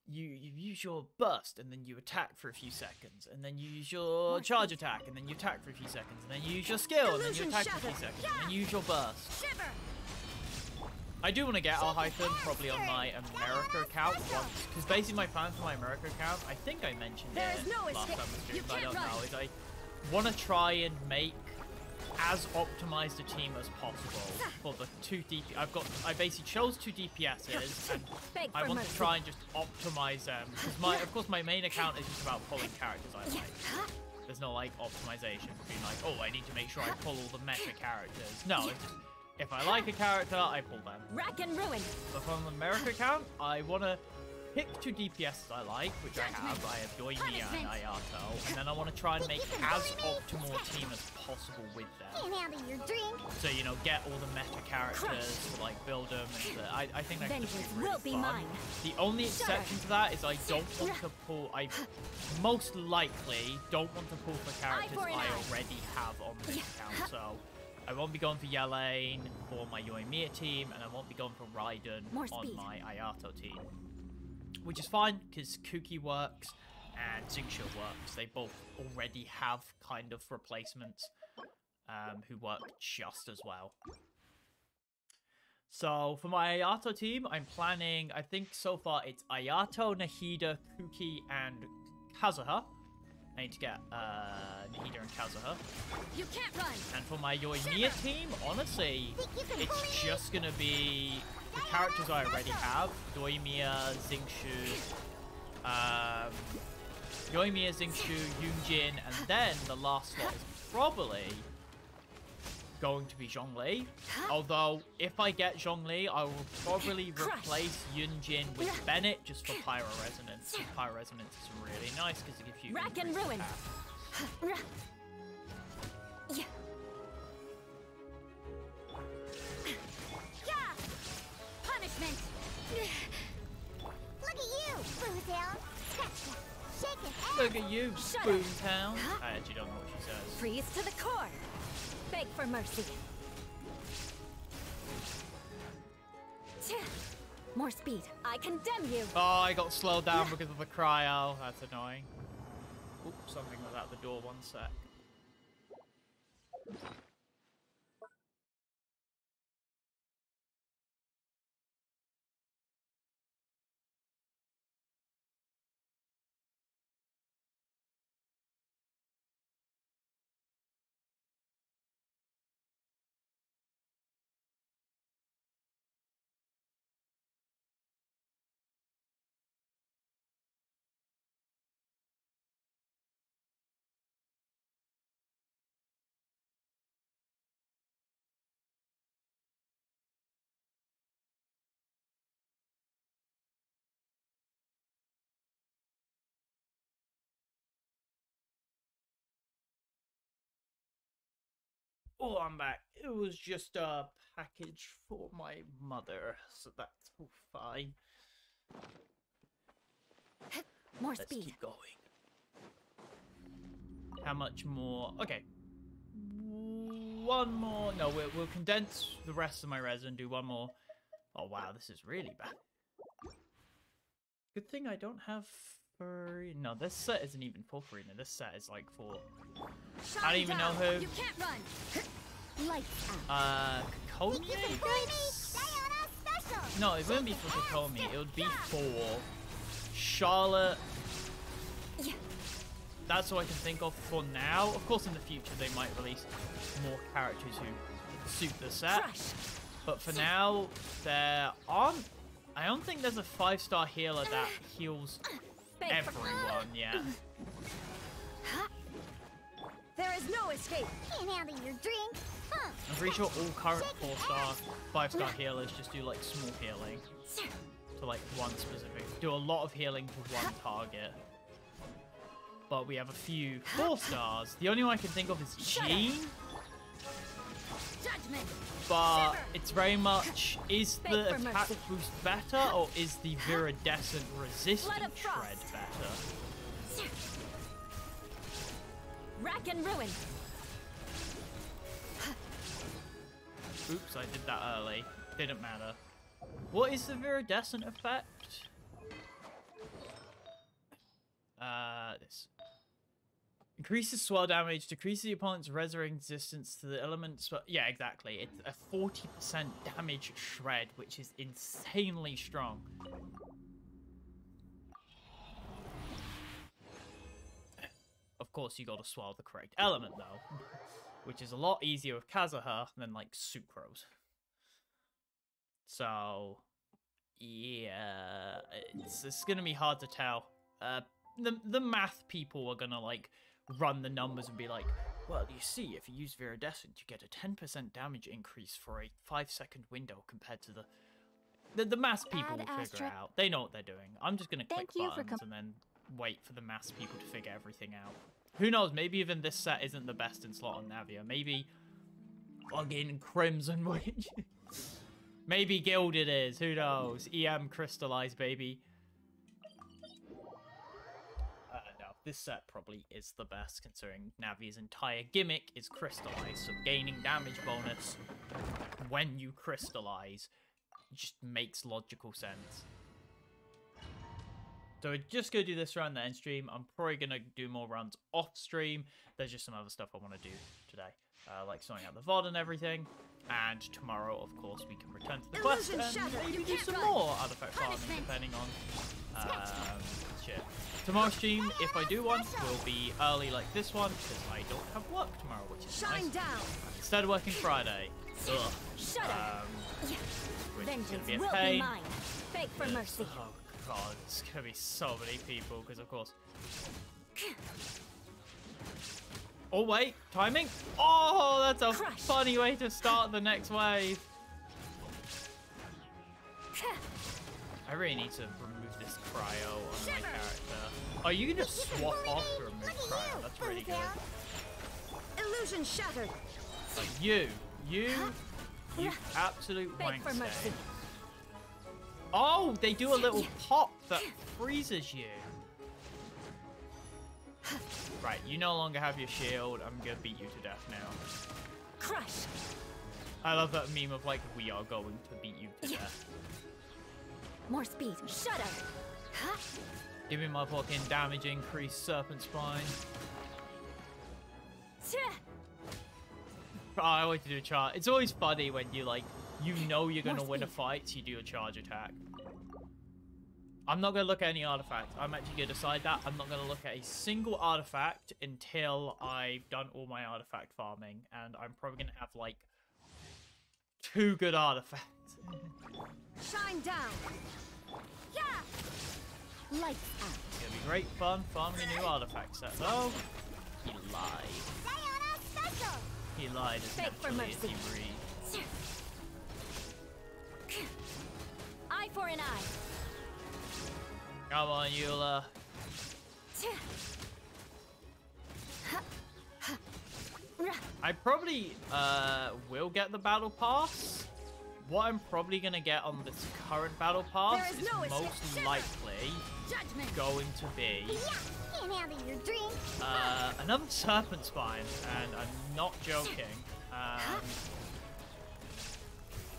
You use your burst, and then you attack for a few seconds, and then you use your charge attack, and then you attack for a few seconds, and then you use your skill, and then you attack for a few seconds, and then you use your burst. Shiver. I do want to get Alhytham probably on my America account once, because basically my plan for my America account, I think I mentioned it last time we streamed, but I don't know, is I want to try and make as optimized a team as possible for the 2 DP. I basically chose 2 DPSs, and I want to try and just optimize them, because of course my main account is just about pulling characters I like. There's no like optimization between like, oh, I need to make sure I pull all the meta characters. No, it's just, if I like a character, I pull them. Rack and ruin. But from the America account, I want to pick 2 DPSs I like, which I have. I have Yoimiya and Ayato, and then I want to try and make as optimal a team as possible with them. Can't handle your drink. So, you know, get all the meta characters, to, like, build them, and I think that could just be really fun. Mine. The only exception to that is I don't want to pull, I most likely don't want to pull for characters I already have on this account, so I won't be going for Yelaine for my Yoimiya team, and I won't be going for Raiden on my Ayato team. Which is fine, because Kuki works and Xingqiu works. They both already have kind of replacements who work just as well. So for my Ayato team, I'm planning, I think so far it's Ayato, Nahida, Kuki, and Kazuha. I need to get Nahida and Kazuha. You can't run. And for my Yoimiya team, honestly, it's just gonna be the characters I already have. Yoimiya, Xingqiu, Yunjin, and then the last slot is probably going to be Zhongli. Although, if I get Zhongli, I will probably replace Yunjin with Bennett just for Pyro Resonance. Pyro Resonance is really nice because it gives you rack and ruin. Yeah. Punishment. Look at you, Boomtown. Shake it. Look at you, Boomtown. I actually don't know what she says. Freeze to the core. Beg for mercy. More speed. I condemn you. Oh, I got slowed down because of the cryo. That's annoying. Oops, something was out the door. One sec. Oh, I'm back. It was just a package for my mother, so that's all fine. More Let's speed. keep going. How much more? Okay. One more. No, we'll condense the rest of my res and do one more. Oh, wow, this is really bad. Good thing I don't have... No, this set isn't even for Farina. This set is like for... I don't even know who. You can't run. Lights out. Kokomi, I guess? No, it wouldn't be for Kokomi. It would be for Charlotte. Yeah. That's what I can think of for now. Of course, in the future, they might release more characters who suit the set. Crush. But for now, there aren't... I don't think there's a 5-star healer that heals everyone yet. There is no escape. Can't handle your drink. Huh. I'm pretty sure all current 4-star, 5-star healers just do like small healing to like one specific. Do a lot of healing to one target. But we have a few 4-stars. The only one I can think of is Jean. Judgment. But it's very much, is the attack boost better or is the viridescent resistant shred better? Rack and ruin. Oops, I did that early. Didn't matter. What is the viridescent effect? This. Increases swell damage, decreases the opponent's resurrecting resistance to the elements, but yeah, exactly. It's a 40% damage shred, which is insanely strong. Of course, you gotta swallow the correct element, though, which is a lot easier with Kazuha than, like, Sucrose. So, yeah, it's gonna be hard to tell. The math people are gonna, like, run the numbers and be like, well, you see, if you use Viridescent, you get a 10% damage increase for a 5-second window compared to the math people will figure it out. They know what they're doing. I'm just gonna click buttons and then wait for the math people to figure everything out. Who knows, maybe even this set isn't the best in slot on Navia. Maybe fucking Crimson Witch. Maybe Gilded is, who knows? EM Crystallized, baby. No, this set probably is the best, considering Navia's entire gimmick is crystallized, so gaining damage bonus when you crystallize just makes logical sense. So we're just going to do this round the end stream. I'm probably going to do more runs off stream. There's just some other stuff I want to do today, like sorting out the VOD and everything. And tomorrow, of course, we can return to the quest and maybe do some more artifact farming, depending on shit. Tomorrow's stream, if I do one, will be early like this one, because I don't have work tomorrow, which is nice. Instead of working Friday. Ugh. Which is going to be a pain. Beg for mercy. Oh god, it's going to be so many people, because of course... Oh wait, timing? Oh, that's a funny way to start the next wave. I really need to remove this cryo on my character. Oh, you can just swap off to remove cryo. That's really good. Illusion shattered. But you absolute wankster. Oh, they do a little pop that freezes you. Right, you no longer have your shield. I'm gonna beat you to death now. Crush. I love that meme of like, we are going to beat you to death. More speed. Shudder. Huh? Give me my fucking damage increase, Serpent Spine. Oh, I always do a charge. It's always funny when you like, you know you're gonna win a fight, so you do a charge attack. I'm not gonna look at any artifacts. I'm actually gonna decide that. I'm not gonna look at a single artifact until I've done all my artifact farming, and I'm probably gonna have like 2 good artifacts. Shine down. Yeah. Lights out. It's gonna be great fun farming a new artifact set. Oh, he lied. He lied as naturally as he breathed. Eye for an eye. Come on, Eula. I probably will get the battle pass. What I'm probably gonna get on this current battle pass is most likely going to be another Serpent Spine, and I'm not joking. I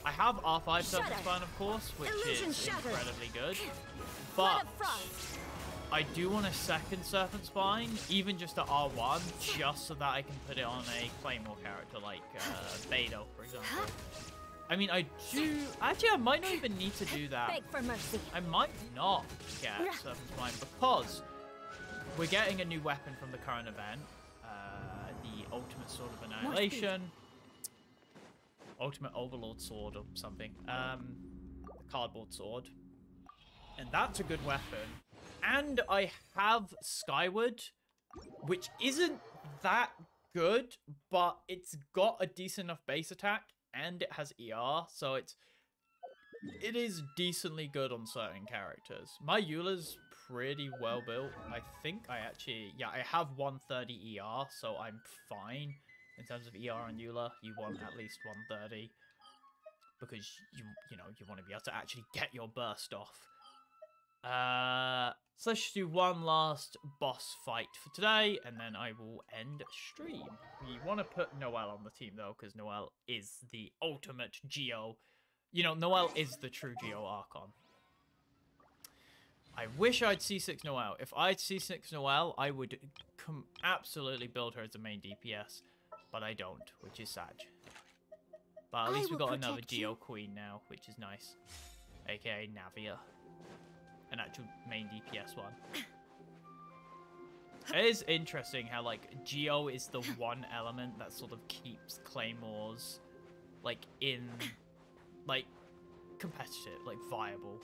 have R5 Serpent Spine, of course, which is incredibly good, but I do want a second Serpent Spine, even just at R1, just so that I can put it on a Claymore character like Beidou, for example. I mean, I do... Actually, I might not even need to do that. Beg for mercy. I might not get Serpent Spine because we're getting a new weapon from the current event. The Ultimate Sword of Annihilation. Ultimate Overlord Sword or something. The Cardboard Sword. And that's a good weapon. And I have Skyward, which isn't that good, but it's got a decent enough base attack. And it has ER, so it is decently good on certain characters. My Eula's pretty well built. I think I actually, yeah, I have 130 ER, so I'm fine in terms of ER on Eula. You want at least 130 because you know you want to be able to actually get your burst off. So let's just do one last boss fight for today, and then I will end stream. We want to put Noelle on the team, though, because Noelle is the ultimate Geo. You know, Noelle is the true Geo Archon. I wish I'd C6 Noelle. If I'd C6 Noelle, I would absolutely build her as a main DPS, but I don't, which is sad. But at least we got another Geo Queen now, which is nice. AKA Navia. An actual main DPS one. It is interesting how, like, Geo is the one element that sort of keeps Claymores, like, in, like, competitive, like, viable.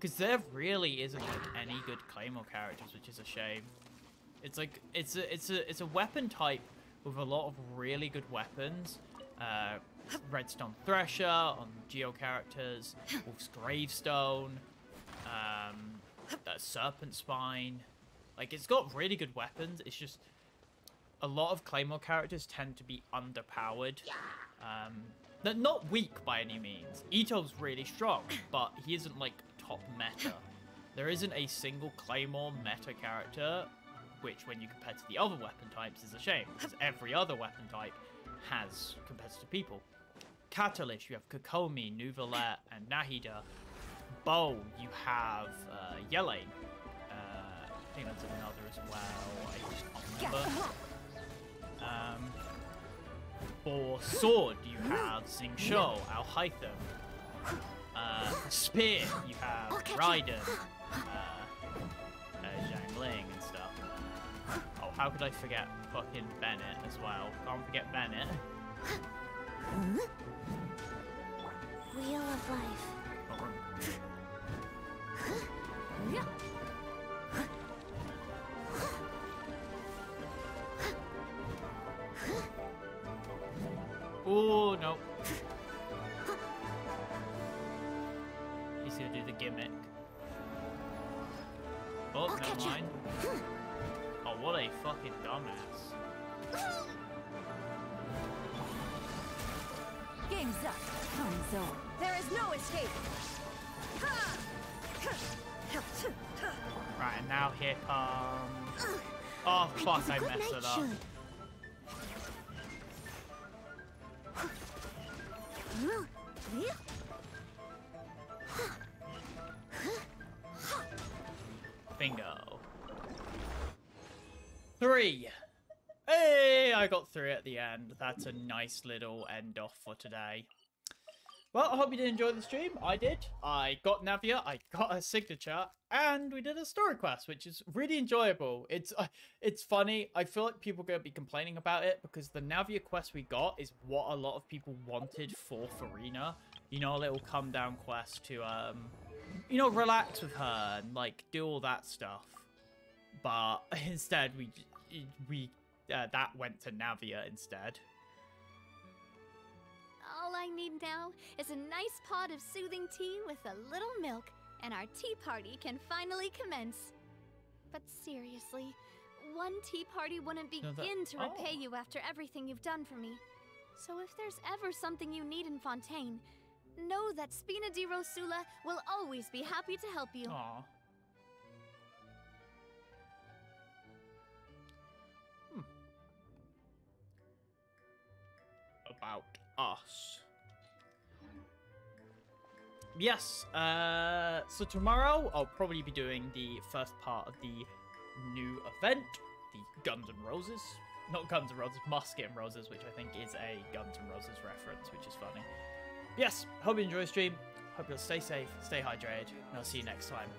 Because there really isn't, like, any good Claymore characters, which is a shame. It's, like, it's a weapon type with a lot of really good weapons. Redstone Thresher on Geo characters, Wolf's Gravestone, Serpent Spine. Like, it's got really good weapons. It's just a lot of Claymore characters tend to be underpowered. They're not weak by any means. Ito's really strong, but he isn't like top meta. There isn't a single Claymore meta character, which when you compare to the other weapon types is a shame, because every other weapon type has competitive people. Catalyst, you have Kokomi, Nuvolette, and Nahida. Bow, you have Yelaine. I think that's another as well. I just can't remember. For Sword, you have Xingqiu, Alhaitham. Spear, you have Raiden, Zhangling and stuff. Oh, how could I forget fucking Bennett as well? Can't forget Bennett. Wheel of Life. Oh, no. He's gonna do the gimmick. Oh, never mind. Oh, what a fucking dumbass. Game's up. Time zone. There is no escape. Right, and now here comes... Oh, fuck, I messed it up. Bingo. 3. Hey, I got 3 at the end. That's a nice little end off for today. Well, I hope you did enjoy the stream. I did. I got Navia, I got a signature, and we did a story quest, which is really enjoyable. It's funny. I feel like people are going to be complaining about it because the Navia quest we got is what a lot of people wanted for Farina. You know, a little come down quest to, you know, relax with her and, like, do all that stuff. But instead, that went to Navia instead. All I need now is a nice pot of soothing tea with a little milk, and our tea party can finally commence. But seriously, one tea party wouldn't begin to repay you after everything you've done for me. So if there's ever something you need in Fontaine, know that Spina di Rosula will always be happy to help you. Aww. About us. Yes, so tomorrow I'll probably be doing the first part of the new event, the Guns N' Roses. Not Guns N' Roses, Musket and Roses, which I think is a Guns N' Roses reference, which is funny. Yes, hope you enjoy the stream. Hope you'll stay safe, stay hydrated, and I'll see you next time.